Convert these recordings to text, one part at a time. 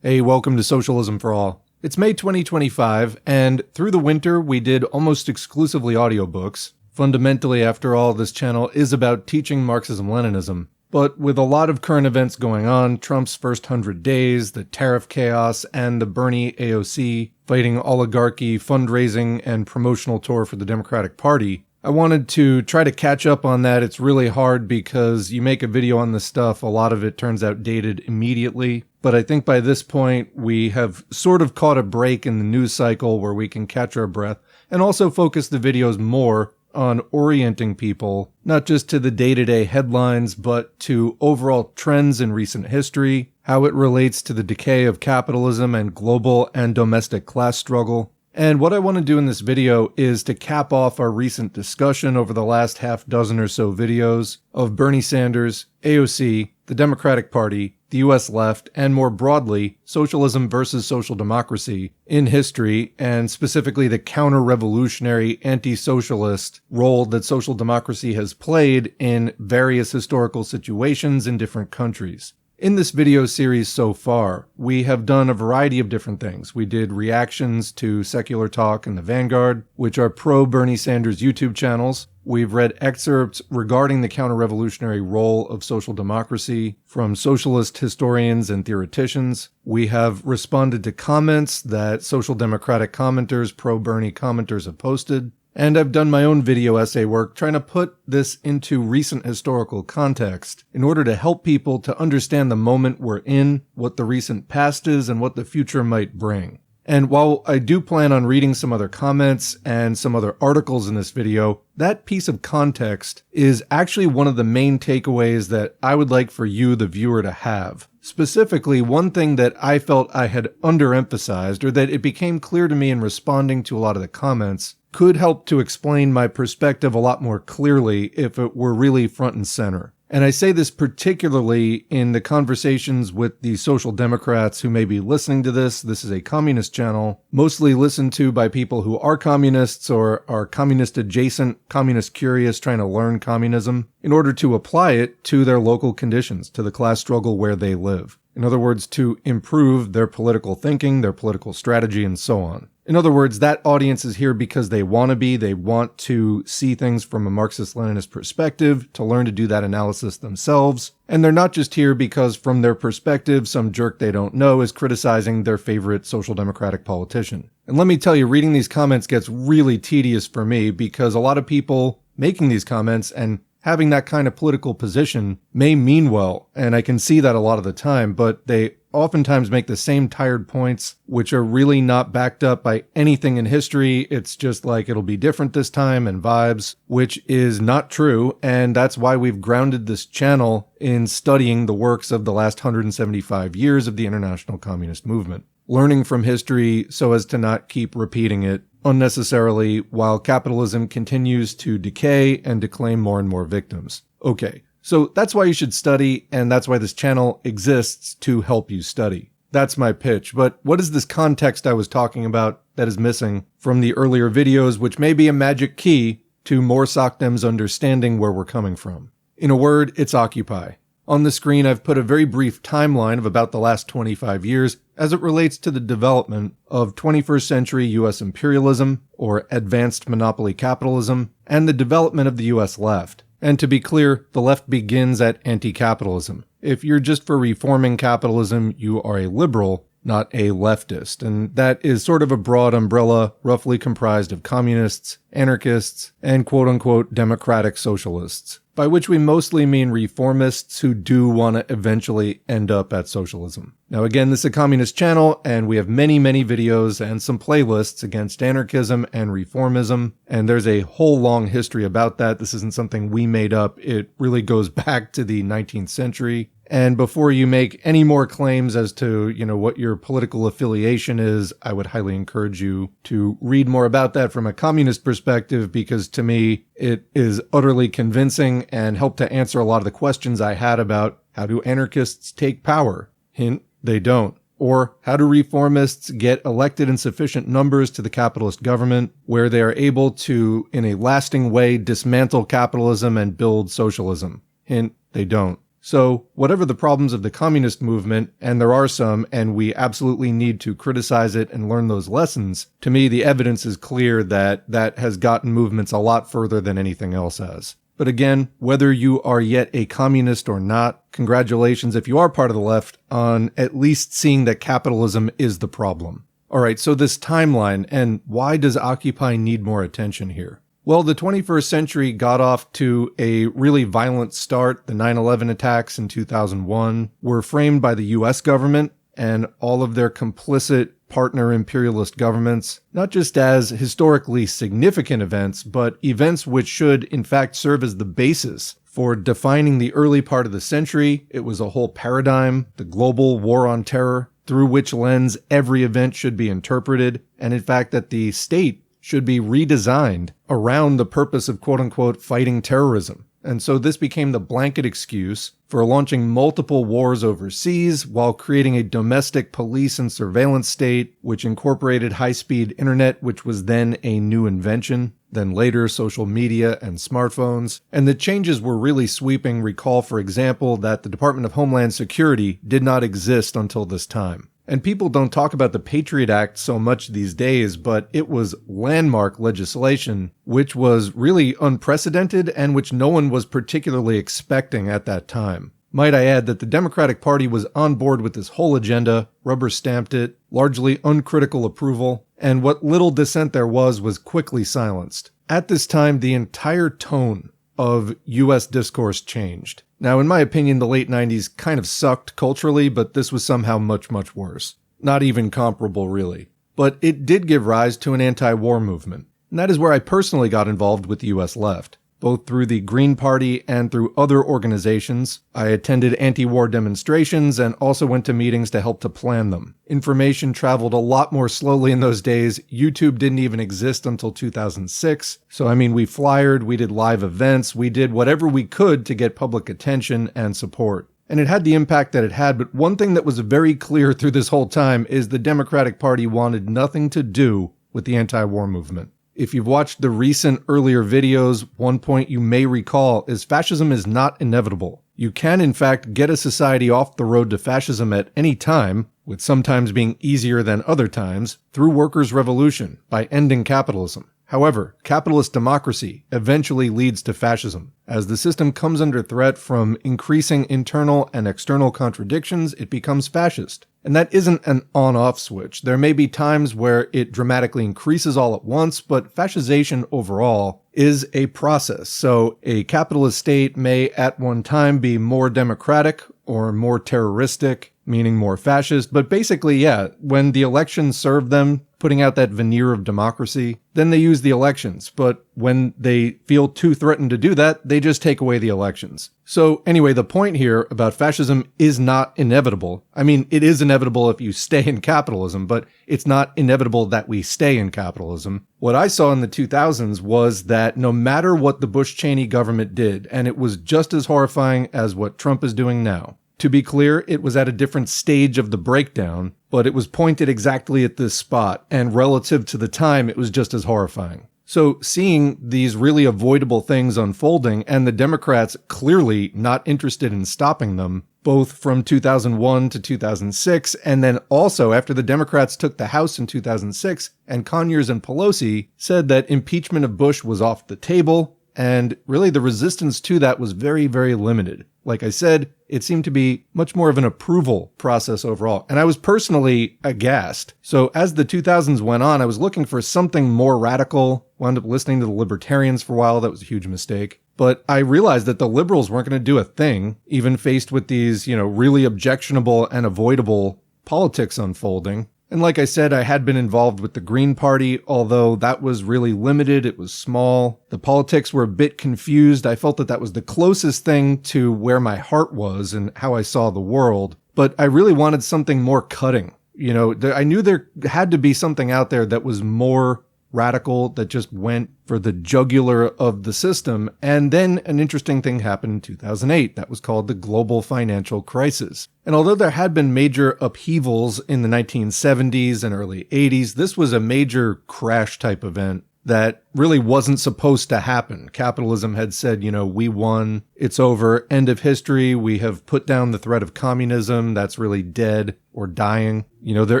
Hey, welcome to Socialism for All. It's May 2025, and through the winter we did almost exclusively audiobooks. Fundamentally, after all, this channel is about teaching Marxism-Leninism. But with a lot of current events going on, Trump's first 100 days, the tariff chaos, and the Bernie AOC fighting oligarchy, fundraising, and promotional tour for the Democratic Party, I wanted to try to catch up on that. It's really hard because you make a video on this stuff, a lot of it turns out dated immediately. But I think by this point, we have sort of caught a break in the news cycle where we can catch our breath and also focus the videos more on orienting people, not just to the day-to-day headlines, but to overall trends in recent history, how it relates to the decay of capitalism and global and domestic class struggle. And what I want to do in this video is to cap off our recent discussion over the last half dozen or so videos of Bernie Sanders, AOC, the Democratic Party, the US left, and more broadly, socialism versus social democracy in history, and specifically the counter-revolutionary, anti-socialist role that social democracy has played in various historical situations in different countries. In this video series so far, we have done a variety of different things. We did reactions to Secular Talk and the Vanguard, which are pro-Bernie Sanders YouTube channels. We've read excerpts regarding the counter-revolutionary role of social democracy from socialist historians and theoreticians. We have responded to comments that social democratic commenters, pro-Bernie commenters have posted. And I've done my own video essay work trying to put this into recent historical context in order to help people to understand the moment we're in, what the recent past is, and what the future might bring. And while I do plan on reading some other comments and some other articles in this video, that piece of context is actually one of the main takeaways that I would like for you, the viewer, to have. Specifically, one thing that I felt I had underemphasized, or that it became clear to me in responding to a lot of the comments, could help to explain my perspective a lot more clearly if it were really front and center. And I say this particularly in the conversations with the social democrats who may be listening to this. This is a communist channel, mostly listened to by people who are communists or are communist adjacent, communist curious, trying to learn communism in order to apply it to their local conditions, to the class struggle where they live. In other words, to improve their political thinking, their political strategy, and so on. In other words, that audience is here because they want to be. They want to see things from a Marxist-Leninist perspective, to learn to do that analysis themselves. And they're not just here because from their perspective, some jerk they don't know is criticizing their favorite social democratic politician. And let me tell you, reading these comments gets really tedious for me because a lot of people making these comments and having that kind of political position may mean well, and I can see that a lot of the time, but they oftentimes make the same tired points, which are really not backed up by anything in history. It's just like, it'll be different this time and vibes, which is not true, and that's why we've grounded this channel in studying the works of the last 175 years of the international communist movement. Learning from history so as to not keep repeating it unnecessarily while capitalism continues to decay and to claim more and more victims. Okay, so that's why you should study, and that's why this channel exists, to help you study. That's my pitch, but what is this context I was talking about that is missing from the earlier videos, which may be a magic key to more SOCDEMs understanding where we're coming from? In a word, it's Occupy. On the screen, I've put a very brief timeline of about the last 25 years as it relates to the development of 21st century US imperialism, or advanced monopoly capitalism, and the development of the US left. And to be clear, the left begins at anti-capitalism. If you're just for reforming capitalism, you are a liberal, not a leftist. And that is sort of a broad umbrella, roughly comprised of communists, anarchists, and quote-unquote democratic socialists, by which we mostly mean reformists who do want to eventually end up at socialism. Now again, this is a communist channel, and we have many, many videos and some playlists against anarchism and reformism, and there's a whole long history about that. This isn't something we made up. It really goes back to the 19th century. And before you make any more claims as to, what your political affiliation is, I would highly encourage you to read more about that from a communist perspective, because to me, it is utterly convincing and helped to answer a lot of the questions I had about how do anarchists take power? Hint, they don't. Or how do reformists get elected in sufficient numbers to the capitalist government where they are able to, in a lasting way, dismantle capitalism and build socialism? Hint, they don't. So, whatever the problems of the communist movement, and there are some, and we absolutely need to criticize it and learn those lessons, to me the evidence is clear that that has gotten movements a lot further than anything else has. But again, whether you are yet a communist or not, congratulations if you are part of the left on at least seeing that capitalism is the problem. Alright, so this timeline, and why does Occupy need more attention here? Well, the 21st century got off to a really violent start. The 9/11 attacks in 2001 were framed by the US government and all of their complicit partner imperialist governments, not just as historically significant events, but events which should in fact serve as the basis for defining the early part of the century. It was a whole paradigm, the global war on terror, through which lens every event should be interpreted, and in fact that the state should be redesigned around the purpose of quote-unquote fighting terrorism. And so this became the blanket excuse for launching multiple wars overseas while creating a domestic police and surveillance state which incorporated high-speed internet, which was then a new invention, then later social media and smartphones. And the changes were really sweeping. Recall, for example, that the Department of Homeland Security did not exist until this time. And people don't talk about the Patriot Act so much these days, but it was landmark legislation, which was really unprecedented and which no one was particularly expecting at that time. Might I add that the Democratic Party was on board with this whole agenda, rubber-stamped it, largely uncritical approval, and what little dissent there was quickly silenced. At this time, the entire tone of U.S. discourse changed. Now, in my opinion, the late 90s kind of sucked culturally, but this was somehow much, much worse. Not even comparable, really. But it did give rise to an anti-war movement. And that is where I personally got involved with the U.S. left, both through the Green Party and through other organizations. I attended anti-war demonstrations and also went to meetings to help to plan them. Information traveled a lot more slowly in those days. YouTube didn't even exist until 2006. So, we flyered, we did live events, we did whatever we could to get public attention and support. And it had the impact that it had, but one thing that was very clear through this whole time is the Democratic Party wanted nothing to do with the anti-war movement. If you've watched the recent earlier videos, one point you may recall is fascism is not inevitable. You can, in fact, get a society off the road to fascism at any time, with sometimes being easier than other times, through workers' revolution, by ending capitalism. However, capitalist democracy eventually leads to fascism. As the system comes under threat from increasing internal and external contradictions, it becomes fascist. And that isn't an on-off switch. There may be times where it dramatically increases all at once, but fascisation overall is a process. So a capitalist state may at one time be more democratic or more terroristic, meaning more fascist. But basically, yeah, when the elections serve them, putting out that veneer of democracy, then they use the elections. But when they feel too threatened to do that, they just take away the elections. So anyway, the point here about fascism is not inevitable. It is inevitable if you stay in capitalism, but it's not inevitable that we stay in capitalism. What I saw in the 2000s was that no matter what the Bush-Cheney government did, and it was just as horrifying as what Trump is doing now. To be clear, it was at a different stage of the breakdown, but it was pointed exactly at this spot, and relative to the time, it was just as horrifying. So seeing these really avoidable things unfolding, and the Democrats clearly not interested in stopping them, both from 2001 to 2006, and then also after the Democrats took the House in 2006, and Conyers and Pelosi said that impeachment of Bush was off the table, and really the resistance to that was very, very limited. Like I said, it seemed to be much more of an approval process overall. And I was personally aghast. So as the 2000s went on, I was looking for something more radical. Wound up listening to the libertarians for a while. That was a huge mistake. But I realized that the liberals weren't going to do a thing, even faced with these, really objectionable and avoidable politics unfolding. And like I said, I had been involved with the Green Party, although that was really limited. It was small. The politics were a bit confused. I felt that that was the closest thing to where my heart was and how I saw the world. But I really wanted something more cutting. I knew there had to be something out there that was more radical, that just went for the jugular of the system. And then an interesting thing happened in 2008 that was called the global financial crisis. And although there had been major upheavals in the 1970s and early 80s, this was a major crash type event that really wasn't supposed to happen. Capitalism had said, we won, it's over, end of history, we have put down the threat of communism, that's really dead or dying. There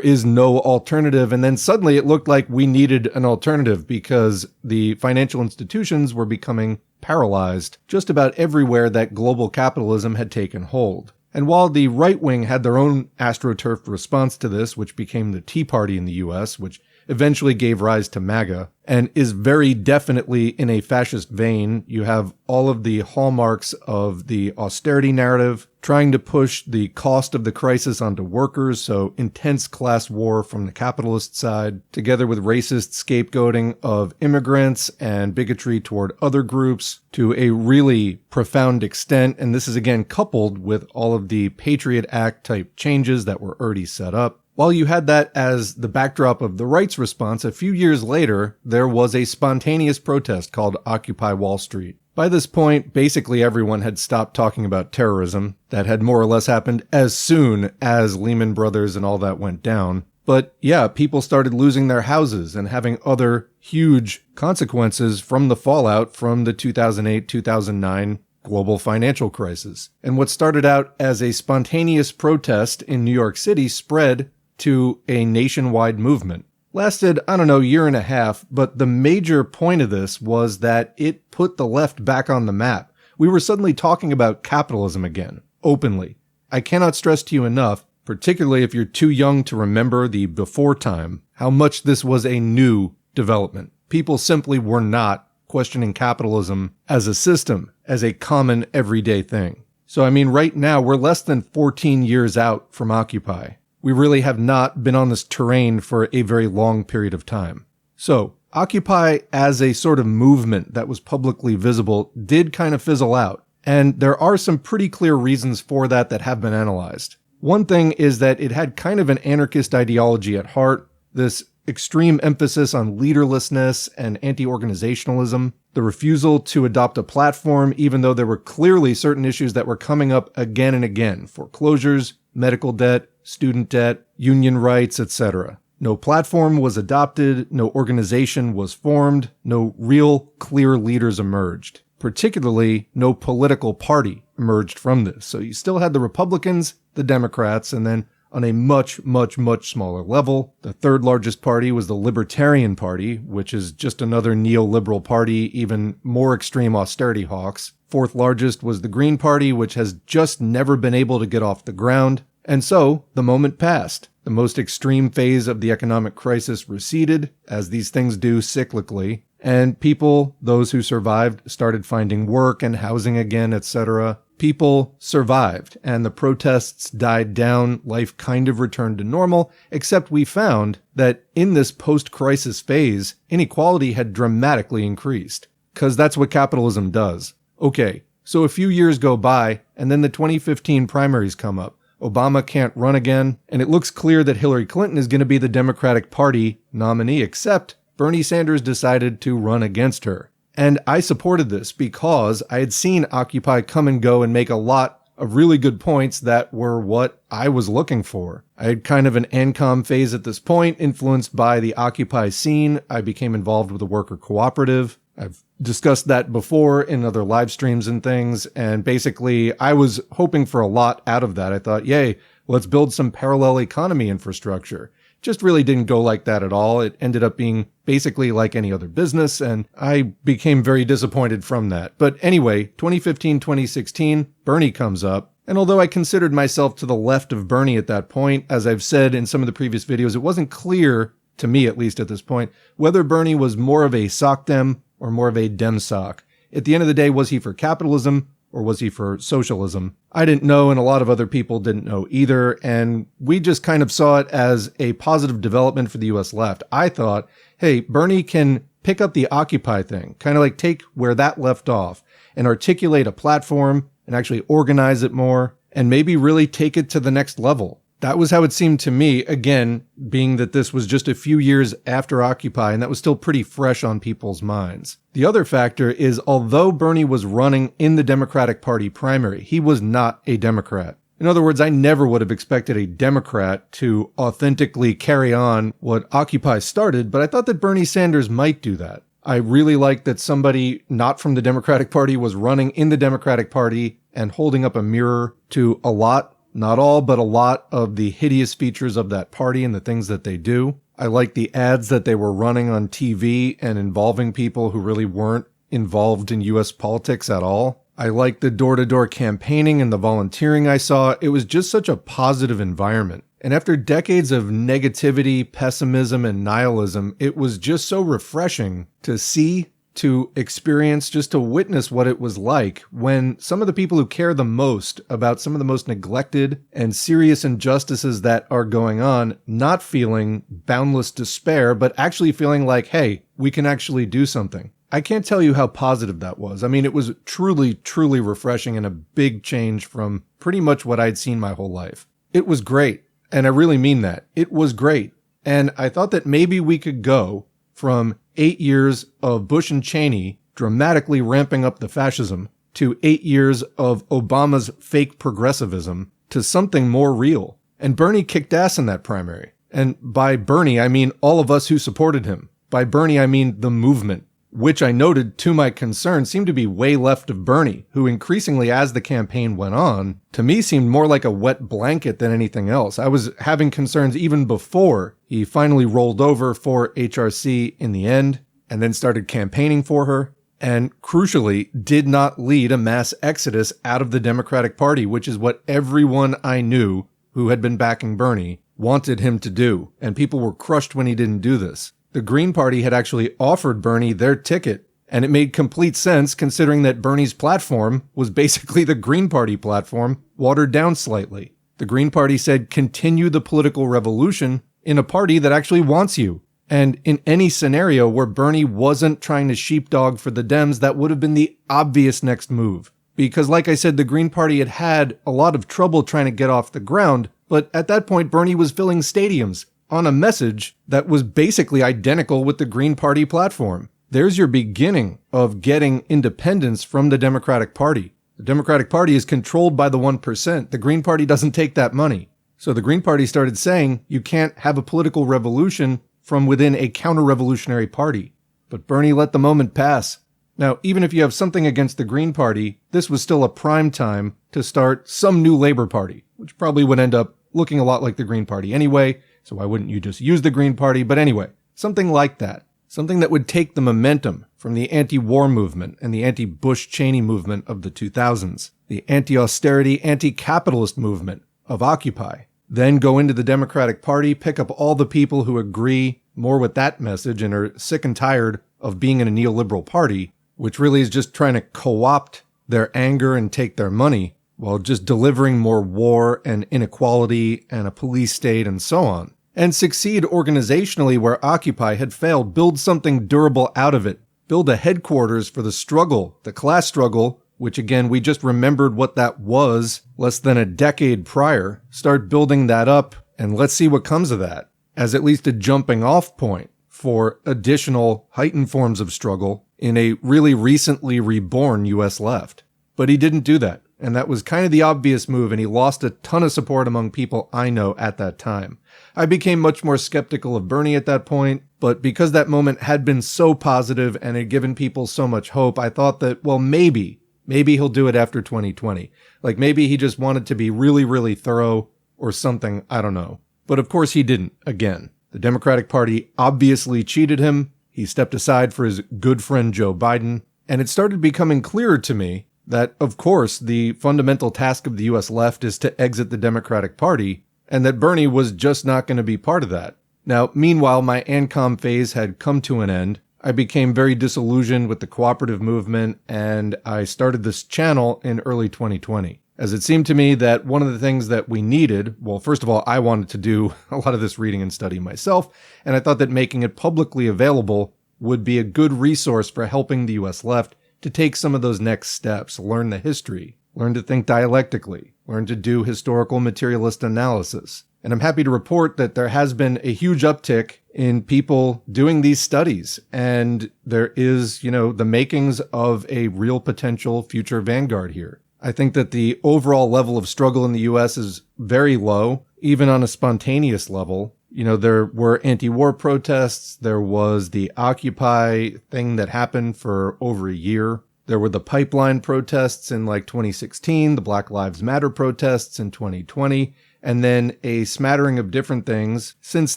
is no alternative. And then suddenly it looked like we needed an alternative because the financial institutions were becoming paralyzed just about everywhere that global capitalism had taken hold. And while the right wing had their own astroturfed response to this, which became the Tea Party in the US, which eventually gave rise to MAGA, and is very definitely in a fascist vein, you have all of the hallmarks of the austerity narrative, trying to push the cost of the crisis onto workers, so intense class war from the capitalist side, together with racist scapegoating of immigrants and bigotry toward other groups to a really profound extent. And this is again coupled with all of the Patriot Act type changes that were already set up. While you had that as the backdrop of the right's response, a few years later, there was a spontaneous protest called Occupy Wall Street. By this point, basically everyone had stopped talking about terrorism. That had more or less happened as soon as Lehman Brothers and all that went down. But yeah, people started losing their houses and having other huge consequences from the fallout from the 2008-2009 global financial crisis. And what started out as a spontaneous protest in New York City spread to a nationwide movement. Lasted, year and a half, but the major point of this was that it put the left back on the map. We were suddenly talking about capitalism again, openly. I cannot stress to you enough, particularly if you're too young to remember the before time, how much this was a new development. People simply were not questioning capitalism as a system, as a common everyday thing. So right now we're less than 14 years out from Occupy. We really have not been on this terrain for a very long period of time. So, Occupy as a sort of movement that was publicly visible did kind of fizzle out. And there are some pretty clear reasons for that have been analyzed. One thing is that it had kind of an anarchist ideology at heart, this extreme emphasis on leaderlessness and anti-organizationalism, the refusal to adopt a platform even though there were clearly certain issues that were coming up again and again, foreclosures, medical debt, student debt, union rights, etc. No platform was adopted, no organization was formed, no real clear leaders emerged. Particularly, no political party emerged from this. So you still had the Republicans, the Democrats, and then on a much, much, much smaller level, the third largest party was the Libertarian Party, which is just another neoliberal party, even more extreme austerity hawks. Fourth largest was the Green Party, which has just never been able to get off the ground. And so, the moment passed. The most extreme phase of the economic crisis receded, as these things do cyclically, and people, those who survived, started finding work and housing again, etc. People survived, and the protests died down, life kind of returned to normal, except we found that in this post-crisis phase, inequality had dramatically increased. Because that's what capitalism does. Okay, so a few years go by, and then the 2015 primaries come up. Obama can't run again, and it looks clear that Hillary Clinton is going to be the Democratic Party nominee, except Bernie Sanders decided to run against her. And I supported this because I had seen Occupy come and go and make a lot of really good points that were what I was looking for. I had kind of an ANCOM phase at this point, influenced by the Occupy scene. I became involved with a worker cooperative. I've discussed that before in other live streams and things, and basically I was hoping for a lot out of that. I thought, yay, let's build some parallel economy infrastructure. Just really didn't go like that at all. It ended up being basically like any other business, and I became very disappointed from that. But anyway, 2015, 2016, Bernie comes up. And although I considered myself to the left of Bernie at that point, as I've said in some of the previous videos, it wasn't clear, to me at least at this point, whether Bernie was more of a SocDem or more of a Dem-Soc. At the end of the day, was he for capitalism or was he for socialism? I didn't know, and a lot of other people didn't know either, and we just kind of saw it as a positive development for the US left. I thought, hey, Bernie can pick up the Occupy thing, kind of like take where that left off and articulate a platform and actually organize it more and maybe really take it to the next level. That was how it seemed to me, again, being that this was just a few years after Occupy, and that was still pretty fresh on people's minds. The other factor is, although Bernie was running in the Democratic Party primary, he was not a Democrat. In other words, I never would have expected a Democrat to authentically carry on what Occupy started, but I thought that Bernie Sanders might do that. I really liked that somebody not from the Democratic Party was running in the Democratic Party and holding up a mirror to a lot, not all, but a lot of the hideous features of that party and the things that they do. I liked the ads that they were running on TV and involving people who really weren't involved in U.S. politics at all. I liked the door-to-door campaigning and the volunteering I saw. It was just such a positive environment. And after decades of negativity, pessimism, and nihilism, it was just so refreshing to see, to experience, just to witness what it was like when some of the people who care the most about some of the most neglected and serious injustices that are going on, not feeling boundless despair, but actually feeling like, hey, we can actually do something. I can't tell you how positive that was. I mean, it was truly, truly refreshing and a big change from pretty much what I'd seen my whole life. It was great. And I really mean that. It was great. And I thought that maybe we could go from 8 years of Bush and Cheney dramatically ramping up the fascism to 8 years of Obama's fake progressivism to something more real. And Bernie kicked ass in that primary. And by Bernie, I mean all of us who supported him. By Bernie, I mean the movement, which I noted, to my concern, seemed to be way left of Bernie, who increasingly, as the campaign went on, to me seemed more like a wet blanket than anything else. I was having concerns even before he finally rolled over for HRC in the end, and then started campaigning for her, and crucially, did not lead a mass exodus out of the Democratic Party, which is what everyone I knew who had been backing Bernie wanted him to do, and people were crushed when he didn't do this. The Green Party had actually offered Bernie their ticket, and it made complete sense considering that Bernie's platform was basically the Green Party platform, watered down slightly. The Green Party said, continue the political revolution in a party that actually wants you. And in any scenario where Bernie wasn't trying to sheepdog for the Dems, that would have been the obvious next move. Because like I said, the Green Party had had a lot of trouble trying to get off the ground, but at that point, Bernie was filling stadiums on a message that was basically identical with the Green Party platform. There's your beginning of getting independence from the Democratic Party. The Democratic Party is controlled by the 1%. The Green Party doesn't take that money. So the Green Party started saying you can't have a political revolution from within a counter-revolutionary party. But Bernie let the moment pass. Now, even if you have something against the Green Party, this was still a prime time to start some new Labor Party, which probably would end up looking a lot like the Green Party anyway. So why wouldn't you just use the Green Party? But anyway, something like that. Something that would take the momentum from the anti-war movement and the anti-Bush-Cheney movement of the 2000s, the anti-austerity, anti-capitalist movement of Occupy. Then go into the Democratic Party, pick up all the people who agree more with that message and are sick and tired of being in a neoliberal party, which really is just trying to co-opt their anger and take their money while just delivering more war and inequality and a police state and so on. And succeed organizationally where Occupy had failed. Build something durable out of it. Build a headquarters for the struggle, the class struggle, which again, we just remembered what that was less than a decade prior. Start building that up, and let's see what comes of that, as at least a jumping off point for additional heightened forms of struggle in a really recently reborn U.S. left. But he didn't do that. And that was kind of the obvious move, and he lost a ton of support among people I know at that time. I became much more skeptical of Bernie at that point, but because that moment had been so positive and had given people so much hope, I thought that, well, maybe he'll do it after 2020. Like maybe he just wanted to be really, really thorough or something, I don't know. But of course he didn't, again. The Democratic Party obviously cheated him. He stepped aside for his good friend Joe Biden, and it started becoming clearer to me that, of course, the fundamental task of the U.S. left is to exit the Democratic Party, and that Bernie was just not going to be part of that. Now, meanwhile, my ANCOM phase had come to an end. I became very disillusioned with the cooperative movement, and I started this channel in early 2020. As it seemed to me that one of the things that we needed, well, first of all, I wanted to do a lot of this reading and study myself, and I thought that making it publicly available would be a good resource for helping the U.S. left to take some of those next steps, learn the history, learn to think dialectically, learn to do historical materialist analysis. And I'm happy to report that there has been a huge uptick in people doing these studies. And there is, the makings of a real potential future Vanguard here. I think that the overall level of struggle in the U.S. is very low, even on a spontaneous level. There were anti-war protests. There was the Occupy thing that happened for over a year. There were the pipeline protests in 2016, the Black Lives Matter protests in 2020, and then a smattering of different things. Since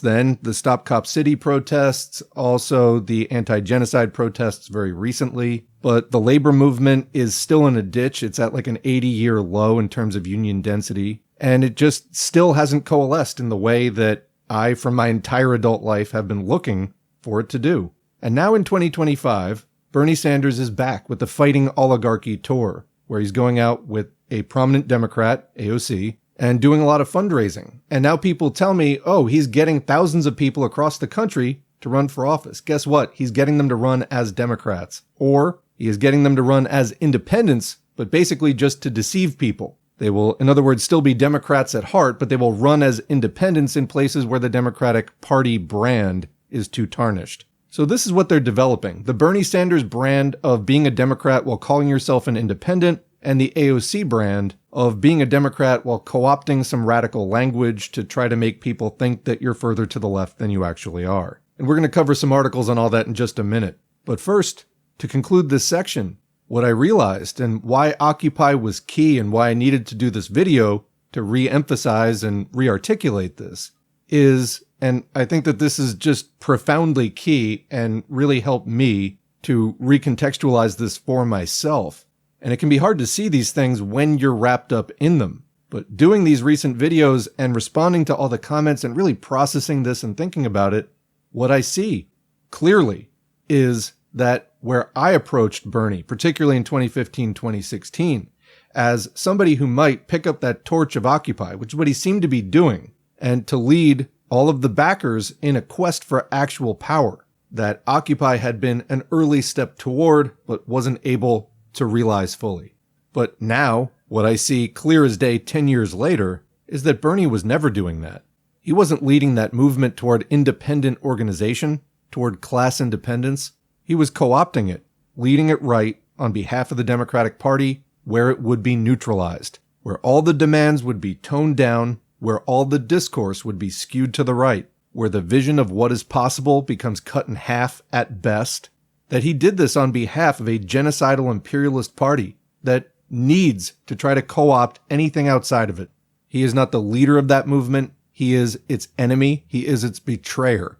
then, the Stop Cop City protests, also the anti-genocide protests very recently. But the labor movement is still in a ditch. It's at an 80-year low in terms of union density. And it just still hasn't coalesced in the way that I, for my entire adult life, have been looking for it to do. And now in 2025, Bernie Sanders is back with the Fighting Oligarchy tour, where he's going out with a prominent Democrat, AOC, and doing a lot of fundraising. And now people tell me, oh, he's getting thousands of people across the country to run for office. Guess what? He's getting them to run as Democrats. Or he is getting them to run as independents, but basically just to deceive people. They will, in other words, still be Democrats at heart, but they will run as independents in places where the Democratic Party brand is too tarnished. So this is what they're developing. The Bernie Sanders brand of being a Democrat while calling yourself an independent, and the AOC brand of being a Democrat while co-opting some radical language to try to make people think that you're further to the left than you actually are. And we're going to cover some articles on all that in just a minute. But first, to conclude this section, what I realized and why Occupy was key and why I needed to do this video to re-emphasize and re-articulate this is, and I think that this is just profoundly key and really helped me to recontextualize this for myself. And it can be hard to see these things when you're wrapped up in them. But doing these recent videos and responding to all the comments and really processing this and thinking about it, what I see clearly is that where I approached Bernie, particularly in 2015, 2016, as somebody who might pick up that torch of Occupy, which is what he seemed to be doing, and to lead all of the backers in a quest for actual power, that Occupy had been an early step toward, but wasn't able to realize fully. But now, what I see clear as day 10 years later is that Bernie was never doing that. He wasn't leading that movement toward independent organization, toward class independence. He was co-opting it, leading it right on behalf of the Democratic Party, where it would be neutralized, where all the demands would be toned down, where all the discourse would be skewed to the right, where the vision of what is possible becomes cut in half at best. That he did this on behalf of a genocidal imperialist party that needs to try to co-opt anything outside of it. He is not the leader of that movement. He is its enemy. He is its betrayer.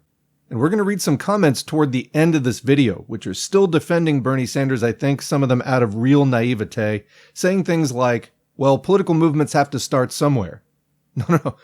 And we're going to read some comments toward the end of this video, which are still defending Bernie Sanders, I think, some of them out of real naivete, saying things like, well, political movements have to start somewhere. No.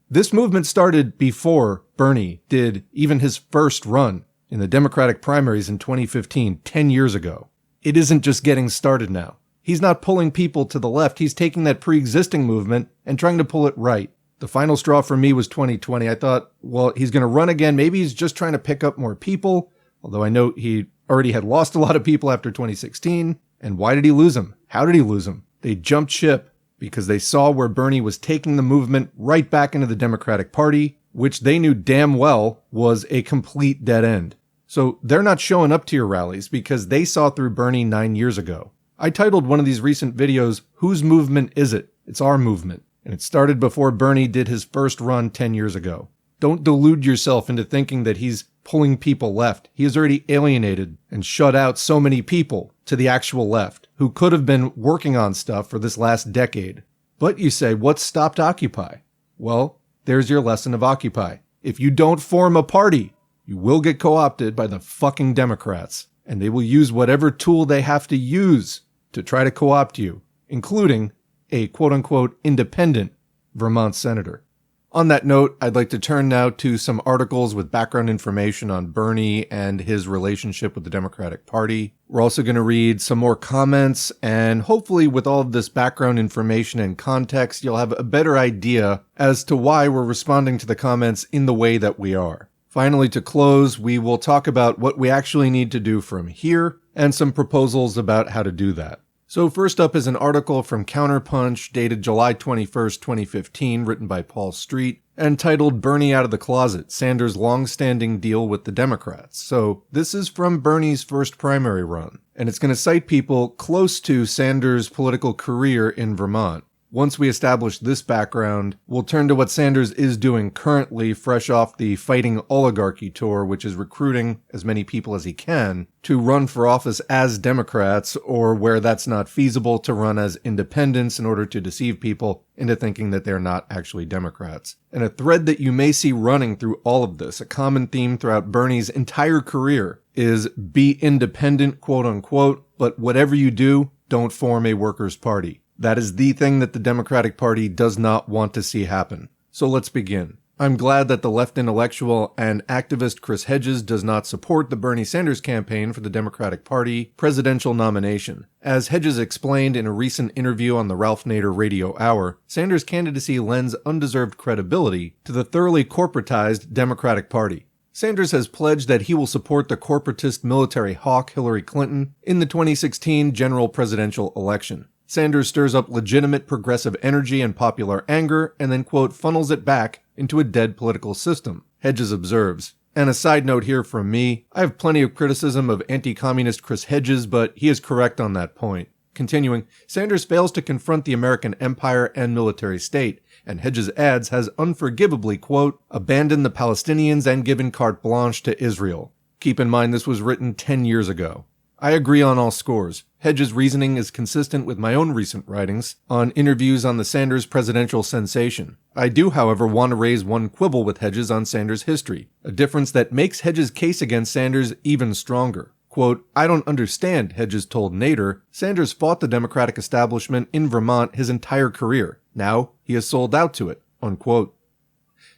This movement started before Bernie did even his first run in the Democratic primaries in 2015, 10 years ago. It isn't just getting started now. He's not pulling people to the left. He's taking that pre-existing movement and trying to pull it right. The final straw for me was 2020. I thought, well, he's going to run again. Maybe he's just trying to pick up more people, although I know he already had lost a lot of people after 2016. And why did he lose them? How did he lose them? They jumped ship because they saw where Bernie was taking the movement right back into the Democratic Party, which they knew damn well was a complete dead end. So they're not showing up to your rallies because they saw through Bernie 9 years ago. I titled one of these recent videos, Whose Movement Is It? It's our movement. And it started before Bernie did his first run 10 years ago. Don't delude yourself into thinking that he's pulling people left. He has already alienated and shut out so many people to the actual left who could have been working on stuff for this last decade. But you say, what stopped Occupy? Well, there's your lesson of Occupy. If you don't form a party, you will get co-opted by the fucking Democrats, and they will use whatever tool they have to use to try to co-opt you, including a quote-unquote independent Vermont senator. On that note, I'd like to turn now to some articles with background information on Bernie and his relationship with the Democratic Party. We're also going to read some more comments, and hopefully with all of this background information and context, you'll have a better idea as to why we're responding to the comments in the way that we are. Finally, to close, we will talk about what we actually need to do from here and some proposals about how to do that. So first up is an article from Counterpunch dated July 21st, 2015, written by Paul Street, and titled Bernie Out of the Closet, Sanders' Long-Standing Deal with the Democrats. So this is from Bernie's first primary run, and it's going to cite people close to Sanders' political career in Vermont. Once we establish this background, we'll turn to what Sanders is doing currently, fresh off the Fighting Oligarchy tour, which is recruiting as many people as he can to run for office as Democrats, or where that's not feasible, to run as independents in order to deceive people into thinking that they're not actually Democrats. And a thread that you may see running through all of this, a common theme throughout Bernie's entire career, is be independent, quote unquote, but whatever you do, don't form a workers' party. That is the thing that the Democratic Party does not want to see happen. So let's begin. I'm glad that the left intellectual and activist Chris Hedges does not support the Bernie Sanders campaign for the Democratic Party presidential nomination. As Hedges explained in a recent interview on the Ralph Nader Radio Hour, Sanders' candidacy lends undeserved credibility to the thoroughly corporatized Democratic Party. Sanders has pledged that he will support the corporatist military hawk Hillary Clinton in the 2016 general presidential election. Sanders stirs up legitimate progressive energy and popular anger and then, quote, funnels it back into a dead political system, Hedges observes. And a side note here from me, I have plenty of criticism of anti-communist Chris Hedges, but he is correct on that point. Continuing, Sanders fails to confront the American empire and military state, and Hedges adds has unforgivably, quote, abandoned the Palestinians and given carte blanche to Israel. Keep in mind this was written 10 years ago. I agree on all scores. Hedges' reasoning is consistent with my own recent writings on interviews on the Sanders presidential sensation. I do, however, want to raise one quibble with Hedges on Sanders' history, a difference that makes Hedges' case against Sanders even stronger. Quote, I don't understand, Hedges told Nader. Sanders fought the Democratic establishment in Vermont his entire career. Now, he has sold out to it, unquote.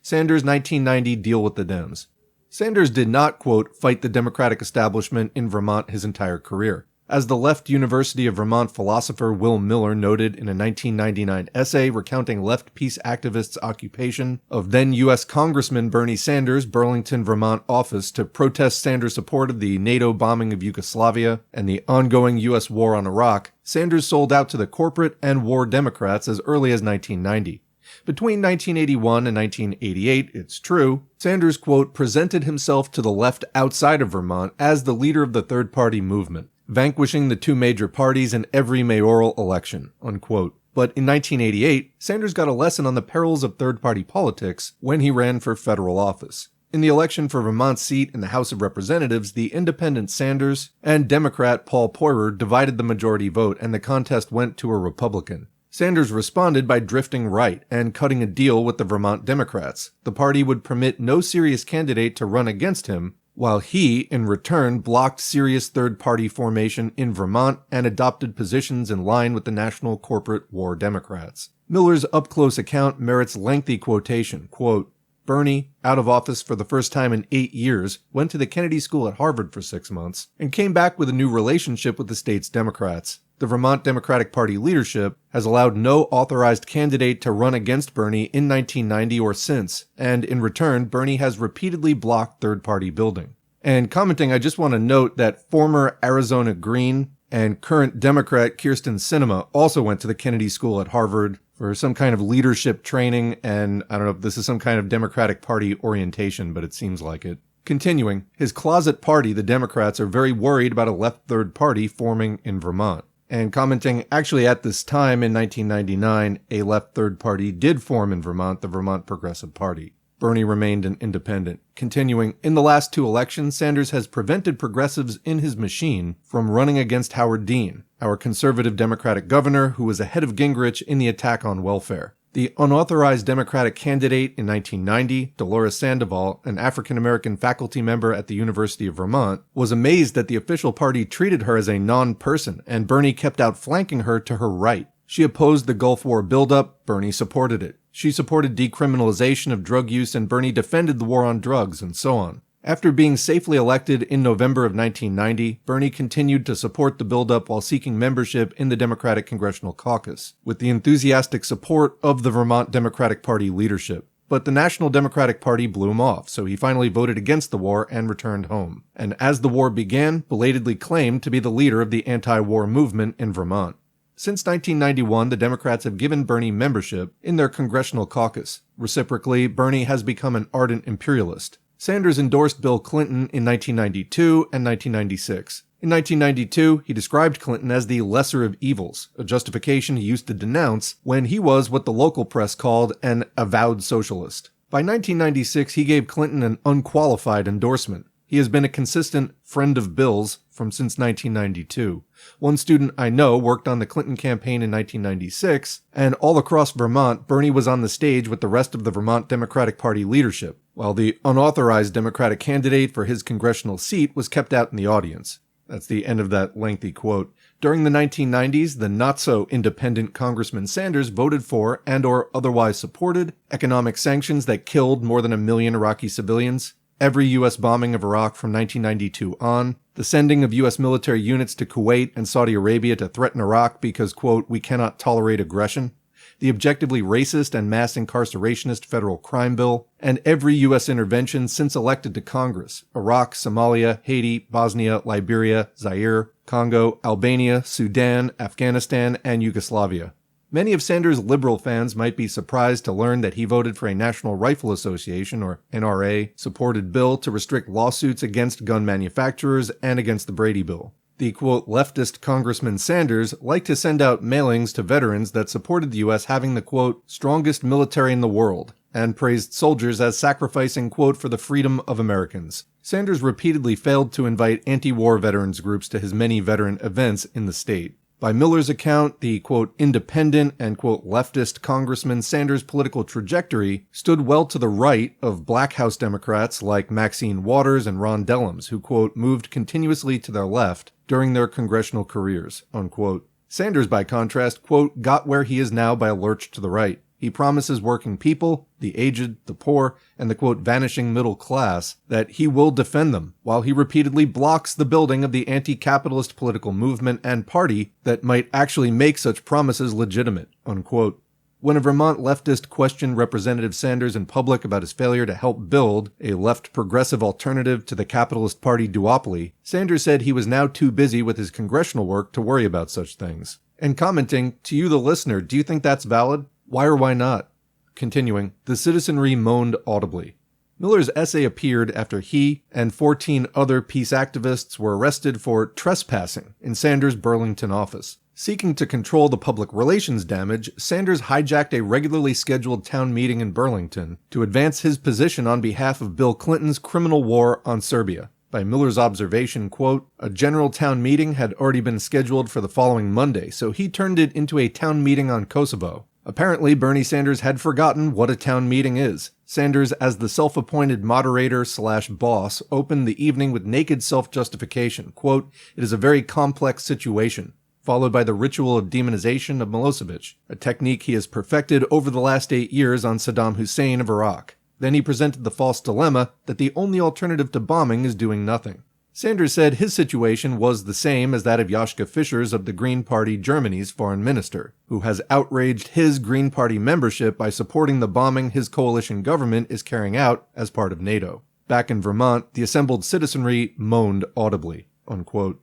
Sanders' 1990 deal with the Dems. Sanders did not, quote, fight the Democratic establishment in Vermont his entire career. As the left University of Vermont philosopher Will Miller noted in a 1999 essay recounting left peace activists' occupation of then U.S. Congressman Bernie Sanders' Burlington, Vermont office to protest Sanders' support of the NATO bombing of Yugoslavia and the ongoing U.S. war on Iraq, Sanders sold out to the corporate and war Democrats as early as 1990. Between 1981 and 1988, it's true, Sanders, quote, presented himself to the left outside of Vermont as the leader of the third-party movement, vanquishing the two major parties in every mayoral election, unquote. But in 1988, Sanders got a lesson on the perils of third-party politics when he ran for federal office. In the election for Vermont's seat in the House of Representatives, the independent Sanders and Democrat Paul Poirer divided the majority vote, and the contest went to a Republican. Sanders responded by drifting right and cutting a deal with the Vermont Democrats. The party would permit no serious candidate to run against him, while he, in return, blocked serious third-party formation in Vermont and adopted positions in line with the national corporate war Democrats. Miller's up-close account merits lengthy quotation, quote, Bernie, out of office for the first time in 8 years, went to the Kennedy School at Harvard for 6 months, and came back with a new relationship with the state's Democrats. The Vermont Democratic Party leadership has allowed no authorized candidate to run against Bernie in 1990 or since, and in return, Bernie has repeatedly blocked third-party building. And commenting, I just want to note that former Arizona Green and current Democrat Kyrsten Sinema also went to the Kennedy School at Harvard for some kind of leadership training, and I don't know if this is some kind of Democratic Party orientation, but it seems like it. Continuing, his closet party, the Democrats, are very worried about a left third party forming in Vermont. And commenting, actually at this time in 1999, a left third party did form in Vermont, the Vermont Progressive Party. Bernie remained an independent. Continuing, in the last 2 elections, Sanders has prevented progressives in his machine from running against Howard Dean, our conservative Democratic governor who was ahead of Gingrich in the attack on welfare. The unauthorized Democratic candidate in 1990, Dolores Sandoval, an African-American faculty member at the University of Vermont, was amazed that the official party treated her as a non-person, and Bernie kept outflanking her to her right. She opposed the Gulf War buildup, Bernie supported it. She supported decriminalization of drug use, and Bernie defended the war on drugs, and so on. After being safely elected in November of 1990, Bernie continued to support the buildup while seeking membership in the Democratic Congressional Caucus, with the enthusiastic support of the Vermont Democratic Party leadership. But the National Democratic Party blew him off, so he finally voted against the war and returned home. And as the war began, belatedly claimed to be the leader of the anti-war movement in Vermont. Since 1991, the Democrats have given Bernie membership in their congressional caucus. Reciprocally, Bernie has become an ardent imperialist. Sanders endorsed Bill Clinton in 1992 and 1996. In 1992, he described Clinton as the lesser of evils, a justification he used to denounce when he was what the local press called an avowed socialist. By 1996, he gave Clinton an unqualified endorsement. He has been a consistent friend of Bill's since 1992. One student I know worked on the Clinton campaign in 1996, and all across Vermont, Bernie was on the stage with the rest of the Vermont Democratic Party leadership, while the unauthorized Democratic candidate for his congressional seat was kept out in the audience. That's the end of that lengthy quote. During the 1990s, the not-so-independent Congressman Sanders voted for and/or otherwise supported economic sanctions that killed more than 1 million Iraqi civilians, every U.S. bombing of Iraq from 1992 on, the sending of U.S. military units to Kuwait and Saudi Arabia to threaten Iraq because, quote, we cannot tolerate aggression, the objectively racist and mass incarcerationist federal crime bill, and every U.S. intervention since elected to Congress: Iraq, Somalia, Haiti, Bosnia, Liberia, Zaire, Congo, Albania, Sudan, Afghanistan, and Yugoslavia. Many of Sanders' liberal fans might be surprised to learn that he voted for a National Rifle Association, or NRA-supported bill to restrict lawsuits against gun manufacturers and against the Brady Bill. The, quote, leftist Congressman Sanders liked to send out mailings to veterans that supported the U.S. having the, quote, strongest military in the world, and praised soldiers as sacrificing, quote, for the freedom of Americans. Sanders repeatedly failed to invite anti-war veterans groups to his many veteran events in the state. By Miller's account, the, quote, independent and, quote, leftist Congressman Sanders' political trajectory stood well to the right of Black House Democrats like Maxine Waters and Ron Dellums, who, quote, moved continuously to their left during their congressional careers, unquote. Sanders, by contrast, quote, got where he is now by a lurch to the right. He promises working people, the aged, the poor, and the, quote, vanishing middle class, that he will defend them, while he repeatedly blocks the building of the anti-capitalist political movement and party that might actually make such promises legitimate, unquote. When a Vermont leftist questioned Representative Sanders in public about his failure to help build a left progressive alternative to the capitalist party duopoly, Sanders said he was now too busy with his congressional work to worry about such things. And commenting, to you the listener, do you think that's valid? Why or why not? Continuing, the citizenry moaned audibly. Miller's essay appeared after he and 14 other peace activists were arrested for trespassing in Sanders' Burlington office. Seeking to control the public relations damage, Sanders hijacked a regularly scheduled town meeting in Burlington to advance his position on behalf of Bill Clinton's criminal war on Serbia. By Miller's observation, quote, a general town meeting had already been scheduled for the following Monday, so he turned it into a town meeting on Kosovo. Apparently, Bernie Sanders had forgotten what a town meeting is. Sanders, as the self-appointed moderator/boss, opened the evening with naked self-justification. Quote, it is a very complex situation, followed by the ritual of demonization of Milosevic, a technique he has perfected over the last 8 years on Saddam Hussein of Iraq. Then he presented the false dilemma that the only alternative to bombing is doing nothing. Sanders said his situation was the same as that of Joschka Fischers of the Green Party, Germany's foreign minister, who has outraged his Green Party membership by supporting the bombing his coalition government is carrying out as part of NATO. Back in Vermont, the assembled citizenry moaned audibly, unquote.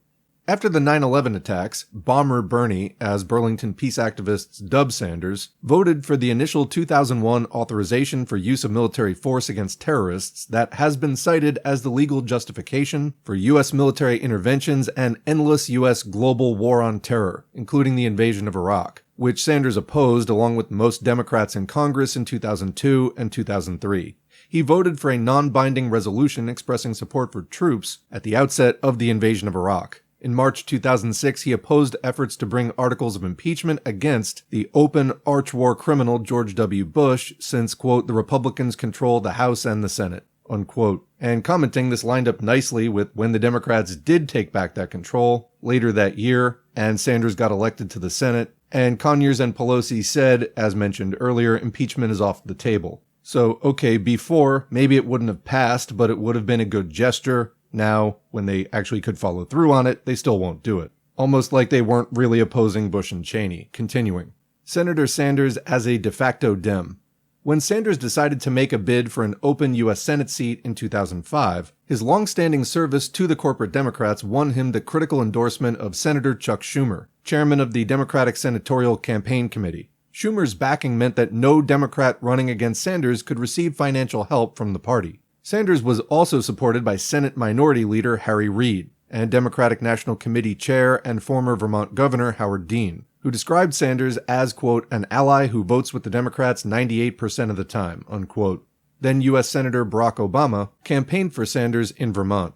After the 9/11 attacks, Bomber Bernie, as Burlington peace activists dubbed Sanders, voted for the initial 2001 authorization for use of military force against terrorists that has been cited as the legal justification for U.S. military interventions and endless U.S. global war on terror, including the invasion of Iraq, which Sanders opposed along with most Democrats in Congress in 2002 and 2003. He voted for a non-binding resolution expressing support for troops at the outset of the invasion of Iraq. In March 2006, he opposed efforts to bring articles of impeachment against the open arch war criminal George W. Bush since, quote, the Republicans control the House and the Senate, unquote. And commenting, this lined up nicely with when the Democrats did take back that control later that year, and Sanders got elected to the Senate, and Conyers and Pelosi said, as mentioned earlier, impeachment is off the table. So, okay, before, maybe it wouldn't have passed, but it would have been a good gesture. Now, when they actually could follow through on it, they still won't do it. Almost like they weren't really opposing Bush and Cheney. Continuing. Senator Sanders as a de facto Dem. When Sanders decided to make a bid for an open U.S. Senate seat in 2005, his long-standing service to the corporate Democrats won him the critical endorsement of Senator Chuck Schumer, chairman of the Democratic Senatorial Campaign Committee. Schumer's backing meant that no Democrat running against Sanders could receive financial help from the party. Sanders was also supported by Senate Minority Leader Harry Reid. and Democratic National Committee Chair and former Vermont Governor Howard Dean, who described Sanders as, quote, an ally who votes with the Democrats 98% of the time, unquote. Then U.S. Senator Barack Obama campaigned for Sanders in Vermont.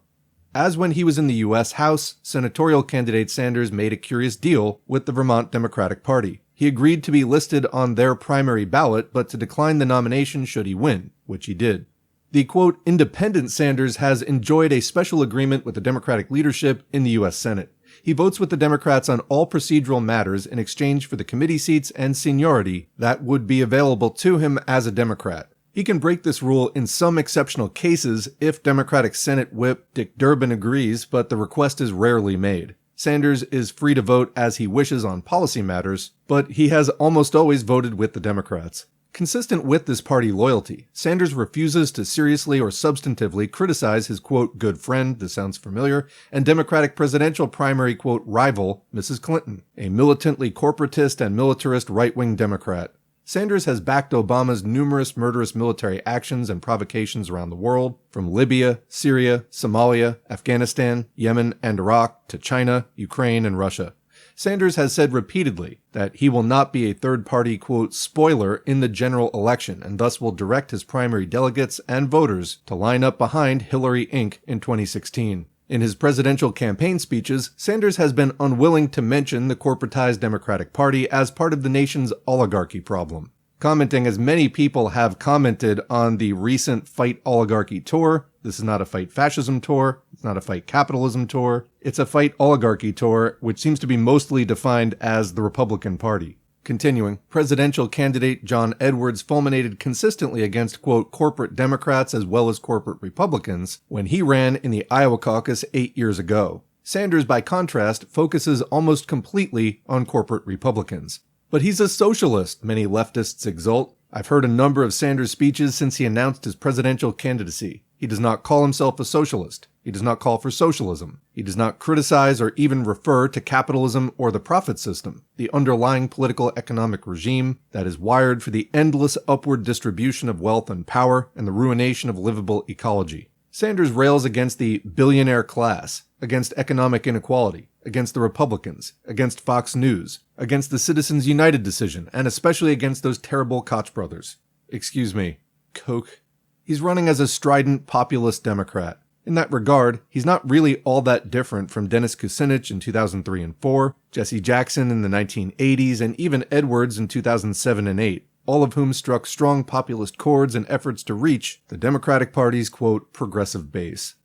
As when he was in the U.S. House, senatorial candidate Sanders made a curious deal with the Vermont Democratic Party. He agreed to be listed on their primary ballot, but to decline the nomination should he win, which he did. The, quote, independent Sanders has enjoyed a special agreement with the Democratic leadership in the U.S. Senate. He votes with the Democrats on all procedural matters in exchange for the committee seats and seniority that would be available to him as a Democrat. He can break this rule in some exceptional cases if Democratic Senate Whip Dick Durbin agrees, but the request is rarely made. Sanders is free to vote as he wishes on policy matters, but he has almost always voted with the Democrats. Consistent with this party loyalty, Sanders refuses to seriously or substantively criticize his, quote, good friend, this sounds familiar, and Democratic presidential primary, quote, rival, Mrs. Clinton, a militantly corporatist and militarist right-wing Democrat. Sanders has backed Obama's numerous murderous military actions and provocations around the world, from Libya, Syria, Somalia, Afghanistan, Yemen, and Iraq to China, Ukraine, and Russia. Sanders has said repeatedly that he will not be a third-party, quote, spoiler in the general election, and thus will direct his primary delegates and voters to line up behind Hillary Inc. in 2016. In his presidential campaign speeches, Sanders has been unwilling to mention the corporatized Democratic Party as part of the nation's oligarchy problem. Commenting as many people have commented on the recent Fight Oligarchy tour, this is not a Fight Fascism tour, it's not a Fight Capitalism tour, it's a Fight Oligarchy tour, which seems to be mostly defined as the Republican Party. Continuing, presidential candidate John Edwards fulminated consistently against, quote, corporate Democrats as well as corporate Republicans when he ran in the Iowa caucus 8 years ago. Sanders, by contrast, focuses almost completely on corporate Republicans. But he's a socialist, many leftists exult. I've heard a number of Sanders' speeches since he announced his presidential candidacy. He does not call himself a socialist. He does not call for socialism. He does not criticize or even refer to capitalism or the profit system, the underlying political economic regime that is wired for the endless upward distribution of wealth and power and the ruination of livable ecology. Sanders rails against the billionaire class, against economic inequality, against the Republicans, against Fox News, against the Citizens United decision, and especially against those terrible Koch brothers. Excuse me, Koch. He's running as a strident populist Democrat. In that regard, he's not really all that different from Dennis Kucinich in 2003 and 4, Jesse Jackson in the 1980s, and even Edwards in 2007 and 8, all of whom struck strong populist chords in efforts to reach the Democratic Party's, quote, progressive base.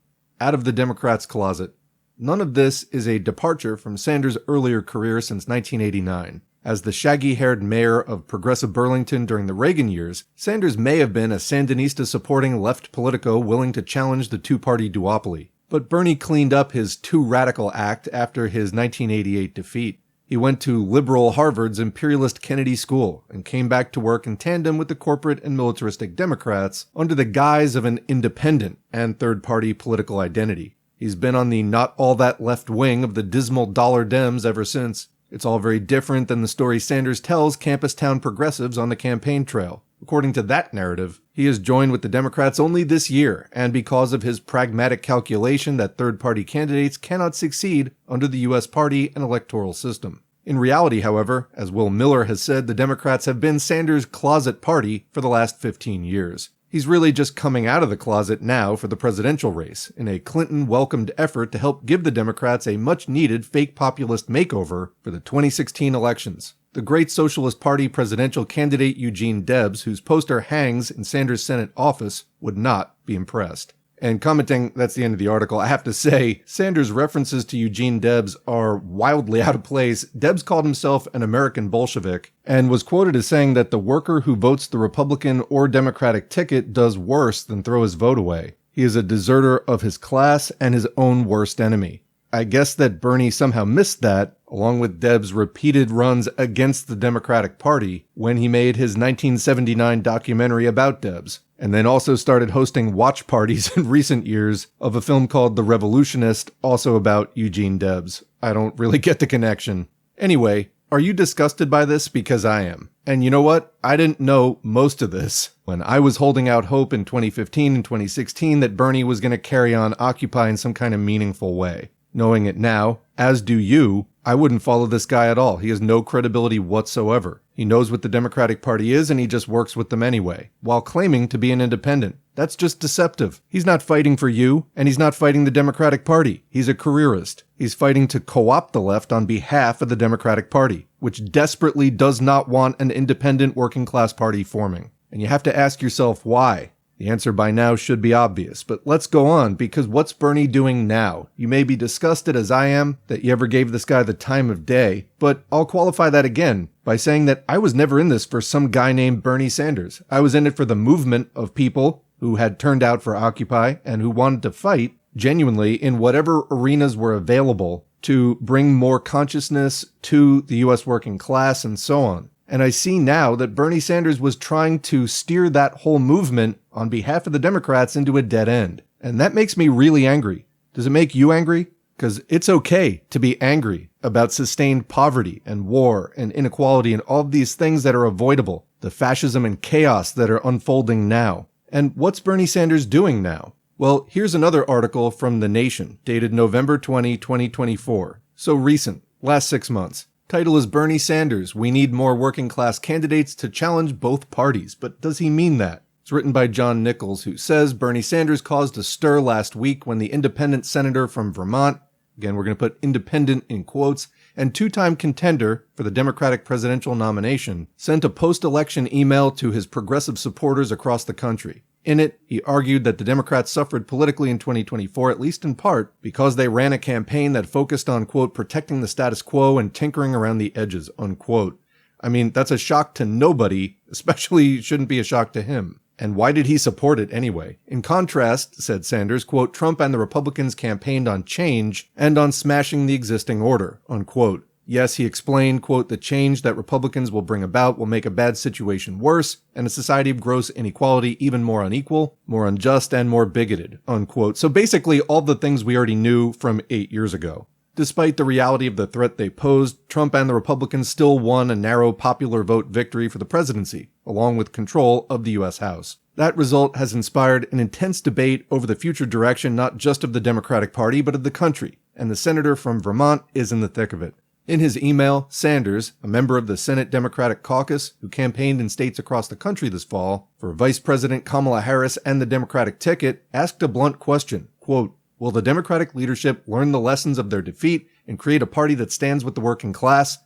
Out of the Democrats' closet. None of this is a departure from Sanders' earlier career since 1989. As the shaggy-haired mayor of progressive Burlington during the Reagan years, Sanders may have been a Sandinista-supporting left politico willing to challenge the two-party duopoly. But Bernie cleaned up his too radical act after his 1988 defeat. He went to liberal Harvard's imperialist Kennedy School and came back to work in tandem with the corporate and militaristic Democrats under the guise of an independent and third-party political identity. He's been on the not all that left wing of the dismal dollar Dems ever since. It's all very different than the story Sanders tells campus town progressives on the campaign trail. According to that narrative, he has joined with the Democrats only this year, and because of his pragmatic calculation that third-party candidates cannot succeed under the U.S. party and electoral system. In reality, however, as Will Miller has said, the Democrats have been Sanders' closet party for the last 15 years. He's really just coming out of the closet now for the presidential race, in a Clinton-welcomed effort to help give the Democrats a much-needed fake populist makeover for the 2016 elections. The great Socialist Party presidential candidate Eugene Debs, whose poster hangs in Sanders' Senate office, would not be impressed. And commenting, that's the end of the article, I have to say, Sanders' references to Eugene Debs are wildly out of place. Debs called himself an American Bolshevik, and was quoted as saying that the worker who votes the Republican or Democratic ticket does worse than throw his vote away. He is a deserter of his class and his own worst enemy. I guess that Bernie somehow missed that, along with Debs' repeated runs against the Democratic Party when he made his 1979 documentary about Debs, and then also started hosting watch parties in recent years of a film called The Revolutionist, also about Eugene Debs. I don't really get the connection. Anyway, are you disgusted by this? Because I am. And you know what? I didn't know most of this when I was holding out hope in 2015 and 2016 that Bernie was going to carry on occupying some kind of meaningful way. Knowing it now, as do you, I wouldn't follow this guy at all. He has no credibility whatsoever. He knows what the Democratic Party is and he just works with them anyway, while claiming to be an independent. That's just deceptive. He's not fighting for you, and he's not fighting the Democratic Party. He's a careerist. He's fighting to co-opt the left on behalf of the Democratic Party, which desperately does not want an independent working class party forming. And you have to ask yourself why. The answer by now should be obvious, but let's go on, because what's Bernie doing now? You may be disgusted as I am that you ever gave this guy the time of day, but I'll qualify that again by saying that I was never in this for some guy named Bernie Sanders. I was in it for the movement of people who had turned out for Occupy and who wanted to fight genuinely in whatever arenas were available to bring more consciousness to the U.S. working class and so on. And I see now that Bernie Sanders was trying to steer that whole movement on behalf of the Democrats into a dead end. And that makes me really angry. Does it make you angry? Because it's okay to be angry about sustained poverty and war and inequality and all of these things that are avoidable, the fascism and chaos that are unfolding now. And what's Bernie Sanders doing now? Well, here's another article from The Nation, dated November 20, 2024. So recent, last 6 months. Title is Bernie Sanders, We Need More Working Class Candidates to Challenge Both Parties. But does he mean that? It's written by John Nichols, who says Bernie Sanders caused a stir last week when the independent senator from Vermont, again we're going to put independent in quotes, and two-time contender for the Democratic presidential nomination, sent a post-election email to his progressive supporters across the country. In it, he argued that the Democrats suffered politically in 2024, at least in part, because they ran a campaign that focused on, quote, protecting the status quo and tinkering around the edges, unquote. I mean, that's a shock to nobody, especially shouldn't be a shock to him. And why did he support it anyway? In contrast, said Sanders, quote, Trump and the Republicans campaigned on change and on smashing the existing order, unquote. Yes, he explained, quote, the change that Republicans will bring about will make a bad situation worse and a society of gross inequality even more unequal, more unjust, and more bigoted, unquote. So basically all the things we already knew from 8 years ago. Despite the reality of the threat they posed, Trump and the Republicans still won a narrow popular vote victory for the presidency, along with control of the U.S. House. That result has inspired an intense debate over the future direction not just of the Democratic Party, but of the country, and the senator from Vermont is in the thick of it. In his email, Sanders, a member of the Senate Democratic Caucus who campaigned in states across the country this fall for Vice President Kamala Harris and the Democratic ticket, asked a blunt question, quote, will the Democratic leadership learn the lessons of their defeat and create a party that stands with the working class?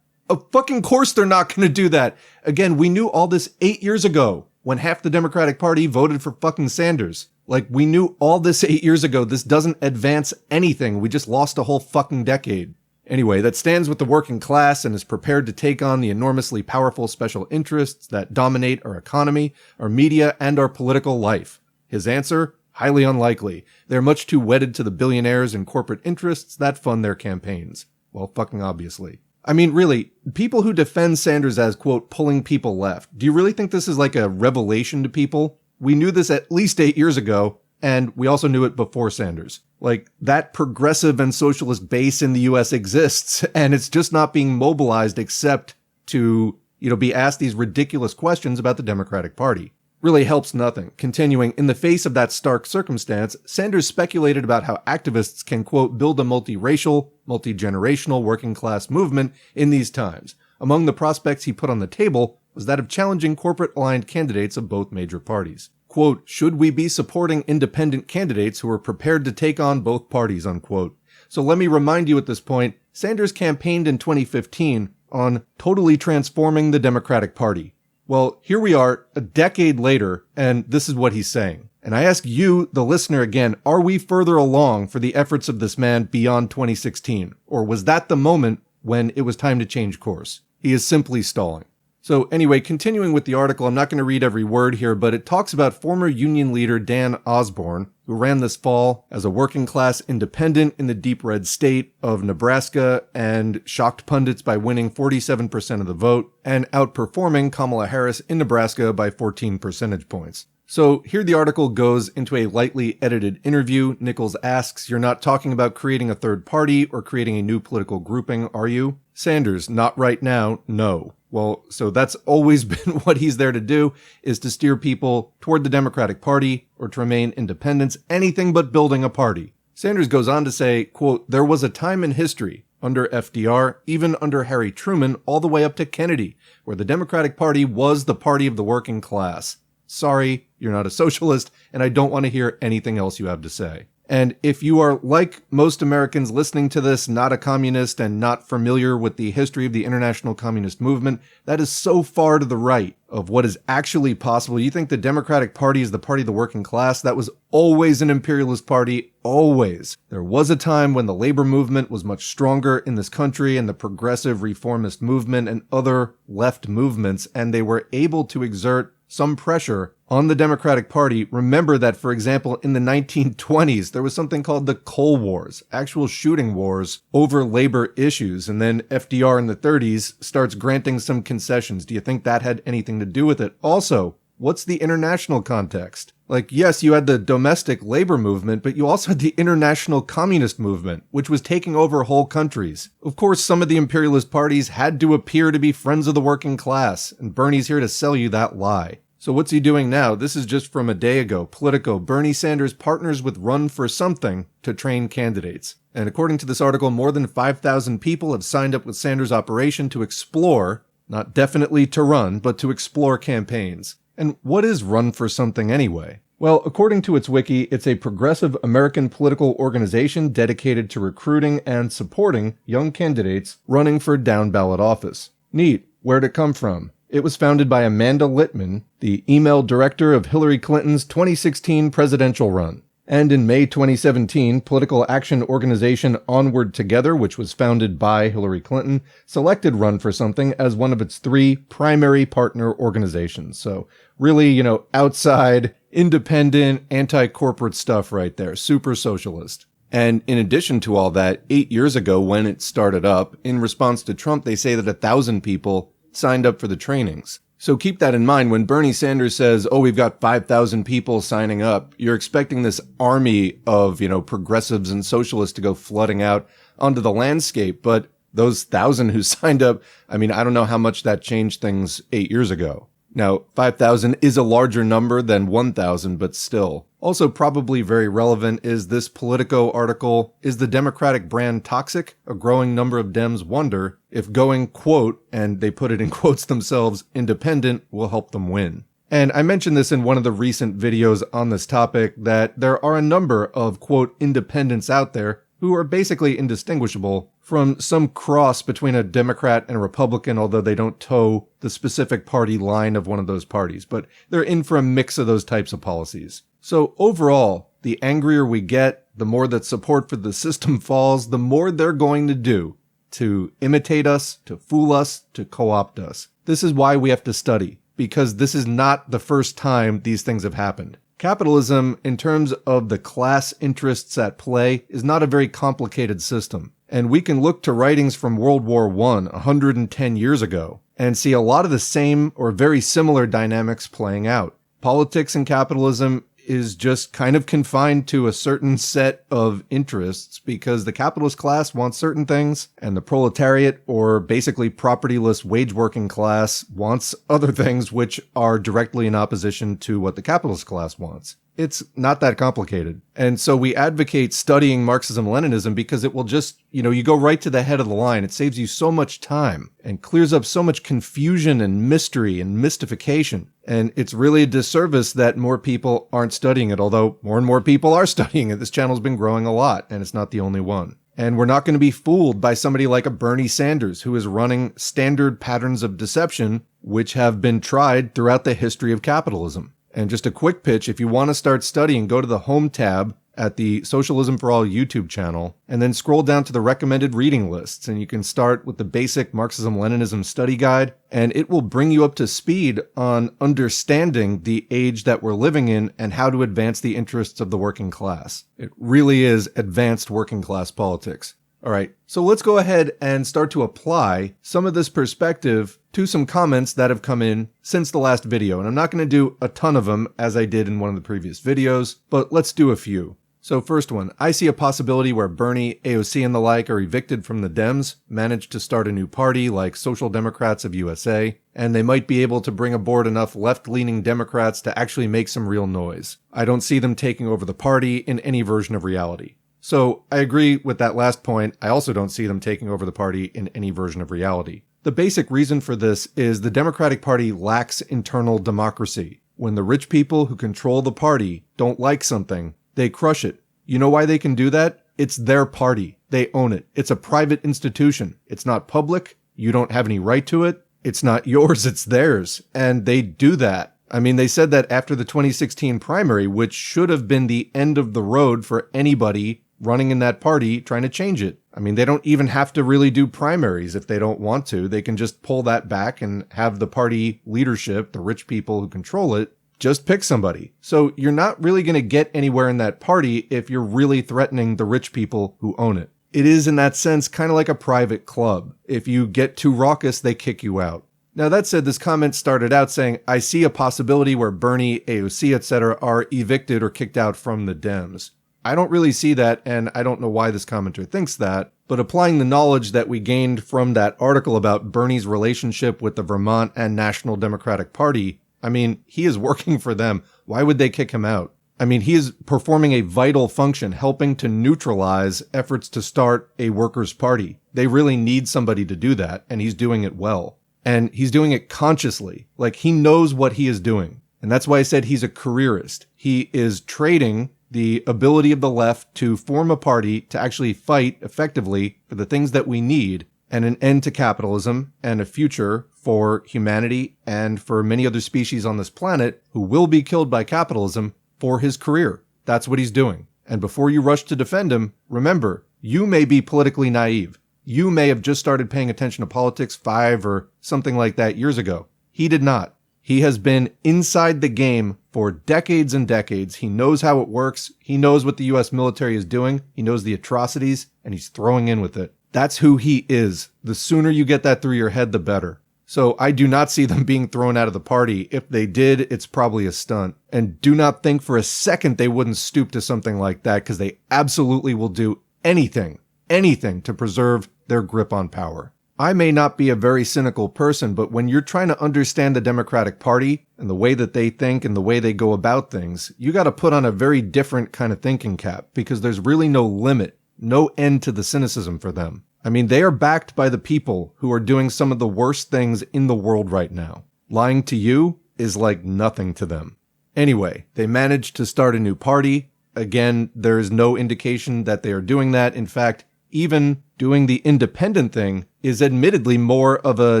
Of fucking course they're not going to do that. Again, we knew all this 8 years ago when half the Democratic Party voted for fucking Sanders. Like, we knew all this 8 years ago. This doesn't advance anything. We just lost a whole fucking decade. Anyway, that stands with the working class and is prepared to take on the enormously powerful special interests that dominate our economy, our media, and our political life. His answer? Highly unlikely. They're much too wedded to the billionaires and corporate interests that fund their campaigns. Well, fucking obviously. I mean, really, people who defend Sanders as, quote, pulling people left, do you really think this is like a revelation to people? We knew this at least 8 years ago, and we also knew it before Sanders. Like, that progressive and socialist base in the U.S. exists, and it's just not being mobilized except to, be asked these ridiculous questions about the Democratic Party. Really helps nothing. Continuing, in the face of that stark circumstance, Sanders speculated about how activists can, quote, build a multiracial, multi-generational working class movement in these times. Among the prospects he put on the table was that of challenging corporate-aligned candidates of both major parties. Quote, should we be supporting independent candidates who are prepared to take on both parties, unquote. So let me remind you at this point, Sanders campaigned in 2015 on totally transforming the Democratic Party. Well, here we are a decade later, and this is what he's saying. And I ask you, the listener again, are we further along for the efforts of this man beyond 2016? Or was that the moment when it was time to change course? He is simply stalling. So anyway, continuing with the article, I'm not going to read every word here, but it talks about former union leader Dan Osborne, who ran this fall as a working class independent in the deep red state of Nebraska and shocked pundits by winning 47% of the vote and outperforming Kamala Harris in Nebraska by 14 percentage points. So here the article goes into a lightly edited interview. Nichols asks, you're not talking about creating a third party or creating a new political grouping, are you? Sanders, not right now, no. Well, so that's always been what he's there to do, is to steer people toward the Democratic Party or to remain independents, anything but building a party. Sanders goes on to say, quote, "There was a time in history, under FDR, even under Harry Truman, all the way up to Kennedy, where the Democratic Party was the party of the working class. Sorry, you're not a socialist, and I don't want to hear anything else you have to say." And if you are, like most Americans listening to this, not a communist and not familiar with the history of the international communist movement, that is so far to the right of what is actually possible. You think the Democratic Party is the party of the working class? That was always an imperialist party, always. There was a time when the labor movement was much stronger in this country, and the progressive reformist movement and other left movements, and they were able to exert some pressure on the Democratic Party. Remember that, for example, in the 1920s, there was something called the Coal Wars, actual shooting wars over labor issues. And then FDR in the 30s starts granting some concessions. Do you think that had anything to do with it? Also, what's the international context? Like, yes, you had the domestic labor movement, but you also had the international communist movement, which was taking over whole countries. Of course, some of the imperialist parties had to appear to be friends of the working class, and Bernie's here to sell you that lie. So what's he doing now? This is just from a day ago. Politico, Bernie Sanders partners with Run for Something to train candidates. And according to this article, more than 5,000 people have signed up with Sanders' operation to explore, not definitely to run, but to explore campaigns. And what is Run for Something anyway? Well, according to its wiki, it's a progressive American political organization dedicated to recruiting and supporting young candidates running for down-ballot office. Neat. Where'd it come from? It was founded by Amanda Littman, the email director of Hillary Clinton's 2016 presidential run. And in May 2017, political action organization Onward Together, which was founded by Hillary Clinton, selected Run for Something as one of its 3 primary partner organizations. So really, outside, independent, anti-corporate stuff right there. Super socialist. And in addition to all that, 8 years ago when it started up, in response to Trump, they say that 1,000 people signed up for the trainings. So keep that in mind. When Bernie Sanders says, oh, we've got 5,000 people signing up, you're expecting this army of, progressives and socialists to go flooding out onto the landscape. But those 1,000 who signed up, I don't know how much that changed things 8 years ago. Now, 5,000 is a larger number than 1,000, but still. Also probably very relevant is this Politico article, "Is the Democratic brand toxic? A growing number of Dems wonder if going, quote," and they put it in quotes themselves, "independent will help them win." And I mentioned this in one of the recent videos on this topic, that there are a number of, quote, independents out there who are basically indistinguishable from some cross between a Democrat and a Republican, although they don't toe the specific party line of one of those parties. But they're in for a mix of those types of policies. So overall, the angrier we get, the more that support for the system falls, the more they're going to do to imitate us, to fool us, to co-opt us. This is why we have to study, because this is not the first time these things have happened. Capitalism, in terms of the class interests at play, is not a very complicated system. And we can look to writings from World War I 110 years ago and see a lot of the same or very similar dynamics playing out. Politics in capitalism is just kind of confined to a certain set of interests because the capitalist class wants certain things and the proletariat, or basically propertyless wage working class, wants other things which are directly in opposition to what the capitalist class wants. It's not that complicated. And so we advocate studying Marxism-Leninism because it will just, you go right to the head of the line. It saves you so much time and clears up so much confusion and mystery and mystification. And it's really a disservice that more people aren't studying it, although more and more people are studying it. This channel's been growing a lot, and it's not the only one. And we're not going to be fooled by somebody like a Bernie Sanders, who is running standard patterns of deception, which have been tried throughout the history of capitalism. And just a quick pitch, if you want to start studying, go to the Home tab at the Socialism for All YouTube channel, and then scroll down to the recommended reading lists, and you can start with the basic Marxism-Leninism study guide, and it will bring you up to speed on understanding the age that we're living in and how to advance the interests of the working class. It really is advanced working class politics. All right, so let's go ahead and start to apply some of this perspective to some comments that have come in since the last video. And I'm not going to do a ton of them as I did in one of the previous videos, but let's do a few. So first one, I see a possibility where Bernie, AOC, and the like are evicted from the Dems, manage to start a new party like Social Democrats of USA, and they might be able to bring aboard enough left-leaning Democrats to actually make some real noise. I don't see them taking over the party in any version of reality. So I agree with that last point. I also don't see them taking over the party in any version of reality. The basic reason for this is the Democratic Party lacks internal democracy. When the rich people who control the party don't like something, they crush it. You know why they can do that? It's their party. They own it. It's a private institution. It's not public. You don't have any right to it. It's not yours. It's theirs. And they do that. I mean, they said that after the 2016 primary, which should have been the end of the road for anybody running in that party trying to change it. I mean, they don't even have to really do primaries if they don't want to. They can just pull that back and have the party leadership, the rich people who control it, just pick somebody. So you're not really going to get anywhere in that party if you're really threatening the rich people who own it. It is, in that sense, kind of like a private club. If you get too raucous, they kick you out. Now, that said, this comment started out saying, I see a possibility where Bernie, AOC, etc. are evicted or kicked out from the Dems. I don't really see that, and I don't know why this commenter thinks that, but applying the knowledge that we gained from that article about Bernie's relationship with the Vermont and National Democratic Party, I mean, he is working for them. Why would they kick him out? I mean, he is performing a vital function, helping to neutralize efforts to start a workers' party. They really need somebody to do that, and he's doing it well. And he's doing it consciously. Like, he knows what he is doing. And that's why I said he's a careerist. He is trading the ability of the left to form a party to actually fight effectively for the things that we need, and an end to capitalism and a future for humanity and for many other species on this planet who will be killed by capitalism, for his career. That's what he's doing. And before you rush to defend him, remember, you may be politically naive. You may have just started paying attention to politics 5 or something like that years ago. He did not. He has been inside the game for decades and decades. He knows how it works. He knows what the U.S. military is doing. He knows the atrocities, and he's throwing in with it. That's who he is. The sooner you get that through your head, the better. So I do not see them being thrown out of the party. If they did, it's probably a stunt. And do not think for a second they wouldn't stoop to something like that, because they absolutely will do anything to preserve their grip on power. I may not be a very cynical person, but when you're trying to understand the Democratic Party and the way that they think and the way they go about things, you got to put on a very different kind of thinking cap, because there's really no limit, no end to the cynicism for them. I mean, they are backed by the people who are doing some of the worst things in the world right now. Lying to you is like nothing to them. Anyway, they managed to start a new party. Again, there is no indication that they are doing that. In fact, even doing the independent thing is admittedly more of a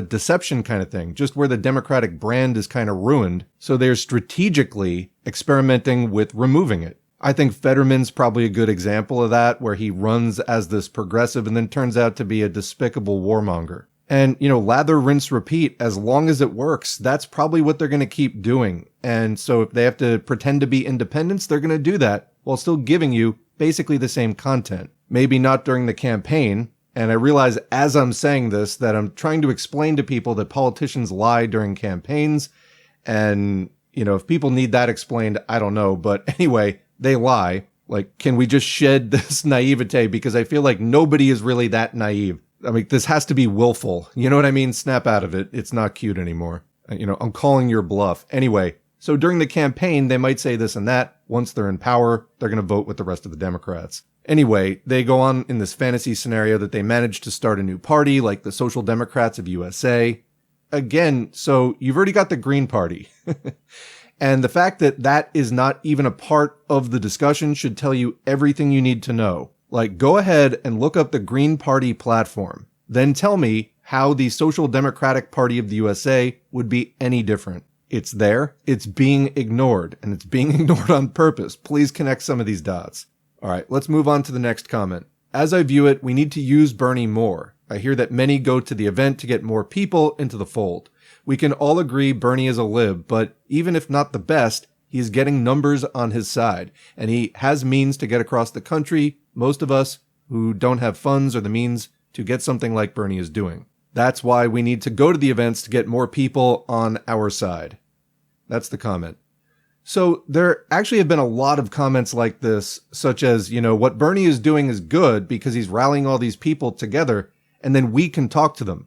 deception kind of thing, just where the Democratic brand is kind of ruined. So they're strategically experimenting with removing it. I think Fetterman's probably a good example of that, where he runs as this progressive and then turns out to be a despicable warmonger. And, lather, rinse, repeat, as long as it works, that's probably what they're going to keep doing. And so if they have to pretend to be independents, they're going to do that while still giving you basically the same content. Maybe not during the campaign. And I realize as I'm saying this that I'm trying to explain to people that politicians lie during campaigns. And, if people need that explained, I don't know. But anyway, they lie. Like, can we just shed this naivete? Because I feel like nobody is really that naive. I mean, this has to be willful. You know what I mean? Snap out of it. It's not cute anymore. I'm calling your bluff. Anyway, so during the campaign, they might say this and that. Once they're in power, they're going to vote with the rest of the Democrats. Anyway, they go on in this fantasy scenario that they managed to start a new party like the Social Democrats of USA. Again, so you've already got the Green Party. And the fact that that is not even a part of the discussion should tell you everything you need to know. Like, go ahead and look up the Green Party platform. Then tell me how the Social Democratic Party of the USA would be any different. It's there. It's being ignored, and it's being ignored on purpose. Please connect some of these dots. All right, let's move on to the next comment. As I view it, we need to use Bernie more. I hear that many go to the event to get more people into the fold. We can all agree Bernie is a lib, but even if not the best, he is getting numbers on his side, and he has means to get across the country. Most of us who don't have funds or the means to get something like Bernie is doing. That's why we need to go to the events to get more people on our side. That's the comment. So there actually have been a lot of comments like this, such as, what Bernie is doing is good because he's rallying all these people together, and then we can talk to them.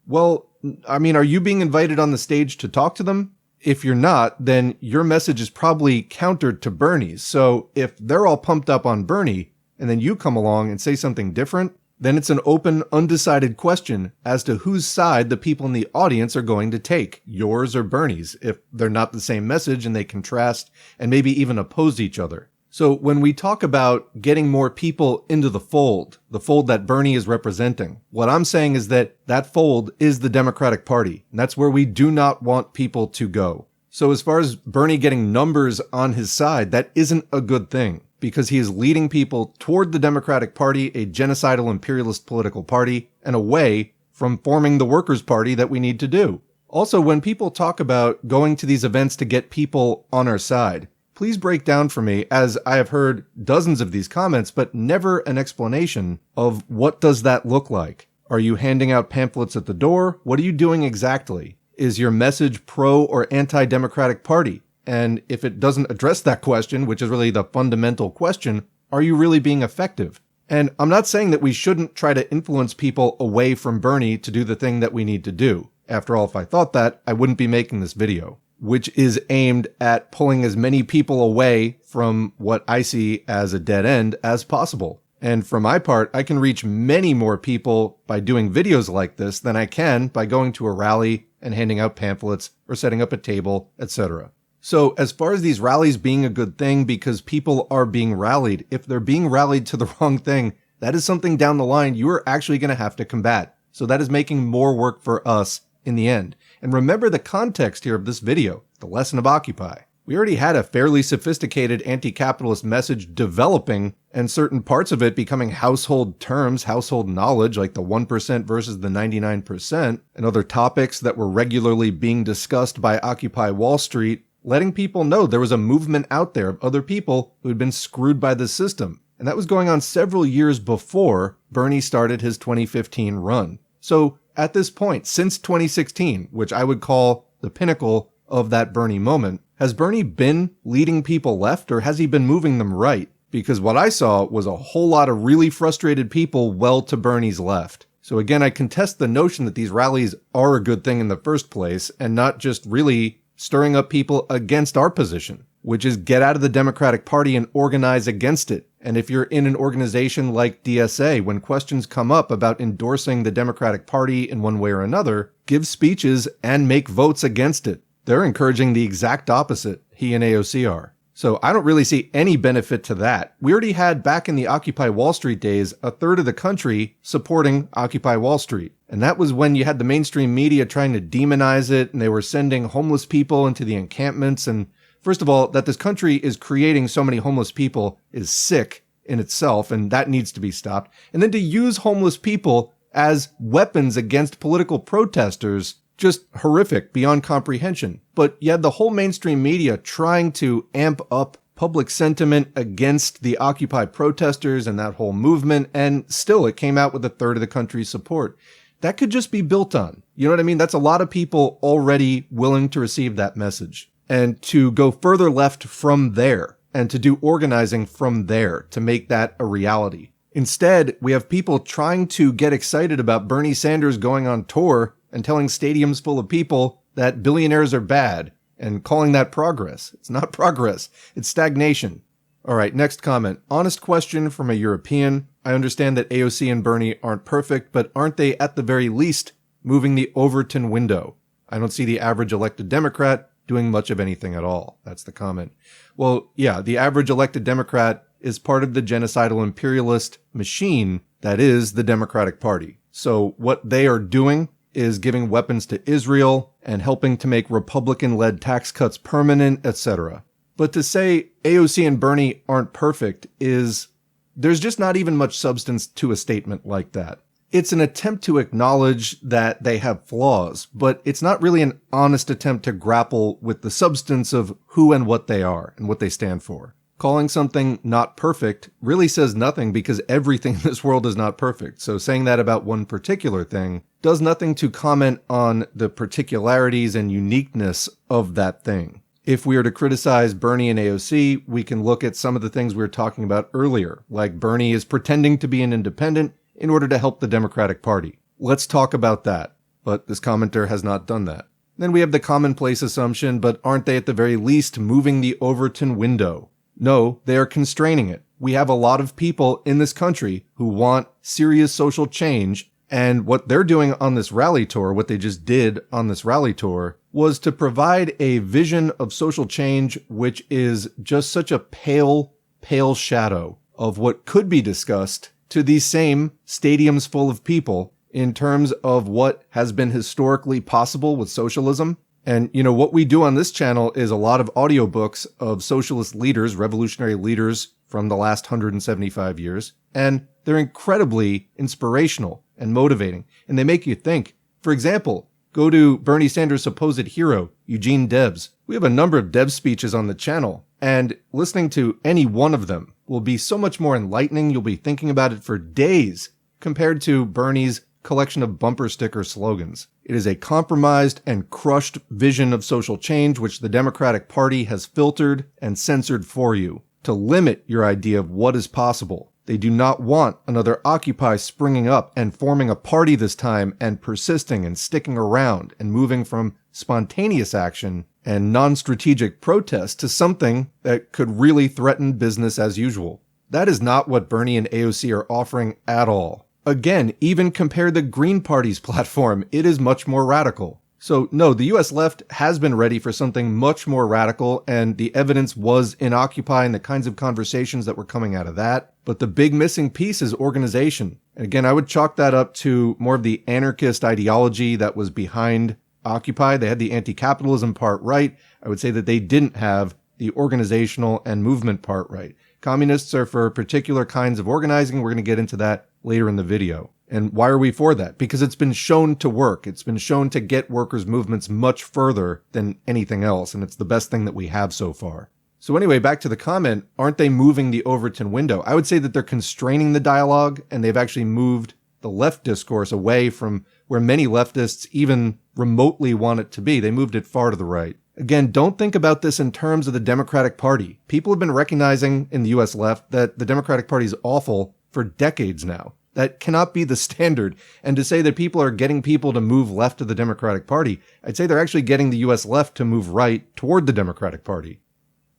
Well, I mean, are you being invited on the stage to talk to them? If you're not, then your message is probably countered to Bernie's. So if they're all pumped up on Bernie, and then you come along and say something different, then it's an open, undecided question as to whose side the people in the audience are going to take, yours or Bernie's, if they're not the same message and they contrast and maybe even oppose each other. So when we talk about getting more people into the fold that Bernie is representing, what I'm saying is that that fold is the Democratic Party, and that's where we do not want people to go. So as far as Bernie getting numbers on his side, that isn't a good thing, because he is leading people toward the Democratic Party, a genocidal imperialist political party, and away from forming the Workers' Party that we need to do. Also, when people talk about going to these events to get people on our side, please break down for me, as I have heard dozens of these comments, but never an explanation of what does that look like. Are you handing out pamphlets at the door? What are you doing exactly? Is your message pro or anti-democratic party? And if it doesn't address that question, which is really the fundamental question, are you really being effective? And I'm not saying that we shouldn't try to influence people away from Bernie to do the thing that we need to do. After all, if I thought that, I wouldn't be making this video, which is aimed at pulling as many people away from what I see as a dead end as possible. And for my part, I can reach many more people by doing videos like this than I can by going to a rally and handing out pamphlets or setting up a table, etc. So as far as these rallies being a good thing because people are being rallied, if they're being rallied to the wrong thing, that is something down the line you are actually going to have to combat. So that is making more work for us in the end. And remember the context here of this video, the lesson of Occupy. We already had a fairly sophisticated anti-capitalist message developing, and certain parts of it becoming household terms, household knowledge, like the 1% versus the 99%, and other topics that were regularly being discussed by Occupy Wall Street, letting people know there was a movement out there of other people who had been screwed by the system. And that was going on several years before Bernie started his 2015 run. So at this point, since 2016, which I would call the pinnacle of that Bernie moment, has Bernie been leading people left or has he been moving them right? Because what I saw was a whole lot of really frustrated people well to Bernie's left. So again, I contest the notion that these rallies are a good thing in the first place and not just really stirring up people against our position, which is get out of the Democratic Party and organize against it. And if you're in an organization like DSA, when questions come up about endorsing the Democratic Party in one way or another, give speeches and make votes against it. They're encouraging the exact opposite, he and AOC are. So I don't really see any benefit to that. We already had back in the Occupy Wall Street days, a third of the country supporting Occupy Wall Street. And that was when you had the mainstream media trying to demonize it, and they were sending homeless people into the encampments. And first of all, that this country is creating so many homeless people is sick in itself, and that needs to be stopped. And then to use homeless people as weapons against political protesters, just horrific, beyond comprehension. But you had the whole mainstream media trying to amp up public sentiment against the Occupy protesters and that whole movement, and still it came out with a third of the country's support. That could just be built on. You know what I mean? That's a lot of people already willing to receive that message. And to go further left from there, and to do organizing from there to make that a reality. Instead, we have people trying to get excited about Bernie Sanders going on tour and telling stadiums full of people that billionaires are bad and calling that progress. It's not progress. It's stagnation. All right, next comment. Honest question from a European. I understand that AOC and Bernie aren't perfect, but aren't they at the very least moving the Overton window? I don't see the average elected Democrat doing much of anything at all. That's the comment. Well, yeah, the average elected Democrat is part of the genocidal imperialist machine that is the Democratic Party. So what they are doing is giving weapons to Israel and helping to make Republican-led tax cuts permanent, etc. But to say AOC and Bernie aren't perfect there's just not even much substance to a statement like that. It's an attempt to acknowledge that they have flaws, but it's not really an honest attempt to grapple with the substance of who and what they are and what they stand for. Calling something not perfect really says nothing because everything in this world is not perfect. So saying that about one particular thing does nothing to comment on the particularities and uniqueness of that thing. If we are to criticize Bernie and AOC, we can look at some of the things we were talking about earlier, like Bernie is pretending to be an independent in order to help the Democratic Party. Let's talk about that. But this commenter has not done that. Then we have the commonplace assumption, but aren't they at the very least moving the Overton window? No, they are constraining it. we have a lot of people in this country who want serious social change. And what they're doing on this rally tour, what they just did on this rally tour, was to provide a vision of social change which is just such a pale, pale shadow of what could be discussed to these same stadiums full of people in terms of what has been historically possible with socialism. And, what we do on this channel is a lot of audiobooks of socialist leaders, revolutionary leaders from the last 175 years. And they're incredibly inspirational and motivating, and they make you think. For example, go to Bernie Sanders' supposed hero, Eugene Debs. We have a number of Debs speeches on the channel, and listening to any one of them will be so much more enlightening. You'll be thinking about it for days compared to Bernie's collection of bumper sticker slogans. It is a compromised and crushed vision of social change which the Democratic Party has filtered and censored for you to limit your idea of what is possible. They do not want another Occupy springing up and forming a party this time and persisting and sticking around and moving from spontaneous action and non-strategic protest to something that could really threaten business as usual. That is not what Bernie and AOC are offering at all. Again, even compare the Green Party's platform, it is much more radical. So no, the US left has been ready for something much more radical, and the evidence was in Occupy and the kinds of conversations that were coming out of that. But the big missing piece is organization. And again, I would chalk that up to more of the anarchist ideology that was behind Occupy. They had the anti-capitalism part right. I would say that they didn't have the organizational and movement part right. Communists are for particular kinds of organizing. We're going to get into that later in the video. And why are we for that? Because it's been shown to work. It's been shown to get workers' movements much further than anything else, and it's the best thing that we have so far. So anyway, back to the comment, aren't they moving the Overton window? I would say that they're constraining the dialogue, and they've actually moved the left discourse away from where many leftists even remotely want it to be. They moved it far to the right. Again, don't think about this in terms of the Democratic Party. People have been recognizing in the US left that the Democratic Party is awful for decades now. That cannot be the standard. And to say that people are getting people to move left of the Democratic Party, I'd say they're actually getting the US left to move right toward the Democratic Party.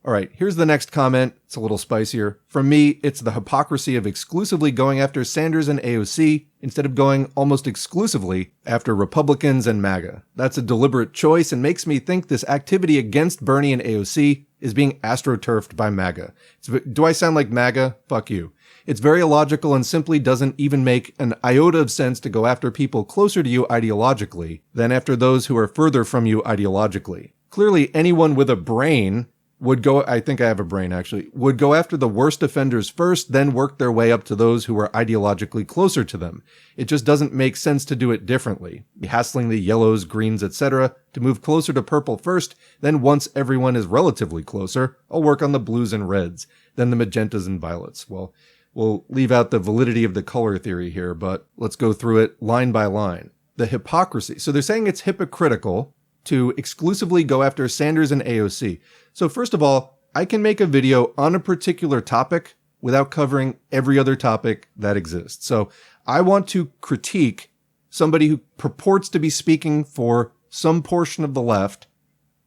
All right, here's the next comment. It's a little spicier. For me, it's the hypocrisy of exclusively going after Sanders and AOC instead of going almost exclusively after Republicans and MAGA. That's a deliberate choice and makes me think this activity against Bernie and AOC is being astroturfed by MAGA. Do I sound like MAGA? Fuck you. It's very illogical and simply doesn't even make an iota of sense to go after people closer to you ideologically than after those who are further from you ideologically. Clearly, anyone with a brain would go, I think I have a brain actually, would go after the worst offenders first, then work their way up to those who are ideologically closer to them. It just doesn't make sense to do it differently. Hassling the yellows, greens, etc. to move closer to purple first, then once everyone is relatively closer, I'll work on the blues and reds, then the magentas and violets. Well, we'll leave out the validity of the color theory here, but let's go through it line by line. The hypocrisy. So they're saying it's hypocritical to exclusively go after Sanders and AOC. So first of all, I can make a video on a particular topic without covering every other topic that exists. So I want to critique somebody who purports to be speaking for some portion of the left,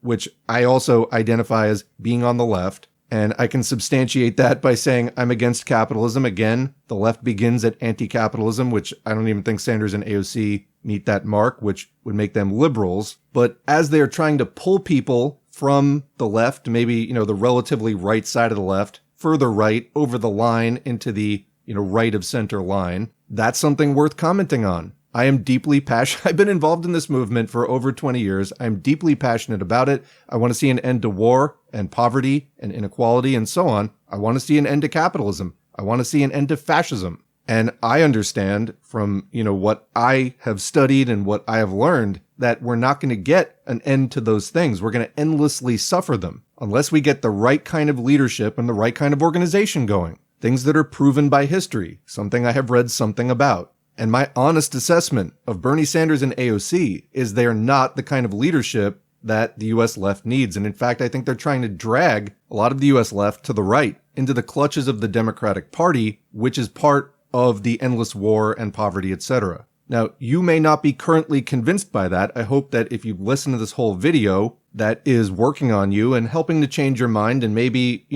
which I also identify as being on the left. And I can substantiate that by saying I'm against capitalism. Again, the left begins at anti-capitalism, which I don't even think Sanders and AOC meet that mark, which would make them liberals. But as they're trying to pull people from the left, maybe, the relatively right side of the left, further right over the line into the, right of center line, that's something worth commenting on. I am deeply passionate. I've been involved in this movement for over 20 years. I'm deeply passionate about it. I want to see an end to war and poverty and inequality and so on. I want to see an end to capitalism. I want to see an end to fascism. And I understand from, what I have studied and what I have learned that we're not going to get an end to those things. We're going to endlessly suffer them unless we get the right kind of leadership and the right kind of organization going. Things that are proven by history, something I have read something about. And my honest assessment of Bernie Sanders and AOC is they're not the kind of leadership that the US left needs. And in fact, I think they're trying to drag a lot of the US left to the right into the clutches of the Democratic Party, which is part of the endless war and poverty, etc. Now, you may not be currently convinced by that. I hope that if you listen to this whole video, that is working on you and helping to change your mind and maybe,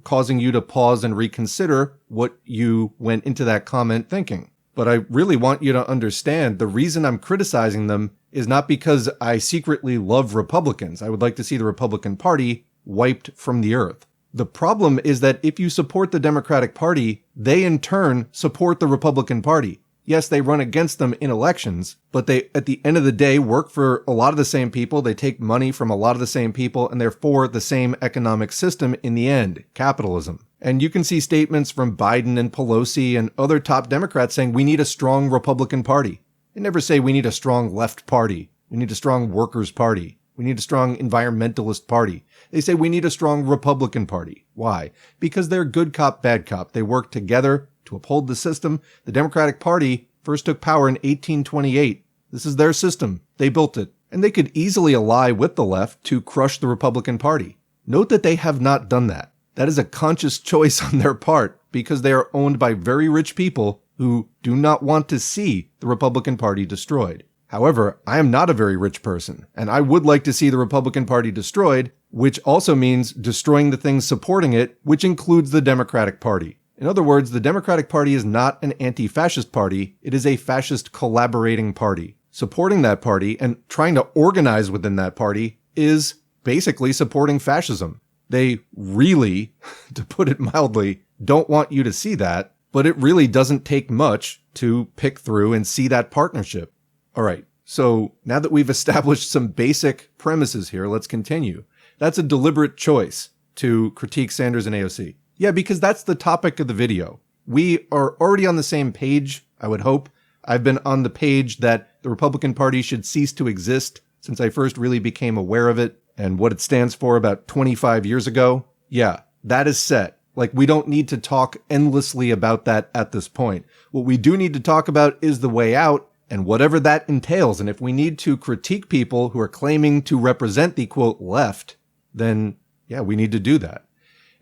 causing you to pause and reconsider what you went into that comment thinking. But I really want you to understand the reason I'm criticizing them is not because I secretly love Republicans. I would like to see the Republican Party wiped from the earth. The problem is that if you support the Democratic Party, they in turn support the Republican Party. Yes, they run against them in elections, but they, at the end of the day, work for a lot of the same people. They take money from a lot of the same people, and they're for the same economic system in the end, capitalism. And you can see statements from Biden and Pelosi and other top Democrats saying we need a strong Republican Party. They never say we need a strong left party. We need a strong workers' party. We need a strong environmentalist party. They say we need a strong Republican Party. Why? Because they're good cop, bad cop. They work together to uphold the system. The Democratic Party first took power in 1828. This is their system. They built it. And they could easily ally with the left to crush the Republican Party. Note that they have not done that. That is a conscious choice on their part because they are owned by very rich people who do not want to see the Republican Party destroyed. However, I am not a very rich person, and I would like to see the Republican Party destroyed, which also means destroying the things supporting it, which includes the Democratic Party. In other words, the Democratic Party is not an anti-fascist party, it is a fascist collaborating party. Supporting that party and trying to organize within that party is basically supporting fascism. They really, to put it mildly, don't want you to see that, but it really doesn't take much to pick through and see that partnership. All right, so now that we've established some basic premises here, let's continue. That's a deliberate choice to critique Sanders and AOC. Yeah, because that's the topic of the video. We are already on the same page, I would hope. I've been on the page that the Republican Party should cease to exist since I first really became aware of it and what it stands for about 25 years ago. Yeah, that is set. Like, we don't need to talk endlessly about that at this point. What we do need to talk about is the way out and whatever that entails. And if we need to critique people who are claiming to represent the, quote, left, then, yeah, we need to do that.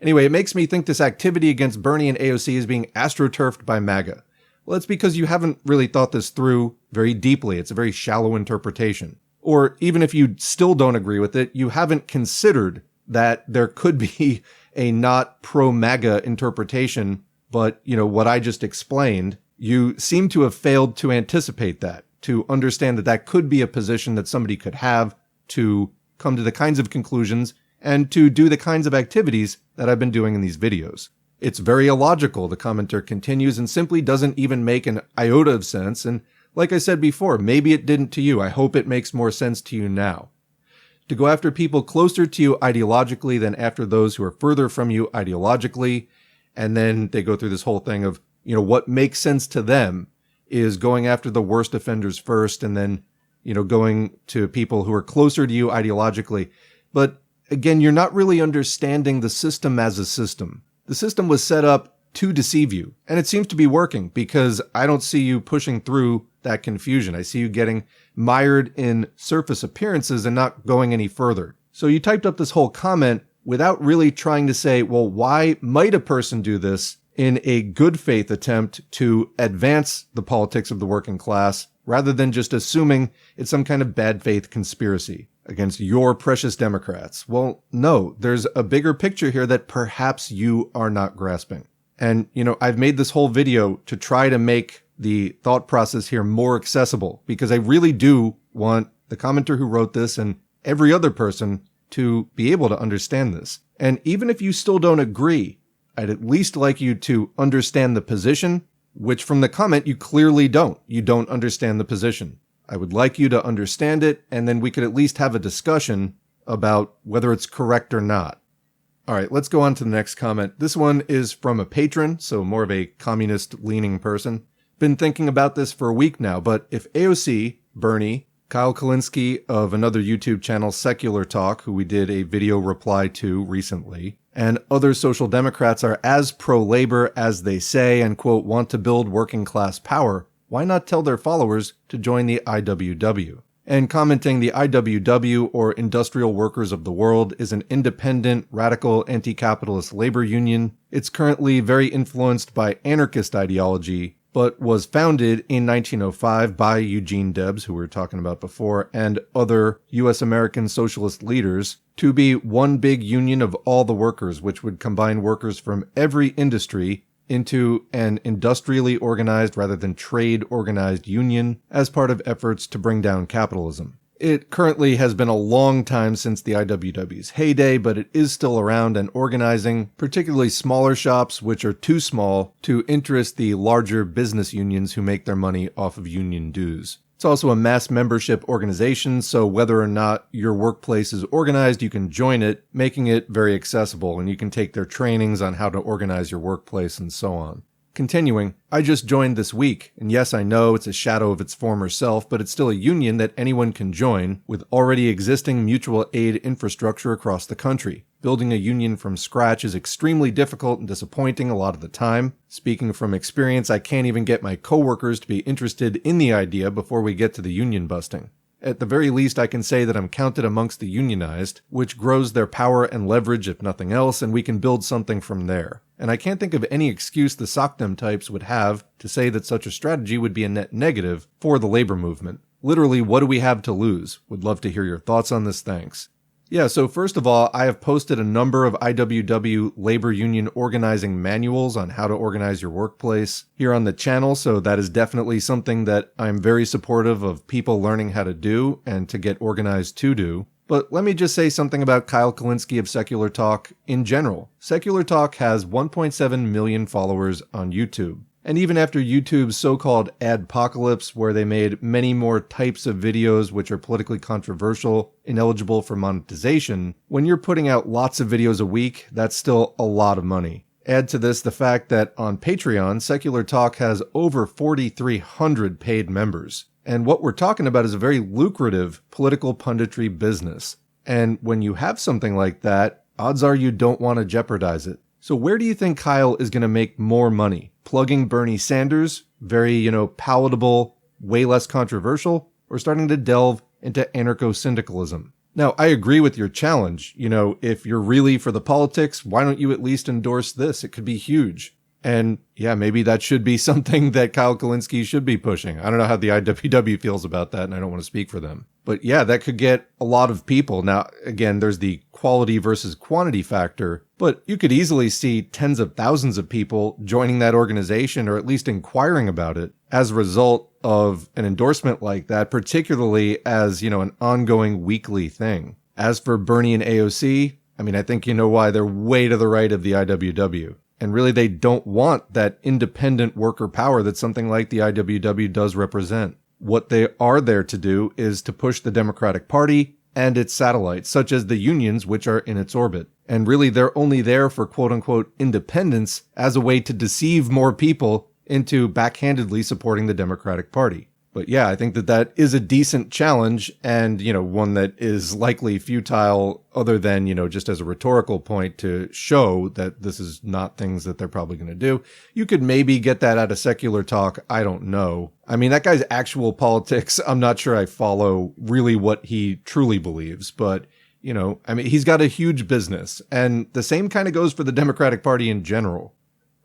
Anyway, it makes me think this activity against Bernie and AOC is being astroturfed by MAGA. Well, it's because you haven't really thought this through very deeply. It's a very shallow interpretation. Or even if you still don't agree with it, you haven't considered that there could be a not pro-MAGA interpretation, but, what I just explained. You seem to have failed to anticipate that, to understand that that could be a position that somebody could have to come to the kinds of conclusions and to do the kinds of activities that I've been doing in these videos. It's very illogical, the commenter continues, and simply doesn't even make an iota of sense. And like I said before, maybe it didn't to you. I hope it makes more sense to you now. To go after people closer to you ideologically than after those who are further from you ideologically. And then they go through this whole thing of, what makes sense to them is going after the worst offenders first and then, going to people who are closer to you ideologically. But again, you're not really understanding the system as a system. The system was set up to deceive you, and it seems to be working because I don't see you pushing through that confusion. I see you getting mired in surface appearances and not going any further. So you typed up this whole comment without really trying to say, well, why might a person do this in a good faith attempt to advance the politics of the working class rather than just assuming it's some kind of bad faith conspiracy against your precious Democrats? Well, no, there's a bigger picture here that perhaps you are not grasping. And, I've made this whole video to try to make the thought process here more accessible because I really do want the commenter who wrote this and every other person to be able to understand this. And even if you still don't agree, I'd at least like you to understand the position, which from the comment you clearly don't. You don't understand the position. I would like you to understand it, and then we could at least have a discussion about whether it's correct or not. All right, let's go on to the next comment. This one is from a patron, so more of a communist-leaning person. Been thinking about this for a week now, but if AOC, Bernie, Kyle Kalinske of another YouTube channel, Secular Talk, who we did a video reply to recently, and other social democrats are as pro-labor as they say and, quote, want to build working class power, why not tell their followers to join the IWW? And commenting, the IWW, or Industrial Workers of the World, is an independent, radical, anti-capitalist labor union. It's currently very influenced by anarchist ideology, but was founded in 1905 by Eugene Debs, who we were talking about before, and other U.S. American socialist leaders to be one big union of all the workers, which would combine workers from every industry into an industrially organized rather than trade organized union as part of efforts to bring down capitalism. It currently has been a long time since the IWW's heyday, but it is still around and organizing, particularly smaller shops which are too small to interest the larger business unions who make their money off of union dues. It's also a mass membership organization, so whether or not your workplace is organized, you can join it, making it very accessible, and you can take their trainings on how to organize your workplace and so on. Continuing, I just joined this week, and yes, I know it's a shadow of its former self, but it's still a union that anyone can join with already existing mutual aid infrastructure across the country. Building a union from scratch is extremely difficult and disappointing a lot of the time. Speaking from experience, I can't even get my coworkers to be interested in the idea before we get to the union busting. At the very least, I can say that I'm counted amongst the unionized, which grows their power and leverage if nothing else, and we can build something from there. And I can't think of any excuse the SOCDEM types would have to say that such a strategy would be a net negative for the labor movement. Literally, what do we have to lose? Would love to hear your thoughts on this, thanks. Yeah, so first of all, I have posted a number of IWW labor union organizing manuals on how to organize your workplace here on the channel, so that is definitely something that I'm very supportive of people learning how to do and to get organized to do. But let me just say something about Kyle Kulinski of Secular Talk in general. Secular Talk has 1.7 million followers on YouTube. And even after YouTube's so-called adpocalypse, where they made many more types of videos which are politically controversial, ineligible for monetization, when you're putting out lots of videos a week, that's still a lot of money. Add to this the fact that on Patreon, Secular Talk has over 4,300 paid members. And what we're talking about is a very lucrative political punditry business. And when you have something like that, odds are you don't want to jeopardize it. So where do you think Kyle is going to make more money? Plugging Bernie Sanders, very, palatable, way less controversial, or starting to delve into anarcho-syndicalism? Now, I agree with your challenge. If you're really for the politics, why don't you at least endorse this? It could be huge. And yeah, maybe that should be something that Kyle Kulinski should be pushing. I don't know how the IWW feels about that, and I don't want to speak for them. But yeah, that could get a lot of people. Now, again, there's the quality versus quantity factor, but you could easily see tens of thousands of people joining that organization or at least inquiring about it as a result of an endorsement like that, particularly as, an ongoing weekly thing. As for Bernie and AOC, I think you know why they're way to the right of the IWW. And really, they don't want that independent worker power that something like the IWW does represent. What they are there to do is to push the Democratic Party and its satellites, such as the unions which are in its orbit. And really, they're only there for quote-unquote independence as a way to deceive more people into backhandedly supporting the Democratic Party. But yeah, I think that is a decent challenge and, one that is likely futile other than, just as a rhetorical point to show that this is not things that they're probably going to do. You could maybe get that out of Secular Talk. I don't know. That guy's actual politics, I'm not sure I follow really what he truly believes, but he's got a huge business and the same kind of goes for the Democratic Party in general.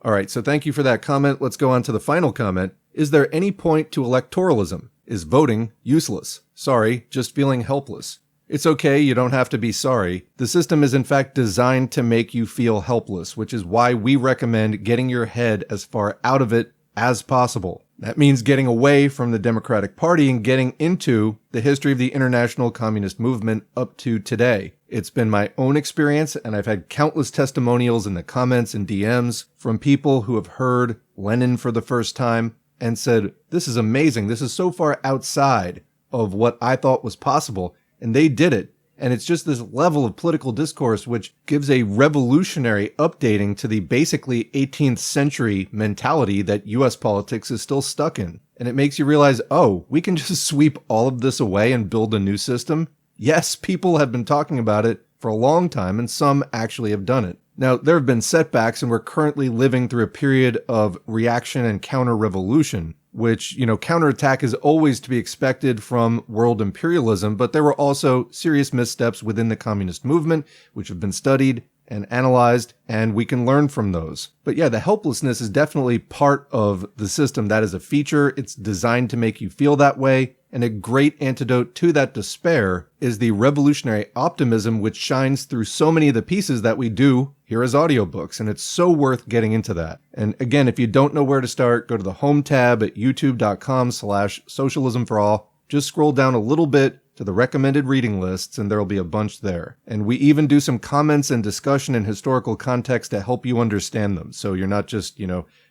All right, so thank you for that comment. Let's go on to the final comment. Is there any point to electoralism? Is voting useless? Sorry, just feeling helpless. It's okay, you don't have to be sorry. The system is in fact designed to make you feel helpless, which is why we recommend getting your head as far out of it as possible. That means getting away from the Democratic Party and getting into the history of the international communist movement up to today. It's been my own experience, and I've had countless testimonials in the comments and DMs from people who have heard Lenin for the first time and said, this is amazing. This is so far outside of what I thought was possible. And they did it. And it's just this level of political discourse which gives a revolutionary updating to the basically 18th century mentality that US politics is still stuck in. And it makes you realize, we can just sweep all of this away and build a new system. Yes, people have been talking about it for a long time, and some actually have done it. Now, there have been setbacks, and we're currently living through a period of reaction and counter-revolution, which, counterattack is always to be expected from world imperialism, but there were also serious missteps within the communist movement, which have been studied and analyzed, and we can learn from those. But yeah, the helplessness is definitely part of the system. That is a feature. It's designed to make you feel that way. And a great antidote to that despair is the revolutionary optimism which shines through so many of the pieces that we do here as audiobooks. And it's so worth getting into that. And again, if you don't know where to start, go to the home tab at youtube.com/socialism for all. Just scroll down a little bit to the recommended reading lists, and there'll be a bunch there. And we even do some comments and discussion in historical context to help you understand them. So you're not just,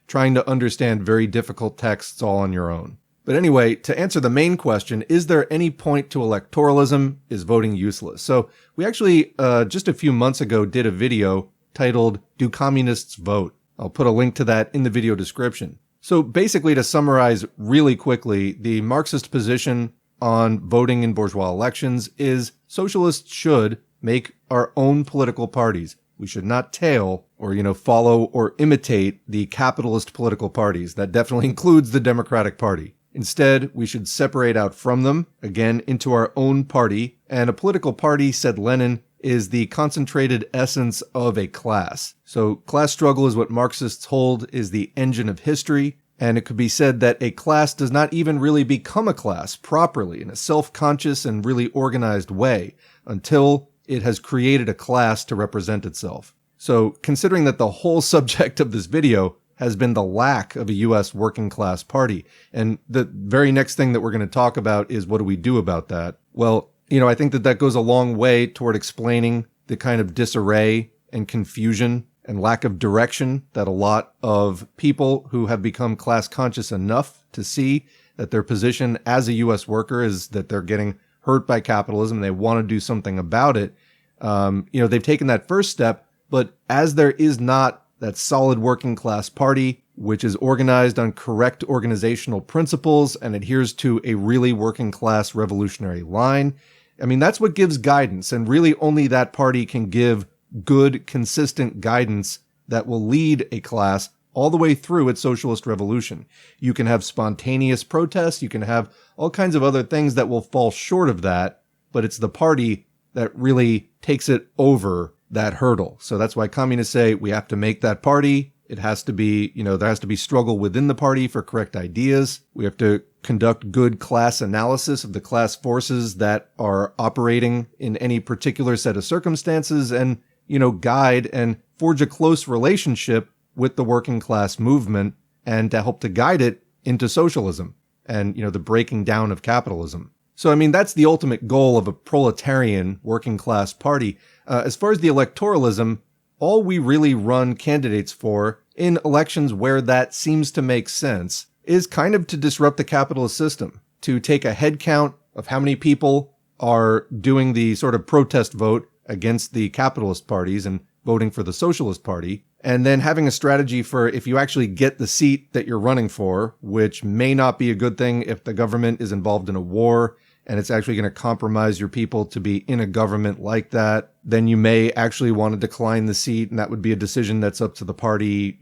trying to understand very difficult texts all on your own. But anyway, to answer the main question, is there any point to electoralism? Is voting useless? So we actually, just a few months ago, did a video titled, Do Communists Vote? I'll put a link to that in the video description. So basically, to summarize really quickly, the Marxist position on voting in bourgeois elections is socialists should make our own political parties. We should not tail or, follow or imitate the capitalist political parties. That definitely includes the Democratic Party. Instead, we should separate out from them, again, into our own party. And a political party, said Lenin, is the concentrated essence of a class. So class struggle is what Marxists hold is the engine of history. And it could be said that a class does not even really become a class properly in a self-conscious and really organized way until it has created a class to represent itself. So considering that the whole subject of this video has been the lack of a U.S. working class party, and the very next thing that we're going to talk about is what do we do about that? Well, I think that goes a long way toward explaining the kind of disarray and confusion and lack of direction that a lot of people who have become class conscious enough to see that their position as a U.S. worker is that they're getting hurt by capitalism and they want to do something about it. They've taken that first step, but as there is not that solid working class party, which is organized on correct organizational principles and adheres to a really working class revolutionary line, that's what gives guidance, and really only that party can give good, consistent guidance that will lead a class all the way through its socialist revolution. You can have spontaneous protests, you can have all kinds of other things that will fall short of that, but it's the party that really takes it over that hurdle. So that's why communists say we have to make that party. It has to be, there has to be struggle within the party for correct ideas. We have to conduct good class analysis of the class forces that are operating in any particular set of circumstances and, guide and forge a close relationship with the working class movement and to help to guide it into socialism and, the breaking down of capitalism. So, that's the ultimate goal of a proletarian working class party. As far as the electoralism, all we really run candidates for in elections where that seems to make sense is kind of to disrupt the capitalist system, to take a head count of how many people are doing the sort of protest vote against the capitalist parties and voting for the Socialist Party, and then having a strategy for if you actually get the seat that you're running for, which may not be a good thing if the government is involved in a war and it's actually going to compromise your people to be in a government like that, then you may actually want to decline the seat, and that would be a decision that's up to the party,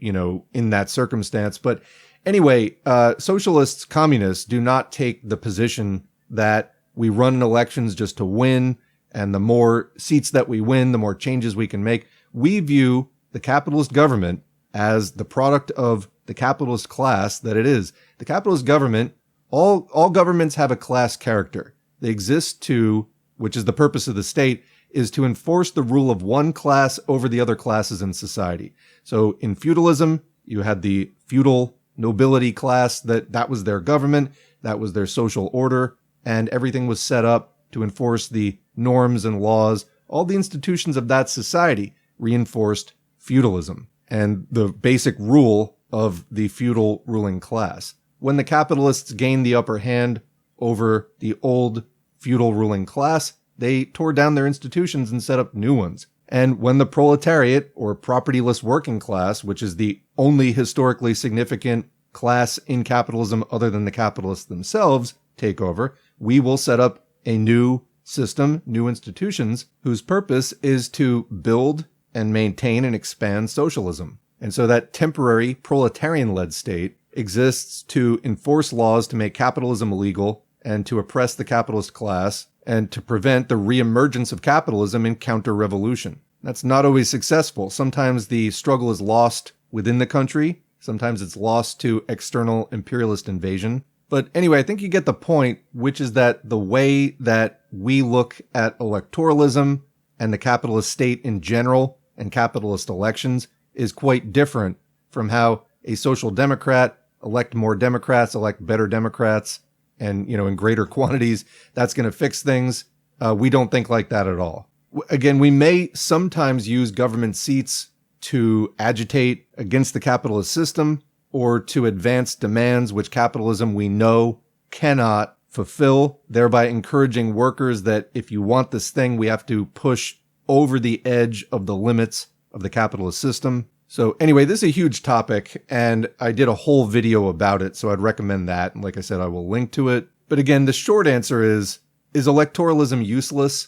in that circumstance. But anyway, socialists, communists do not take the position that we run elections just to win, and the more seats that we win, the more changes we can make. We view the capitalist government as the product of the capitalist class that it is. The capitalist government, all governments have a class character. They exist to, which is the purpose of the state, is to enforce the rule of one class over the other classes in society. So in feudalism, you had the feudal nobility class that was their government, that was their social order, and everything was set up to enforce the norms and laws. All the institutions of that society reinforced feudalism and the basic rule of the feudal ruling class. When the capitalists gained the upper hand over the old feudal ruling class, they tore down their institutions and set up new ones. And when the proletariat, or propertyless working class, which is the only historically significant class in capitalism other than the capitalists themselves, take over, we will set up a new system, new institutions, whose purpose is to build and maintain and expand socialism. And so that temporary proletarian-led state exists to enforce laws to make capitalism illegal and to oppress the capitalist class and to prevent the reemergence of capitalism in counter-revolution. That's not always successful. Sometimes the struggle is lost within the country. Sometimes it's lost to external imperialist invasion. But anyway, I think you get the point, which is that the way that we look at electoralism and the capitalist state in general and capitalist elections is quite different from how a social democrat elect more Democrats, elect better Democrats, and, in greater quantities, that's going to fix things. We don't think like that at all. Again, we may sometimes use government seats to agitate against the capitalist system or to advance demands which capitalism we know cannot fulfill, thereby encouraging workers that if you want this thing, we have to push over the edge of the limits of the capitalist system. So anyway, this is a huge topic, and I did a whole video about it, so I'd recommend that. And like I said, I will link to it. But again, the short answer is electoralism useless?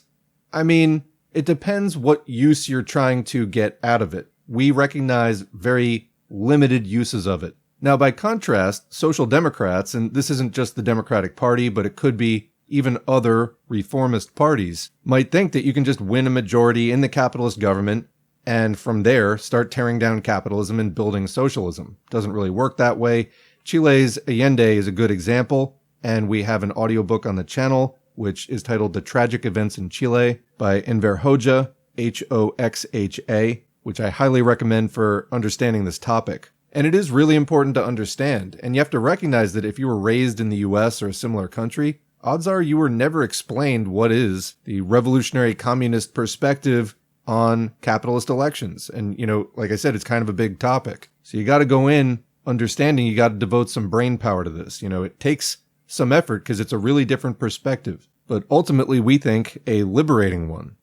I mean, it depends what use you're trying to get out of it. We recognize very limited uses of it. Now, by contrast, social democrats, and this isn't just the Democratic Party, but it could be even other reformist parties, might think that you can just win a majority in the capitalist government and from there start tearing down capitalism and building socialism. Doesn't really work that way. Chile's Allende is a good example, and we have an audiobook on the channel which is titled The Tragic Events in Chile by Enver Hoxha, Hoxha, which I highly recommend for understanding this topic. And it is really important to understand, and you have to recognize that if you were raised in the US or a similar country, odds are you were never explained what is the revolutionary communist perspective on capitalist elections. And, like I said, it's kind of a big topic. So you got to go in understanding you got to devote some brain power to this. It takes some effort because it's a really different perspective, but ultimately we think a liberating one.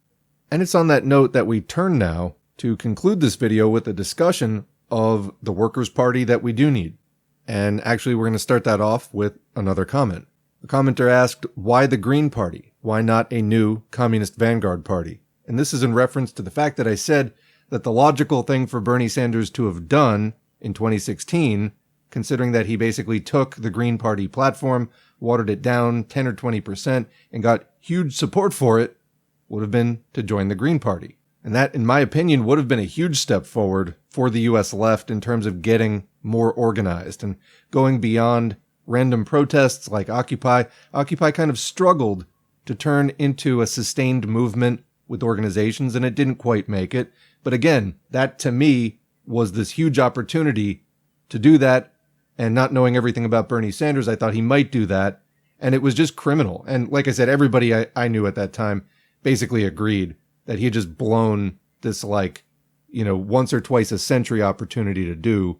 And it's on that note that we turn now to conclude this video with a discussion of the Workers' Party that we do need. And actually, we're going to start that off with another comment. The commenter asked, why the Green Party? Why not a new Communist Vanguard Party? And this is in reference to the fact that I said that the logical thing for Bernie Sanders to have done in 2016, considering that he basically took the Green Party platform, watered it down 10 or 20%, and got huge support for it, would have been to join the Green Party. And that, in my opinion, would have been a huge step forward for the US left in terms of getting more organized and going beyond random protests like Occupy. Occupy kind of struggled to turn into a sustained movement with organizations, and it didn't quite make it. But again, that to me was this huge opportunity to do that, and not knowing everything about Bernie Sanders, I thought he might do that, and it was just criminal. And like I said, everybody I knew at that time basically agreed that he had just blown this once or twice a century opportunity to do,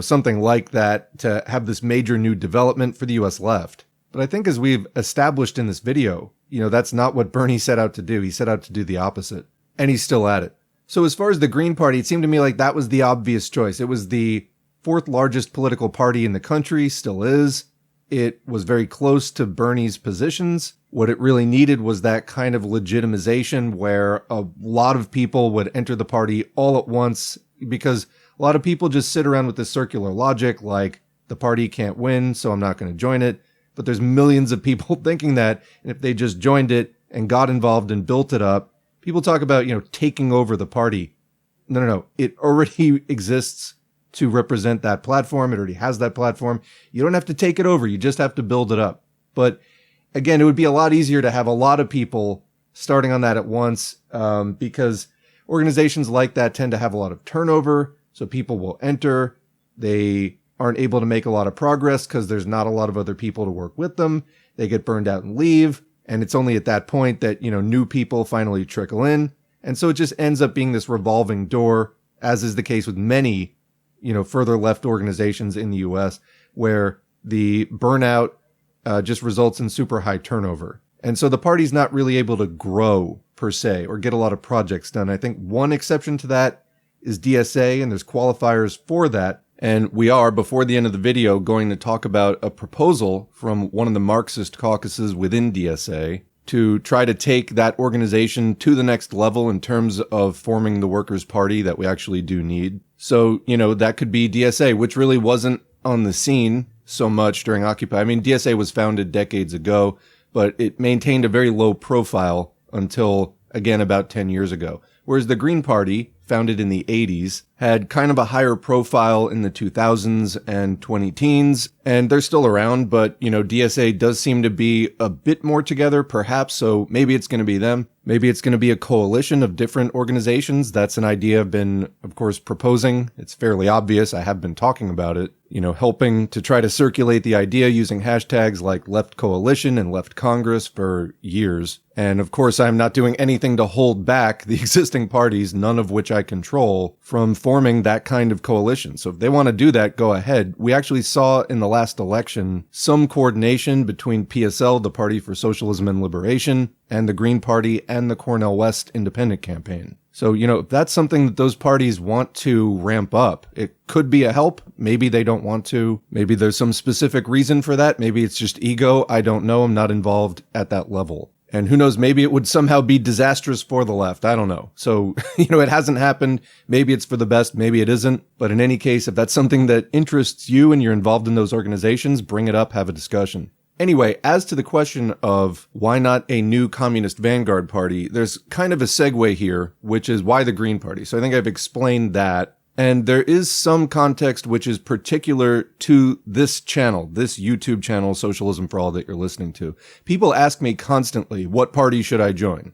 something like that, to have this major new development for the US left. But I think as we've established in this video, that's not what Bernie set out to do. He set out to do the opposite, and he's still at it. So as far as the Green Party, it seemed to me like that was the obvious choice. It was the fourth largest political party in the country, still is. It was very close to Bernie's positions. What it really needed was that kind of legitimization where a lot of people would enter the party all at once, because a lot of people just sit around with this circular logic like the party can't win, so I'm not going to join it. But there's millions of people thinking that, and if they just joined it and got involved and built it up, people talk about, taking over the party. No. It already exists to represent that platform. It already has that platform. You don't have to take it over. You just have to build it up. But again, it would be a lot easier to have a lot of people starting on that at once, because organizations like that tend to have a lot of turnover. So people will enter. They aren't able to make a lot of progress because there's not a lot of other people to work with them. They get burned out and leave. And it's only at that point that, new people finally trickle in. And so it just ends up being this revolving door, as is the case with many further left organizations in the US, where the burnout just results in super high turnover. And so the party's not really able to grow per se or get a lot of projects done. I think one exception to that is DSA, and there's qualifiers for that. And we are, before the end of the video, going to talk about a proposal from one of the Marxist caucuses within DSA to try to take that organization to the next level in terms of forming the Workers' Party that we actually do need. So, that could be DSA, which really wasn't on the scene so much during Occupy. I mean, DSA was founded decades ago, but it maintained a very low profile until, again, about 10 years ago. whereas the Green Party, founded in the 80s, had kind of a higher profile in the 2000s and 2010s, and they're still around, but, DSA does seem to be a bit more together, perhaps, so maybe it's going to be them. Maybe it's going to be a coalition of different organizations. That's an idea I've been, of course, proposing. It's fairly obvious. I have been talking about it, helping to try to circulate the idea using hashtags like Left Coalition and Left Congress for years. And of course, I'm not doing anything to hold back the existing parties, none of which I control, from forming that kind of coalition. So if they want to do that, go ahead. We actually saw in the last election some coordination between PSL, the Party for Socialism and Liberation, and the Green Party and the Cornel West Independent Campaign. So, if that's something that those parties want to ramp up, it could be a help. Maybe they don't want to. Maybe there's some specific reason for that. Maybe it's just ego. I don't know. I'm not involved at that level. And who knows, maybe it would somehow be disastrous for the left. I don't know. So, it hasn't happened. Maybe it's for the best. Maybe it isn't. But in any case, if that's something that interests you and you're involved in those organizations, bring it up, have a discussion. Anyway, as to the question of why not a new communist vanguard party, there's kind of a segue here, which is why the Green Party. So I think I've explained that. And there is some context which is particular to this channel, this YouTube channel, Socialism for All, that you're listening to. People ask me constantly, what party should I join?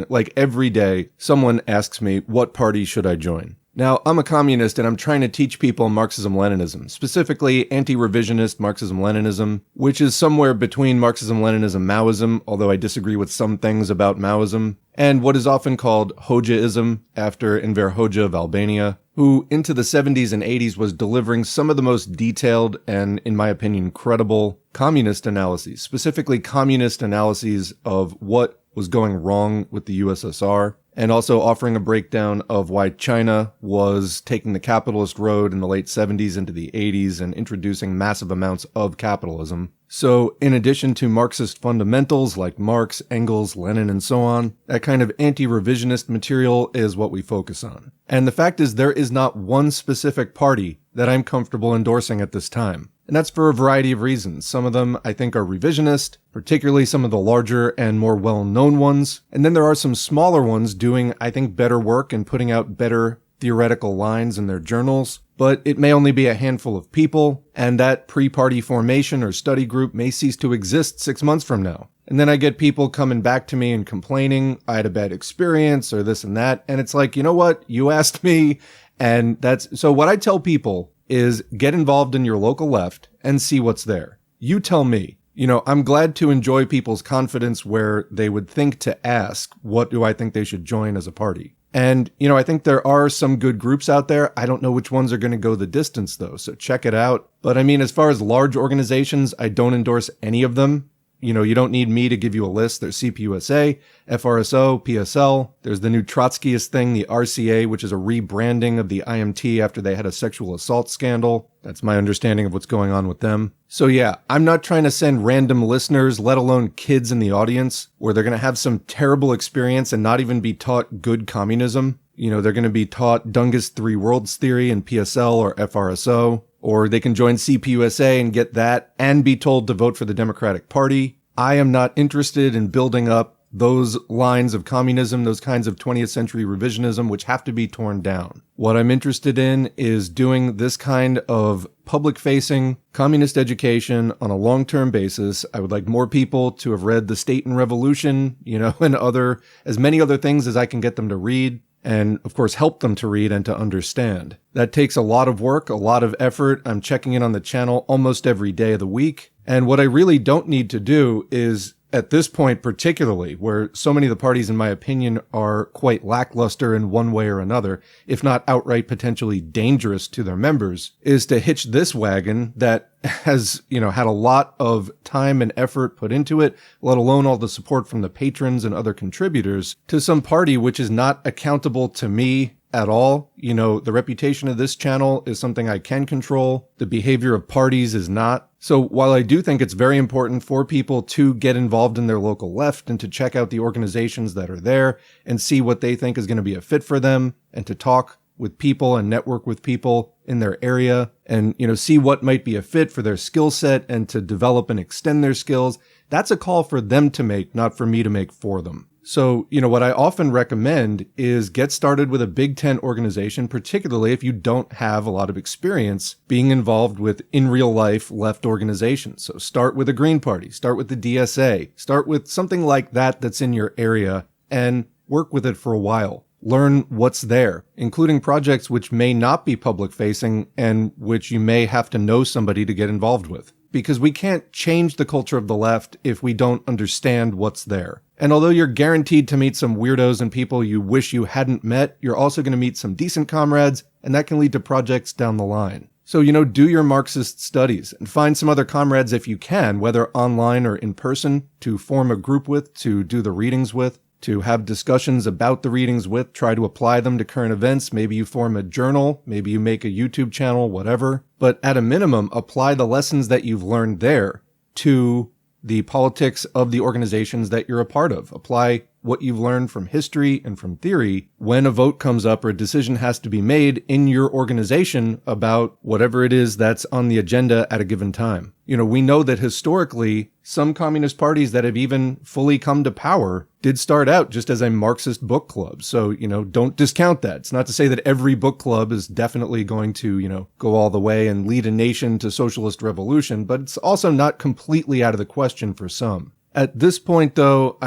Like every day, someone asks me, what party should I join? Now, I'm a communist and I'm trying to teach people Marxism-Leninism, specifically anti-revisionist Marxism-Leninism, which is somewhere between Marxism-Leninism and Maoism, although I disagree with some things about Maoism, and what is often called Hoxhaism, after Enver Hoxha of Albania, who into the 70s and 80s was delivering some of the most detailed and, in my opinion, credible communist analyses, specifically communist analyses of what was going wrong with the USSR, and also offering a breakdown of why China was taking the capitalist road in the late 70s into the 80s and introducing massive amounts of capitalism. So in addition to Marxist fundamentals like Marx, Engels, Lenin, and so on, that kind of anti-revisionist material is what we focus on. And the fact is there is not one specific party that I'm comfortable endorsing at this time. And that's for a variety of reasons. Some of them I think are revisionist, particularly some of the larger and more well-known ones. And then there are some smaller ones doing, I think, better work and putting out better theoretical lines in their journals. But it may only be a handful of people, and that pre-party formation or study group may cease to exist 6 months from now. And then I get people coming back to me and complaining, I had a bad experience or this and that. And it's like, you know what? You asked me. And so what I tell people is get involved in your local left and see what's there. You tell me. I'm glad to enjoy people's confidence where they would think to ask, what do I think they should join as a party? And, I think there are some good groups out there. I don't know which ones are going to go the distance, though, so check it out. But as far as large organizations, I don't endorse any of them. You don't need me to give you a list. There's CPUSA, FRSO, PSL. There's the new Trotskyist thing, the RCA, which is a rebranding of the IMT after they had a sexual assault scandal. That's my understanding of what's going on with them. So yeah, I'm not trying to send random listeners, let alone kids in the audience, where they're going to have some terrible experience and not even be taught good communism. They're going to be taught Dungus Three Worlds Theory in PSL or FRSO. Or they can join CPUSA and get that and be told to vote for the Democratic Party. I am not interested in building up those lines of communism, those kinds of 20th century revisionism, which have to be torn down. What I'm interested in is doing this kind of public-facing communist education on a long-term basis. I would like more people to have read The State and Revolution, and as many other things as I can get them to read. And, of course, help them to read and to understand. That takes a lot of work, a lot of effort. I'm checking in on the channel almost every day of the week. And what I really don't need to do is, at this point particularly, where so many of the parties, in my opinion, are quite lackluster in one way or another, if not outright potentially dangerous to their members, is to hitch this wagon that has, had a lot of time and effort put into it, let alone all the support from the patrons and other contributors, to some party which is not accountable to me at all. The reputation of this channel is something I can control. The behavior of parties is not. So while I do think it's very important for people to get involved in their local left and to check out the organizations that are there and see what they think is going to be a fit for them and to talk with people and network with people in their area and, see what might be a fit for their skill set and to develop and extend their skills, that's a call for them to make, not for me to make for them. So, what I often recommend is get started with a Big Tent organization, particularly if you don't have a lot of experience being involved with in real life left organizations. So start with the Green Party, start with the DSA, start with something like that that's in your area and work with it for a while. Learn what's there, including projects which may not be public facing and which you may have to know somebody to get involved with. Because we can't change the culture of the left if we don't understand what's there. And although you're guaranteed to meet some weirdos and people you wish you hadn't met, you're also going to meet some decent comrades, and that can lead to projects down the line. So, do your Marxist studies and find some other comrades if you can, whether online or in person, to form a group with, to do the readings with, to have discussions about the readings with, try to apply them to current events. Maybe you form a journal, maybe you make a YouTube channel, whatever. But at a minimum, apply the lessons that you've learned there to the politics of the organizations that you're a part of. Apply what you've learned from history and from theory when a vote comes up or a decision has to be made in your organization about whatever it is that's on the agenda at a given time. We know that historically, some communist parties that have even fully come to power did start out just as a Marxist book club. So, don't discount that. It's not to say that every book club is definitely going to, go all the way and lead a nation to socialist revolution, but it's also not completely out of the question for some. At this point, though,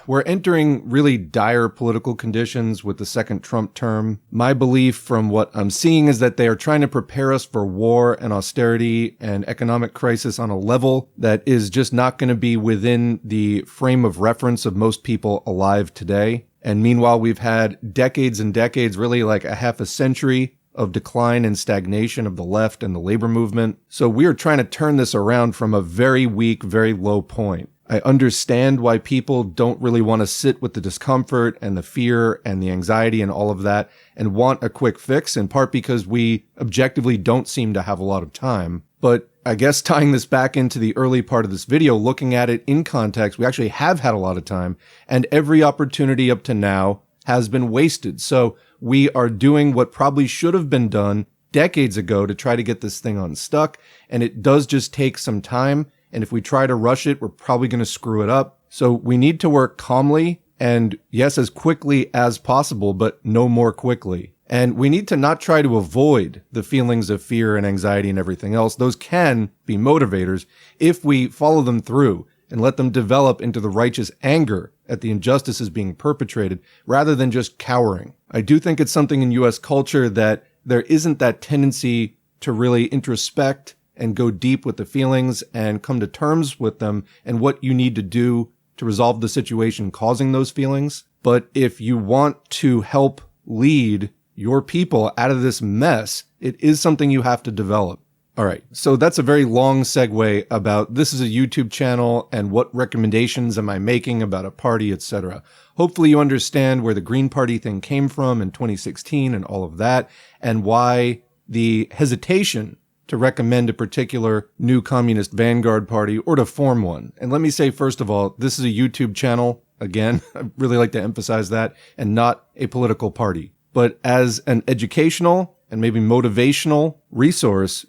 we're entering really dire political conditions with the second Trump term. My belief from what I'm seeing is that they are trying to prepare us for war and austerity and economic crisis on a level that is just not going to be within the frame of reference of most people alive today. And meanwhile, we've had decades and decades, really like a half a century of decline and stagnation of the left and the labor movement. So we are trying to turn this around from a very weak, very low point. I understand why people don't really want to sit with the discomfort and the fear and the anxiety and all of that and want a quick fix, in part because we objectively don't seem to have a lot of time. But I guess tying this back into the early part of this video, looking at it in context, we actually have had a lot of time, and every opportunity up to now has been wasted. So we are doing what probably should have been done decades ago to try to get this thing unstuck, and it does just take some time. And if we try to rush it, we're probably going to screw it up. So we need to work calmly and, yes, as quickly as possible, but no more quickly. And we need to not try to avoid the feelings of fear and anxiety and everything else. Those can be motivators if we follow them through and let them develop into the righteous anger at the injustices being perpetrated rather than just cowering. I do think it's something in U.S. culture that there isn't that tendency to really introspect and go deep with the feelings and come to terms with them and what you need to do to resolve the situation causing those feelings. But if you want to help lead your people out of this mess, it is something you have to develop. All right, so that's a very long segue about this is a YouTube channel and what recommendations am I making about a party, etc. Hopefully you understand where the Green Party thing came from in 2016 and all of that, and why the hesitation to recommend a particular new communist Vanguard party or to form one. And let me say, first of all, this is a YouTube channel. Again, I really like to emphasize that, and not a political party. But as an educational and maybe motivational resource,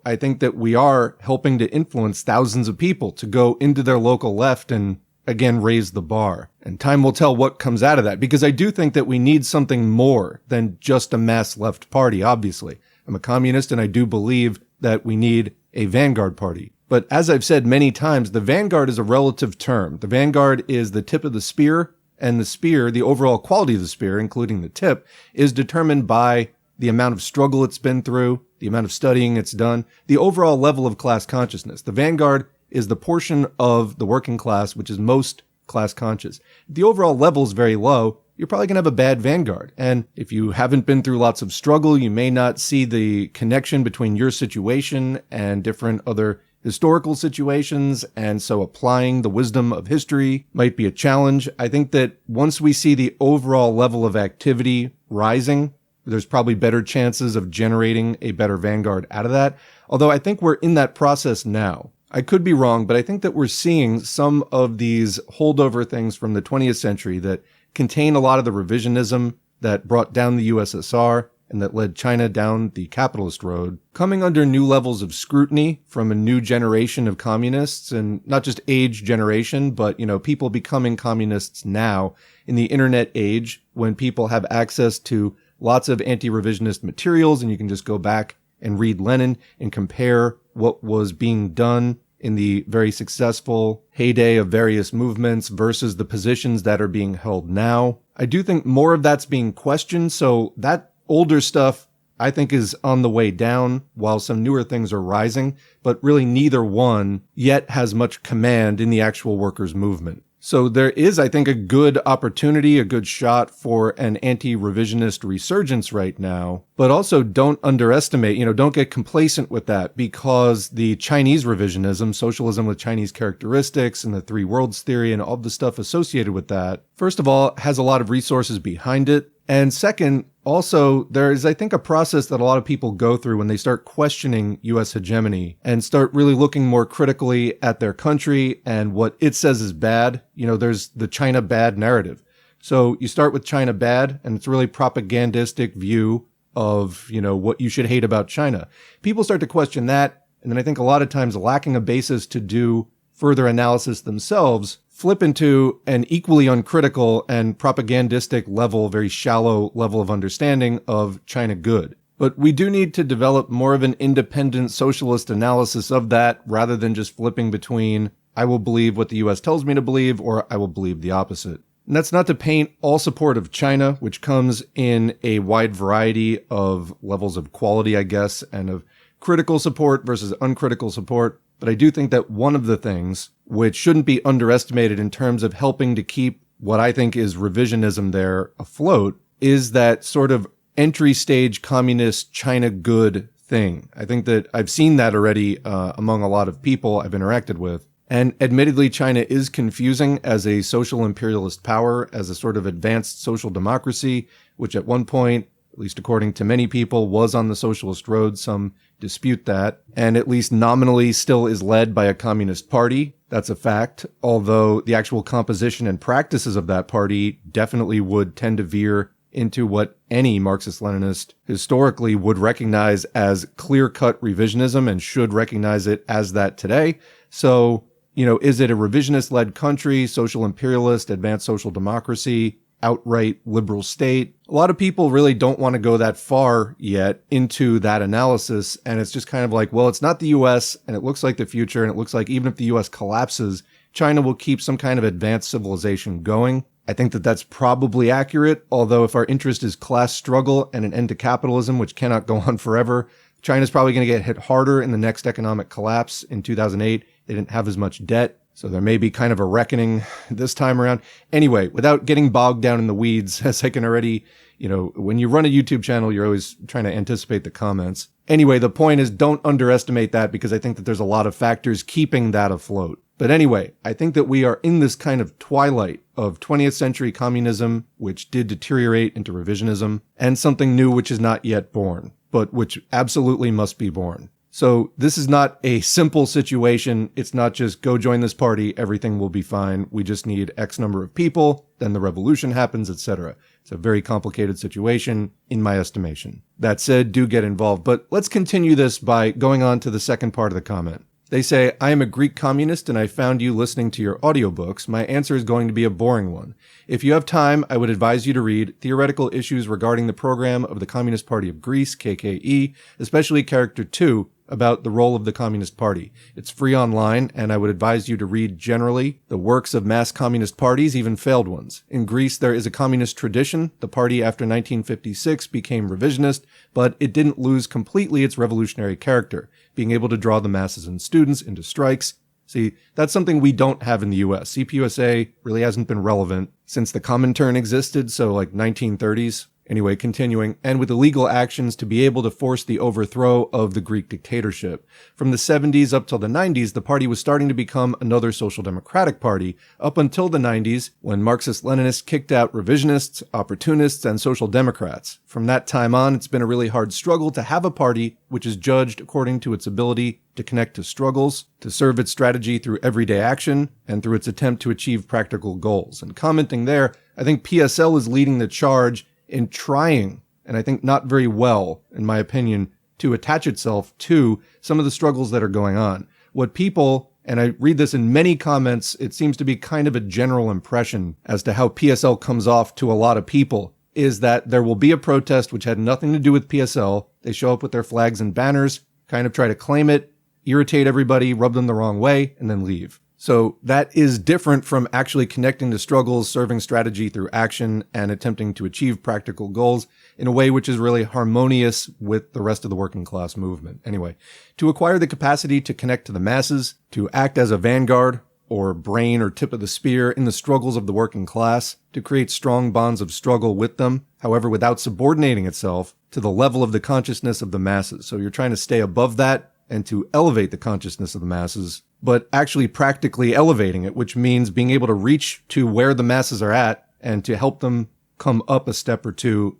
I think that we are helping to influence thousands of people to go into their local left and, again, raise the bar. And time will tell what comes out of that, because I do think that we need something more than just a mass left party, obviously. I'm a communist, and I do believe that we need a Vanguard party. But as I've said many times, the Vanguard is a relative term. The Vanguard is the tip of the spear, and the spear, the overall quality of the spear, including the tip, is determined by the amount of struggle it's been through, the amount of studying it's done, the overall level of class consciousness. The Vanguard is the portion of the working class which is most class conscious. If the overall level is very low, you're probably going to have a bad Vanguard. And if you haven't been through lots of struggle, you may not see the connection between your situation and different other historical situations, and so applying the wisdom of history might be a challenge. I think that once we see the overall level of activity rising, there's probably better chances of generating a better Vanguard out of that. Although I think we're in that process now. I could be wrong, but I think that we're seeing some of these holdover things from the 20th century that contain a lot of the revisionism that brought down the USSR and that led China down the capitalist road, coming under new levels of scrutiny from a new generation of communists, and not just age generation, but, people becoming communists now in the internet age when people have access to lots of anti-revisionist materials, and you can just go back and read Lenin and compare what was being done in the very successful heyday of various movements versus the positions that are being held now. I do think more of that's being questioned, so that older stuff I think is on the way down while some newer things are rising, but really neither one yet has much command in the actual workers' movement. So there is, I think, a good opportunity, a good shot for an anti-revisionist resurgence right now. But also don't underestimate, don't get complacent with that, because the Chinese revisionism, socialism with Chinese characteristics and the three worlds theory and all the stuff associated with that, first of all, has a lot of resources behind it. And second, also, there is, I think, a process that a lot of people go through when they start questioning U.S. hegemony and start really looking more critically at their country and what it says is bad. There's the China bad narrative. So you start with China bad, and it's a really propagandistic view of, what you should hate about China. People start to question that, and then I think a lot of times lacking a basis to do further analysis themselves, flip into an equally uncritical and propagandistic level, very shallow level of understanding of China good. But we do need to develop more of an independent socialist analysis of that rather than just flipping between I will believe what the US tells me to believe or I will believe the opposite. And that's not to paint all support of China, which comes in a wide variety of levels of quality, I guess, and of critical support versus uncritical support. But I do think that one of the things which shouldn't be underestimated in terms of helping to keep what I think is revisionism there afloat is that sort of entry stage communist China good thing. I think that I've seen that already among a lot of people I've interacted with. And admittedly, China is confusing as a social imperialist power, as a sort of advanced social democracy, which at one point, at least according to many people, was on the socialist road. Some dispute that, and at least nominally still is led by a communist party. That's a fact, although the actual composition and practices of that party definitely would tend to veer into what any Marxist-Leninist historically would recognize as clear-cut revisionism and should recognize it as that today. So, is it a revisionist-led country, social imperialist, advanced social democracy, outright liberal state? A lot of people really don't want to go that far yet into that analysis. And it's just kind of like, well, it's not the US and it looks like the future. And it looks like even if the US collapses, China will keep some kind of advanced civilization going. I think that that's probably accurate. Although if our interest is class struggle and an end to capitalism, which cannot go on forever, China's probably going to get hit harder in the next economic collapse. In 2008, they didn't have as much debt. So there may be kind of a reckoning this time around. Anyway, without getting bogged down in the weeds, as I can already, when you run a YouTube channel, you're always trying to anticipate the comments. Anyway, the point is don't underestimate that, because I think that there's a lot of factors keeping that afloat. But anyway, I think that we are in this kind of twilight of 20th century communism, which did deteriorate into revisionism, and something new which is not yet born, but which absolutely must be born. So this is not a simple situation. It's not just go join this party, everything will be fine. We just need X number of people, then the revolution happens, etc. It's a very complicated situation, in my estimation. That said, do get involved. But let's continue this by going on to the second part of the comment. They say, I am a Greek communist and I found you listening to your audiobooks. My answer is going to be a boring one. If you have time, I would advise you to read Theoretical Issues Regarding the Program of the Communist Party of Greece, KKE, especially Character 2, about the role of the Communist Party. It's free online, and I would advise you to read generally the works of mass communist parties, even failed ones. In Greece, there is a communist tradition. The party after 1956 became revisionist, but it didn't lose completely its revolutionary character, being able to draw the masses and students into strikes. See, that's something we don't have in the US. CPUSA really hasn't been relevant since the Comintern existed, so like 1930s. Anyway, continuing, and with illegal actions to be able to force the overthrow of the Greek dictatorship. From the 70s up till the 90s, the party was starting to become another social democratic party, up until the 90s, when Marxist-Leninists kicked out revisionists, opportunists, and social democrats. From that time on, it's been a really hard struggle to have a party which is judged according to its ability to connect to struggles, to serve its strategy through everyday action, and through its attempt to achieve practical goals. And commenting there, I think PSL is leading the charge in trying and I think not very well, in my opinion, to attach itself to some of the struggles that are going on. What people, and I read this in many comments, it seems to be kind of a general impression as to how PSL comes off to a lot of people, is that there will be a protest which had nothing to do with PSL. They show up with their flags and banners, kind of try to claim it, irritate everybody, rub them the wrong way, and then leave. So that is different from actually connecting to struggles, serving strategy through action, and attempting to achieve practical goals in a way which is really harmonious with the rest of the working class movement. Anyway, to acquire the capacity to connect to the masses, to act as a vanguard or brain or tip of the spear in the struggles of the working class, to create strong bonds of struggle with them, however, without subordinating itself to the level of the consciousness of the masses. So you're trying to stay above that and to elevate the consciousness of the masses, but actually practically elevating it, which means being able to reach to where the masses are at and to help them come up a step or two,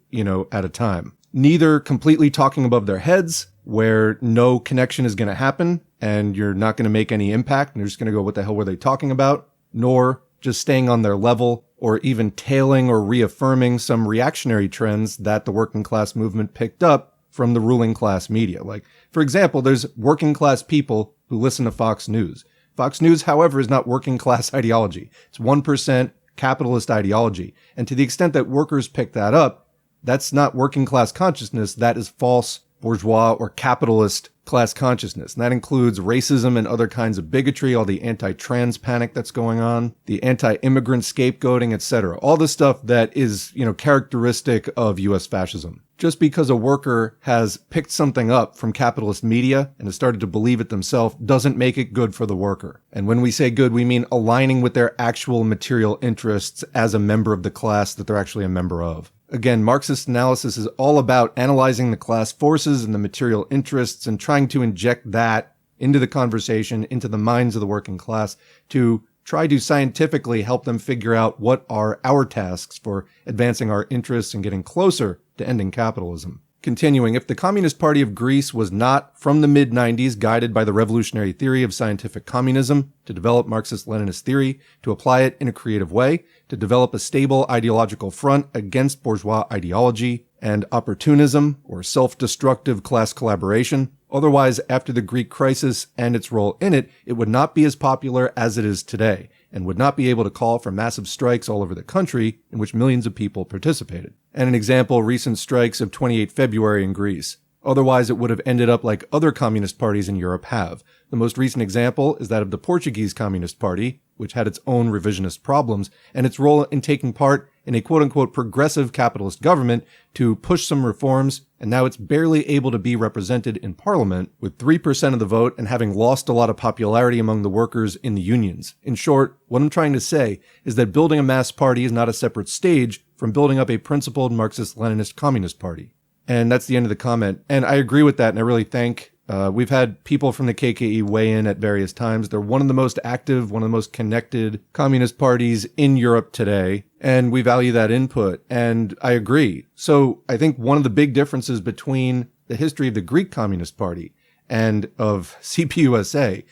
at a time. Neither completely talking above their heads, where no connection is going to happen and you're not going to make any impact and you're just going to go, what the hell were they talking about? Nor just staying on their level or even tailing or reaffirming some reactionary trends that the working class movement picked up from the ruling class media. Like, for example, there's working class people who listen to Fox News. Fox News, however, is not working class ideology. It's 1% capitalist ideology. And to the extent that workers pick that up, that's not working class consciousness. That is false bourgeois or capitalist class consciousness. And that includes racism and other kinds of bigotry, all the anti-trans panic that's going on, the anti-immigrant scapegoating, etc. All the stuff that is, characteristic of US fascism. Just because a worker has picked something up from capitalist media and has started to believe it themselves doesn't make it good for the worker. And when we say good, we mean aligning with their actual material interests as a member of the class that they're actually a member of. Again, Marxist analysis is all about analyzing the class forces and the material interests and trying to inject that into the conversation, into the minds of the working class to try to scientifically help them figure out what are our tasks for advancing our interests and getting closer to ending capitalism. Continuing, if the Communist Party of Greece was not, from the mid-90s, guided by the revolutionary theory of scientific communism to develop Marxist-Leninist theory, to apply it in a creative way, to develop a stable ideological front against bourgeois ideology and opportunism or self-destructive class collaboration, otherwise, after the Greek crisis and its role in it, it would not be as popular as it is today and would not be able to call for massive strikes all over the country in which millions of people participated. And an example, recent strikes of 28 February in Greece. Otherwise, it would have ended up like other communist parties in Europe have. The most recent example is that of the Portuguese Communist Party, which had its own revisionist problems, and its role in taking part in a quote-unquote progressive capitalist government to push some reforms, and now it's barely able to be represented in parliament with 3% of the vote and having lost a lot of popularity among the workers in the unions. In short, what I'm trying to say is that building a mass party is not a separate stage from building up a principled Marxist-Leninist communist party. And that's the end of the comment. And I agree with that, and I really thank we've had people from the KKE weigh in at various times. They're one of the most active, one of the most connected communist parties in Europe today, and we value that input, and I agree. So I think one of the big differences between the history of the Greek Communist Party and of CPUSA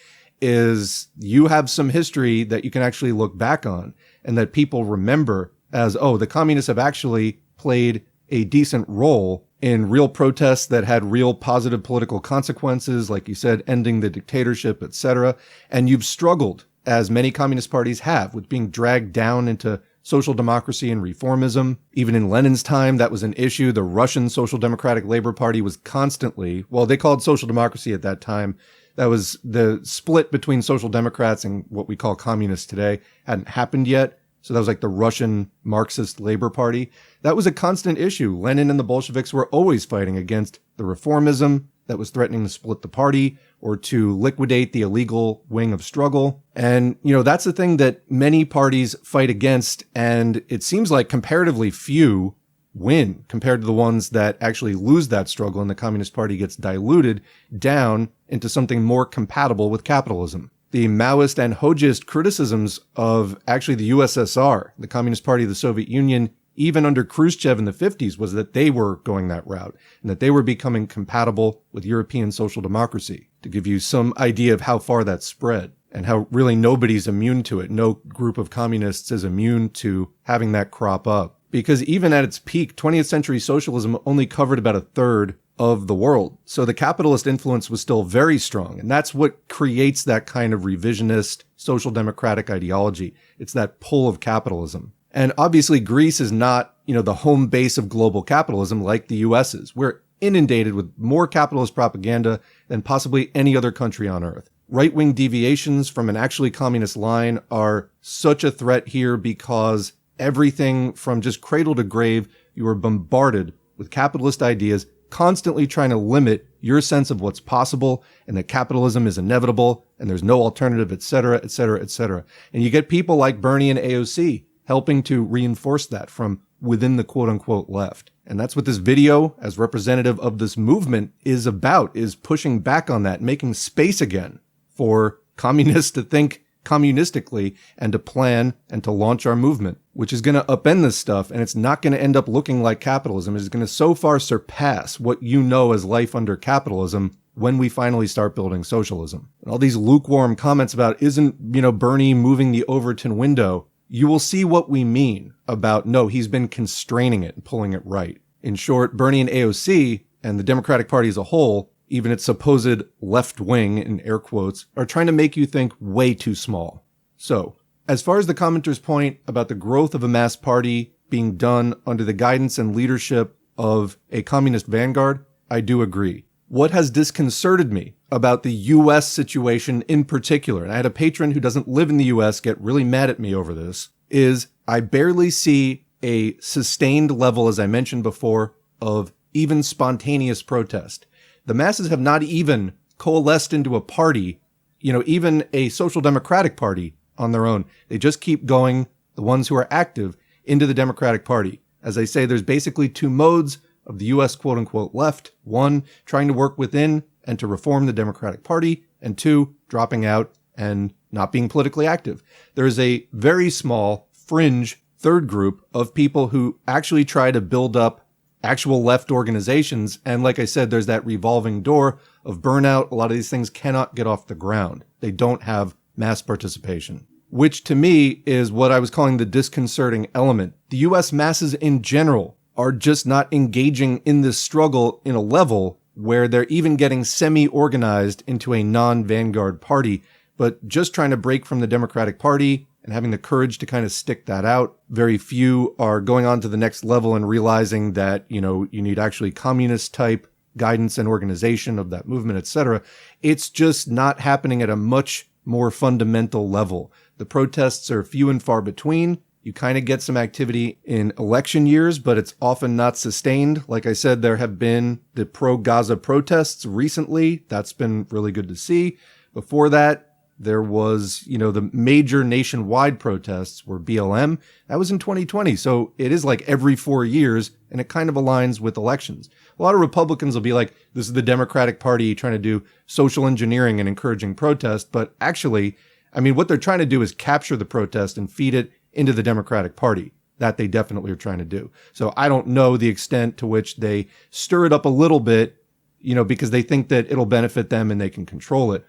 is you have some history that you can actually look back on and that people remember as, oh, the communists have actually played a decent role in real protests that had real positive political consequences, like you said, ending the dictatorship, etc. And you've struggled, as many communist parties have, with being dragged down into social democracy and reformism. Even in Lenin's time, that was an issue. The Russian Social Democratic Labor Party was constantly, well, they called social democracy at that time. That was the split between social democrats and what we call communists today hadn't happened yet. So that was like the Russian Marxist Labor Party. That was a constant issue. Lenin and the Bolsheviks were always fighting against the reformism that was threatening to split the party or to liquidate the illegal wing of struggle. And, that's the thing that many parties fight against. And it seems like comparatively few win compared to the ones that actually lose that struggle and the Communist Party gets diluted down into something more compatible with capitalism. The Maoist and Hoxhaist criticisms of actually the USSR, the Communist Party of the Soviet Union, even under Khrushchev in the 50s, was that they were going that route and that they were becoming compatible with European social democracy, to give you some idea of how far that spread and how really nobody's immune to it. No group of communists is immune to having that crop up. because even at its peak, 20th century socialism only covered about a third of the world. So the capitalist influence was still very strong. And that's what creates that kind of revisionist social democratic ideology. It's that pull of capitalism. And obviously Greece is not, the home base of global capitalism like the US is. We're inundated with more capitalist propaganda than possibly any other country on earth. Right-wing deviations from an actually communist line are such a threat here because everything from just cradle to grave, you are bombarded with capitalist ideas, constantly trying to limit your sense of what's possible and that capitalism is inevitable and there's no alternative, et cetera, et cetera, et cetera. And you get people like Bernie and AOC helping to reinforce that from within the quote-unquote left. And that's what this video, as representative of this movement, is about, is pushing back on that, making space again for communists to think communistically and to plan and to launch our movement, which is going to upend this stuff. And it's not going to end up looking like capitalism. It's going to so far surpass what you know as life under capitalism when we finally start building socialism. And all these lukewarm comments about, isn't, Bernie moving the Overton window? You will see what we mean about, no, he's been constraining it and pulling it right. In short, Bernie and AOC and the Democratic Party as a whole, even its supposed left wing, in air quotes, are trying to make you think way too small. So, as far as the commenter's point about the growth of a mass party being done under the guidance and leadership of a communist vanguard, I do agree. What has disconcerted me about the U.S. situation in particular, and I had a patron who doesn't live in the U.S. get really mad at me over this, is I barely see a sustained level, as I mentioned before, of even spontaneous protest. The masses have not even coalesced into a party, even a social democratic party on their own. They just keep going, the ones who are active, into the Democratic Party. As I say, there's basically two modes of the U.S. quote-unquote left. One, trying to work within and to reform the Democratic Party, and two, dropping out and not being politically active. There is a very small, fringe third group of people who actually try to build up actual left organizations. And like I said, there's that revolving door of burnout. A lot of these things cannot get off the ground. They don't have mass participation, which to me is what I was calling the disconcerting element. The U.S. masses in general are just not engaging in this struggle in a level where they're even getting semi-organized into a non-vanguard party, but just trying to break from the Democratic Party and having the courage to kind of stick that out. Very few are going on to the next level and realizing that, you need actually communist type guidance and organization of that movement, etc. It's just not happening at a much more fundamental level. The protests are few and far between. You kind of get some activity in election years, but it's often not sustained. Like I said, there have been the pro-Gaza protests recently. That's been really good to see. Before that, there was, the major nationwide protests were BLM. That was in 2020. So it is like every 4 years, and it kind of aligns with elections. A lot of Republicans will be like, this is the Democratic Party trying to do social engineering and encouraging protest. But actually, what they're trying to do is capture the protest and feed it into the Democratic Party. That they definitely are trying to do. So I don't know the extent to which they stir it up a little bit, because they think that it'll benefit them and they can control it.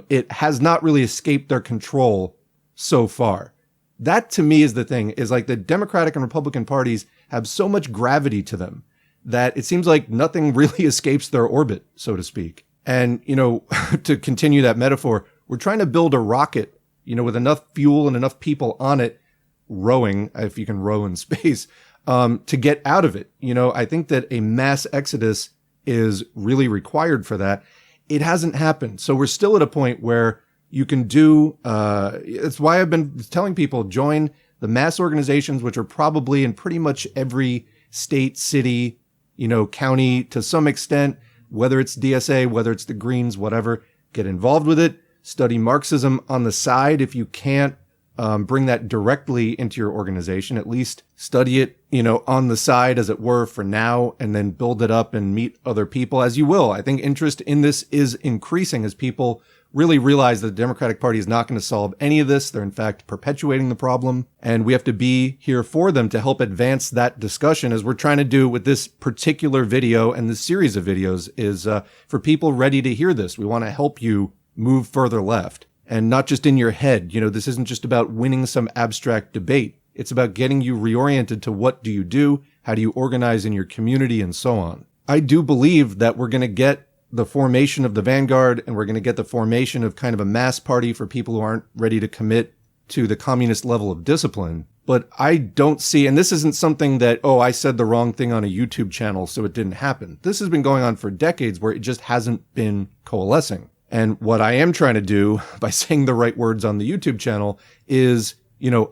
It has not really escaped their control so far. That to me is the thing, is like the Democratic and Republican parties have so much gravity to them that it seems like nothing really escapes their orbit, so to speak. And, to continue that metaphor, we're trying to build a rocket, with enough fuel and enough people on it, rowing, if you can row in space, to get out of it. I think that a mass exodus is really required for that. It hasn't happened. So we're still at a point where you can do, it's why I've been telling people, join the mass organizations, which are probably in pretty much every state, city, county to some extent, whether it's DSA, whether it's the Greens, whatever, get involved with it. Study Marxism on the side. If you can't bring that directly into your organization, at least study it, on the side, as it were, for now, and then build it up and meet other people as you will. I think interest in this is increasing as people really realize that the Democratic Party is not going to solve any of this. They're in fact perpetuating the problem, and we have to be here for them to help advance that discussion, as we're trying to do with this particular video and this series of videos is for people ready to hear this. We want to help you move further left. And not just in your head. This isn't just about winning some abstract debate. It's about getting you reoriented to what do you do, how do you organize in your community, and so on. I do believe that we're going to get the formation of the Vanguard, and we're going to get the formation of kind of a mass party for people who aren't ready to commit to the communist level of discipline. But I don't see, and this isn't something that, I said the wrong thing on a YouTube channel, so it didn't happen. This has been going on for decades where it just hasn't been coalescing. And what I am trying to do by saying the right words on the YouTube channel is,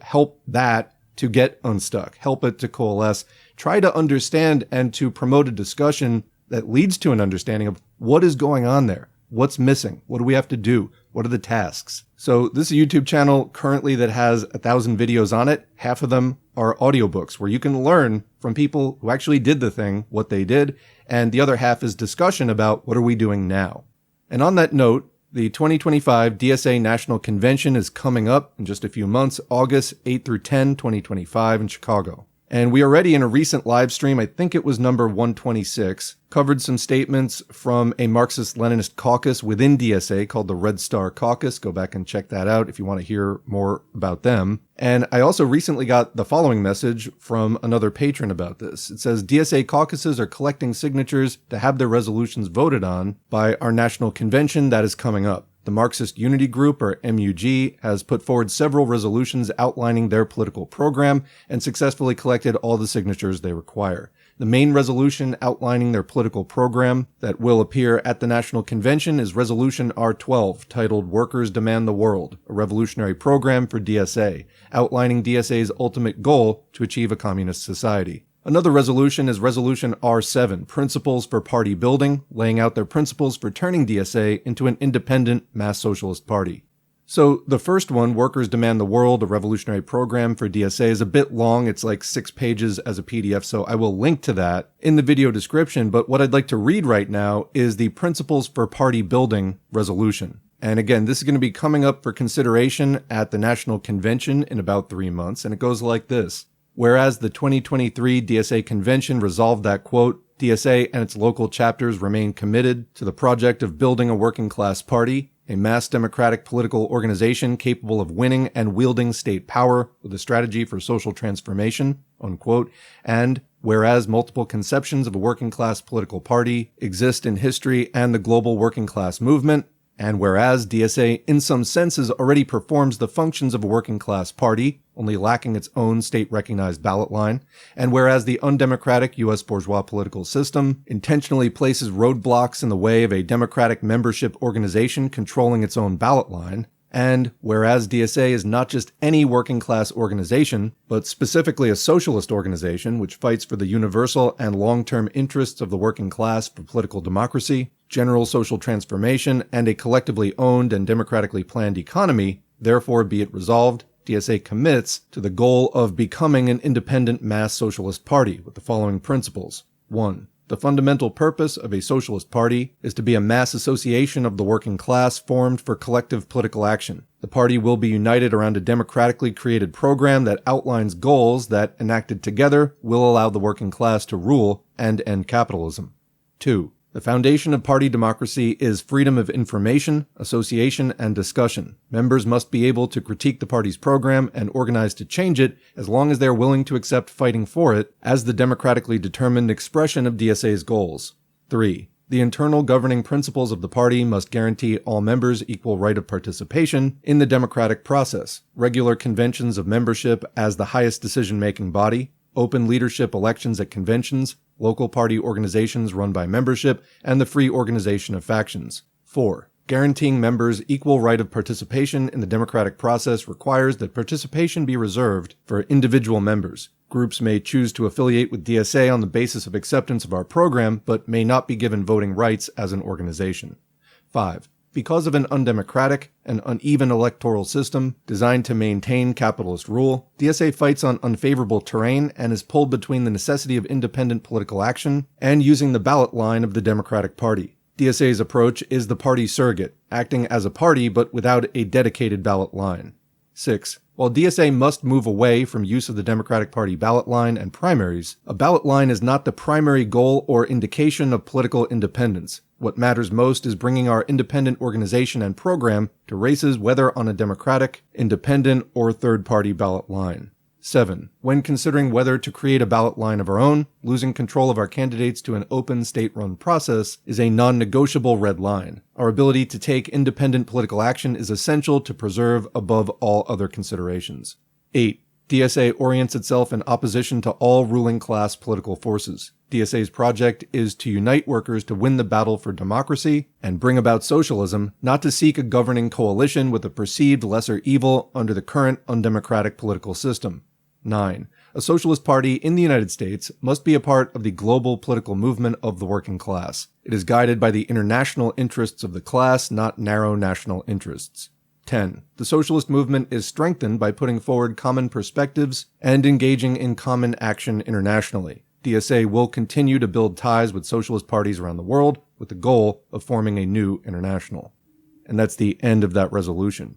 help that to get unstuck, help it to coalesce, try to understand and to promote a discussion that leads to an understanding of what is going on there. What's missing? What do we have to do? What are the tasks? So this is a YouTube channel currently that has 1,000 videos on it. Half of them are audiobooks where you can learn from people who actually did the thing, what they did. And the other half is discussion about what are we doing now. And on that note, the 2025 DSA National Convention is coming up in just a few months, August 8 through 10, 2025 in Chicago. And we already in a recent live stream, I think it was number 126, covered some statements from a Marxist-Leninist caucus within DSA called the Red Star Caucus. Go back and check that out if you want to hear more about them. And I also recently got the following message from another patron about this. It says, DSA caucuses are collecting signatures to have their resolutions voted on by our national convention that is coming up. The Marxist Unity Group, or MUG, has put forward several resolutions outlining their political program and successfully collected all the signatures they require. The main resolution outlining their political program that will appear at the National Convention is Resolution R12, titled Workers Demand the World, a revolutionary program for DSA, outlining DSA's ultimate goal to achieve a communist society. Another resolution is Resolution R7, Principles for Party Building, laying out their principles for turning DSA into an independent mass socialist party. So the first one, Workers Demand the World, a revolutionary program for DSA, is a bit long. It's like 6 pages as a PDF, so I will link to that in the video description. But what I'd like to read right now is the Principles for Party Building resolution. And again, this is going to be coming up for consideration at the National Convention in about 3 months, and it goes like this. Whereas the 2023 DSA Convention resolved that, quote, DSA and its local chapters remain committed to the project of building a working class party, a mass democratic political organization capable of winning and wielding state power with a strategy for social transformation, unquote, and whereas multiple conceptions of a working class political party exist in history and the global working class movement, and whereas DSA in some senses already performs the functions of a working class party, only lacking its own state-recognized ballot line, and whereas the undemocratic U.S. bourgeois political system intentionally places roadblocks in the way of a democratic membership organization controlling its own ballot line, and whereas DSA is not just any working class organization, but specifically a socialist organization which fights for the universal and long-term interests of the working class for political democracy, general social transformation, and a collectively owned and democratically planned economy, therefore be it resolved, DSA commits to the goal of becoming an independent mass socialist party with the following principles. 1. The fundamental purpose of a socialist party is to be a mass association of the working class formed for collective political action. The party will be united around a democratically created program that outlines goals that, enacted together, will allow the working class to rule and end capitalism. 2. The foundation of party democracy is freedom of information, association, and discussion. Members must be able to critique the party's program and organize to change it as long as they are willing to accept fighting for it as the democratically determined expression of DSA's goals. 3. The internal governing principles of the party must guarantee all members equal right of participation in the democratic process, regular conventions of membership as the highest decision-making body, open leadership elections at conventions, local party organizations run by membership, and the free organization of factions. 4. Guaranteeing members equal right of participation in the democratic process requires that participation be reserved for individual members. Groups may choose to affiliate with DSA on the basis of acceptance of our program, but may not be given voting rights as an organization. 5. Because of an undemocratic and uneven electoral system designed to maintain capitalist rule, DSA fights on unfavorable terrain and is pulled between the necessity of independent political action and using the ballot line of the Democratic Party. DSA's approach is the party surrogate, acting as a party but without a dedicated ballot line. 6. While DSA must move away from use of the Democratic Party ballot line and primaries, a ballot line is not the primary goal or indication of political independence. What matters most is bringing our independent organization and program to races whether on a Democratic, independent, or third-party ballot line. 7. When considering whether to create a ballot line of our own, losing control of our candidates to an open state-run process is a non-negotiable red line. Our ability to take independent political action is essential to preserve above all other considerations. 8. DSA orients itself in opposition to all ruling class political forces. DSA's project is to unite workers to win the battle for democracy and bring about socialism, not to seek a governing coalition with a perceived lesser evil under the current undemocratic political system. 9. A socialist party in the United States must be a part of the global political movement of the working class. It is guided by the international interests of the class, not narrow national interests. 10. The socialist movement is strengthened by putting forward common perspectives and engaging in common action internationally. DSA will continue to build ties with socialist parties around the world with the goal of forming a new international. And that's the end of that resolution.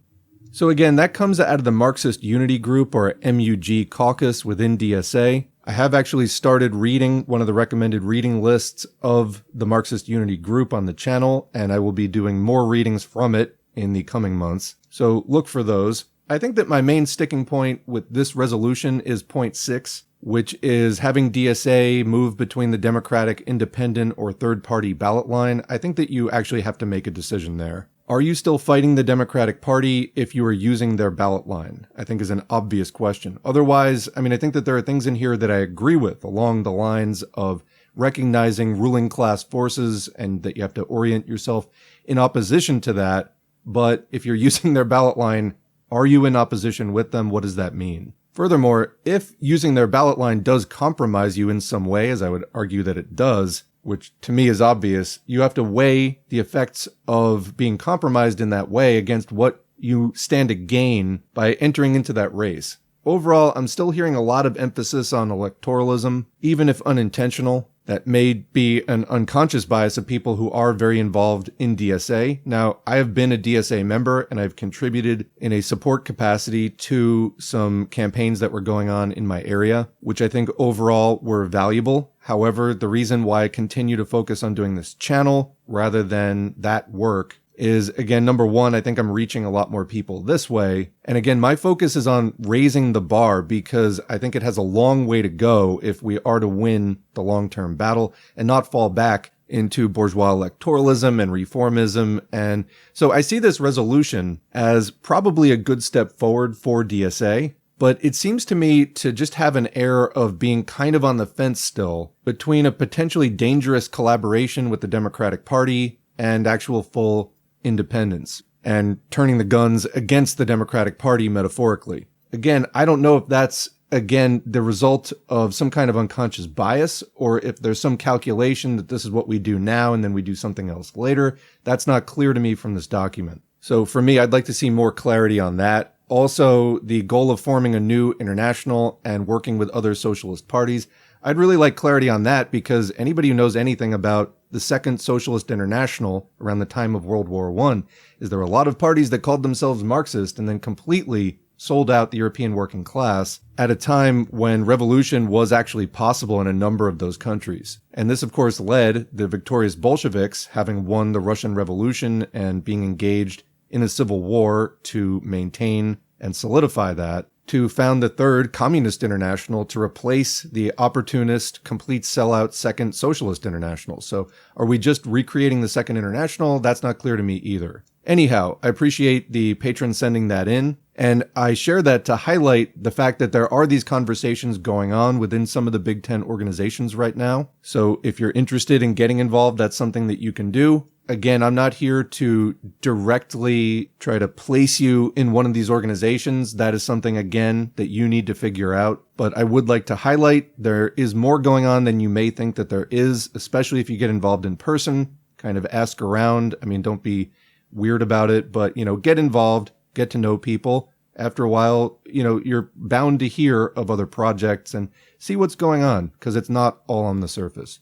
So again, that comes out of the Marxist Unity Group, or MUG Caucus, within DSA. I have actually started reading one of the recommended reading lists of the Marxist Unity Group on the channel, and I will be doing more readings from it in the coming months. So look for those. I think that my main sticking point with this resolution is point 6, which is having DSA move between the Democratic, Independent, or third-party ballot line. I think that you actually have to make a decision there. Are you still fighting the Democratic Party if you are using their ballot line? I think is an obvious question. Otherwise, I think that there are things in here that I agree with along the lines of recognizing ruling class forces and that you have to orient yourself in opposition to that. But if you're using their ballot line, are you in opposition with them? What does that mean? Furthermore, if using their ballot line does compromise you in some way, as I would argue that it does, which to me is obvious, you have to weigh the effects of being compromised in that way against what you stand to gain by entering into that race. Overall, I'm still hearing a lot of emphasis on electoralism, even if unintentional. That may be an unconscious bias of people who are very involved in DSA. Now, I have been a DSA member and I've contributed in a support capacity to some campaigns that were going on in my area, which I think overall were valuable. However, the reason why I continue to focus on doing this channel rather than that work is, again, number one, I think I'm reaching a lot more people this way. And again, my focus is on raising the bar because I think it has a long way to go if we are to win the long-term battle and not fall back into bourgeois electoralism and reformism. And so I see this resolution as probably a good step forward for DSA. But it seems to me to just have an air of being kind of on the fence still between a potentially dangerous collaboration with the Democratic Party and actual full independence and turning the guns against the Democratic Party metaphorically. Again, I don't know if that's, again, the result of some kind of unconscious bias or if there's some calculation that this is what we do now and then we do something else later. That's not clear to me from this document. So for me, I'd like to see more clarity on that. Also, the goal of forming a new international and working with other socialist parties. I'd really like clarity on that because anybody who knows anything about the Second Socialist International around the time of World War I is there were a lot of parties that called themselves Marxist and then completely sold out the European working class at a time when revolution was actually possible in a number of those countries. And this, of course, led the victorious Bolsheviks, having won the Russian Revolution and being engaged in a civil war to maintain and solidify that, to found the Third Communist International to replace the opportunist, complete sellout Second Socialist International. So are we just recreating the Second International? That's not clear to me either. Anyhow, I appreciate the patron sending that in, and I share that to highlight the fact that there are these conversations going on within some of the Big Ten organizations right now. So if you're interested in getting involved, that's something that you can do. Again, I'm not here to directly try to place you in one of these organizations. That is something, again, that you need to figure out. But I would like to highlight there is more going on than you may think that there is, especially if you get involved in person, kind of ask around. Don't be weird about it, but, get involved, get to know people. After a while, you're bound to hear of other projects and see what's going on because it's not all on the surface.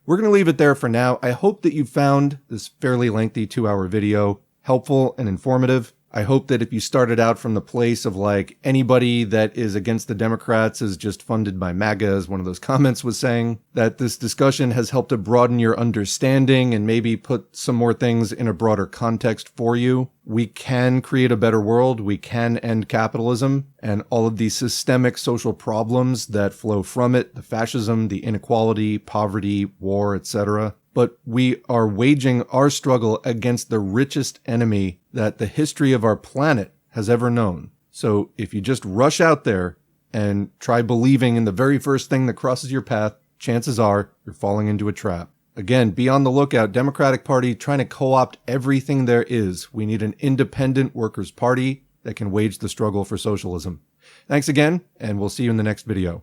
We're going to leave it there for now. I hope that you found this fairly lengthy 2-hour video helpful and informative. I hope that if you started out from the place of like anybody that is against the Democrats is just funded by MAGA, as one of those comments was saying, that this discussion has helped to broaden your understanding and maybe put some more things in a broader context for you. We can create a better world. We can end capitalism and all of these systemic social problems that flow from it, the fascism, the inequality, poverty, war, etc. But we are waging our struggle against the richest enemy that the history of our planet has ever known. So if you just rush out there and try believing in the very first thing that crosses your path, chances are you're falling into a trap. Again, be on the lookout. Democratic Party trying to co-opt everything there is. We need an independent workers' party that can wage the struggle for socialism. Thanks again, and we'll see you in the next video.